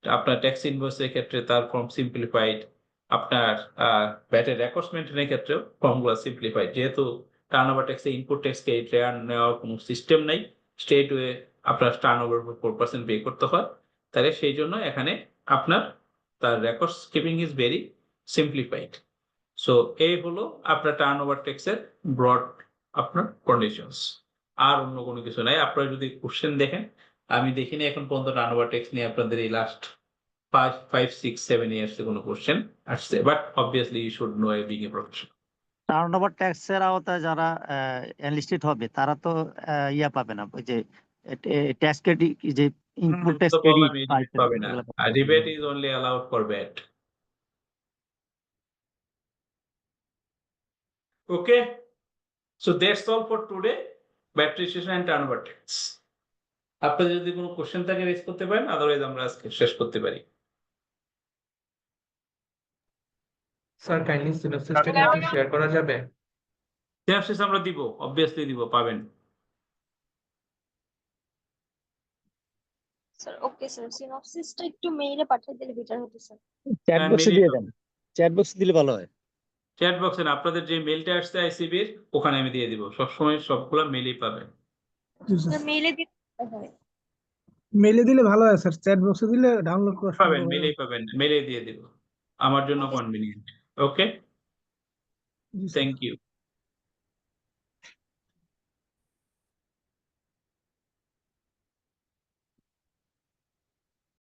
আপনার ট্যাক্স ইনভয়েসের ক্ষেত্রে তার ফর্ম সিম্পলিফাইড। আপনার ব্যাটের রেকর্ডস মেনটেনের ক্ষেত্রেও ফর্মগুলো সিম্পলিফাইড, যেহেতু টার্নওভার ট্যাক্সে ইনপুট ট্যাক্সকে নেওয়ার কোনো সিস্টেম নাই, স্ট্রেট ওয়ে আপনার টার্নওভার 4% পে করতে হয়। তাহলে সেই জন্য এখানে আপনার তার records keeping is very simplified. So এই হলো আপনার টার্নওভার ট্যাক্সের ব্রড আপনার কন্ডিশনস। আর অন্য কোনো কিছু নাই। আপনারা যদি কোশ্চেন দেখেন, আমি দেখিনি এখন পর্যন্ত টার্নওভার ট্যাক্স নিয়ে আপনাদের এই লাস্ট 5, 6, 7 ইয়ার্স কোনো কোশ্চেন আসছে, but obviously you should know a being a professional. Turnover ট্যাক্সের আওতায় যারা এনলিস্টেড হবে তারা তো ইয়া পাবে না, ওই যে ট্যাক্স ক্রেডিট, যে ইনপুট ট্যাক্স ক্রেডিট পাবে না, rebate is only allowed for VAT. Okay, so that's all for today, VAT registration and turnover tax. আপনাদের যদি কোনো কোশ্চেন থাকে রেজ করতে পারেন, আদারওয়াইজ আমরা আজকে শেষ করতে পারি। স্যার কাইন্ডলি সিনপসিসটা কি একটু শেয়ার করা যাবে? সিনপসিস আমরা দিব, অবভিয়াসলি দিব, পাবেন। স্যার ওকে স্যার, সিনপসিসটা একটু মেইলে পাঠিয়ে দিলে বেটার হতো স্যার। চ্যাট হ্যাঁ, বক্সে মেইলে দিয়ে পাবেন। দেন, চ্যাট বক্সে দিলে ভালো হয়। চ্যাট বক্সে না, আপনাদের যে মেলটা আসছে আইসিবির ওখানে আমি দিয়ে দিব, সবসময় সবগুলা মেইলেই পাবেন। স্যার মেইলে দিতে হয়। মেলে দিলে ভালো হয় স্যার, চ্যাট বক্সে দিলে ডাউনলোড করা পাবেন, সম্ভব হয় না। মেইলেই পাবেন, মেইলে দিয়ে দিব, আমার জন্য কনভিনিয়েন্ট। ওকে, জি স্যার। Thank you.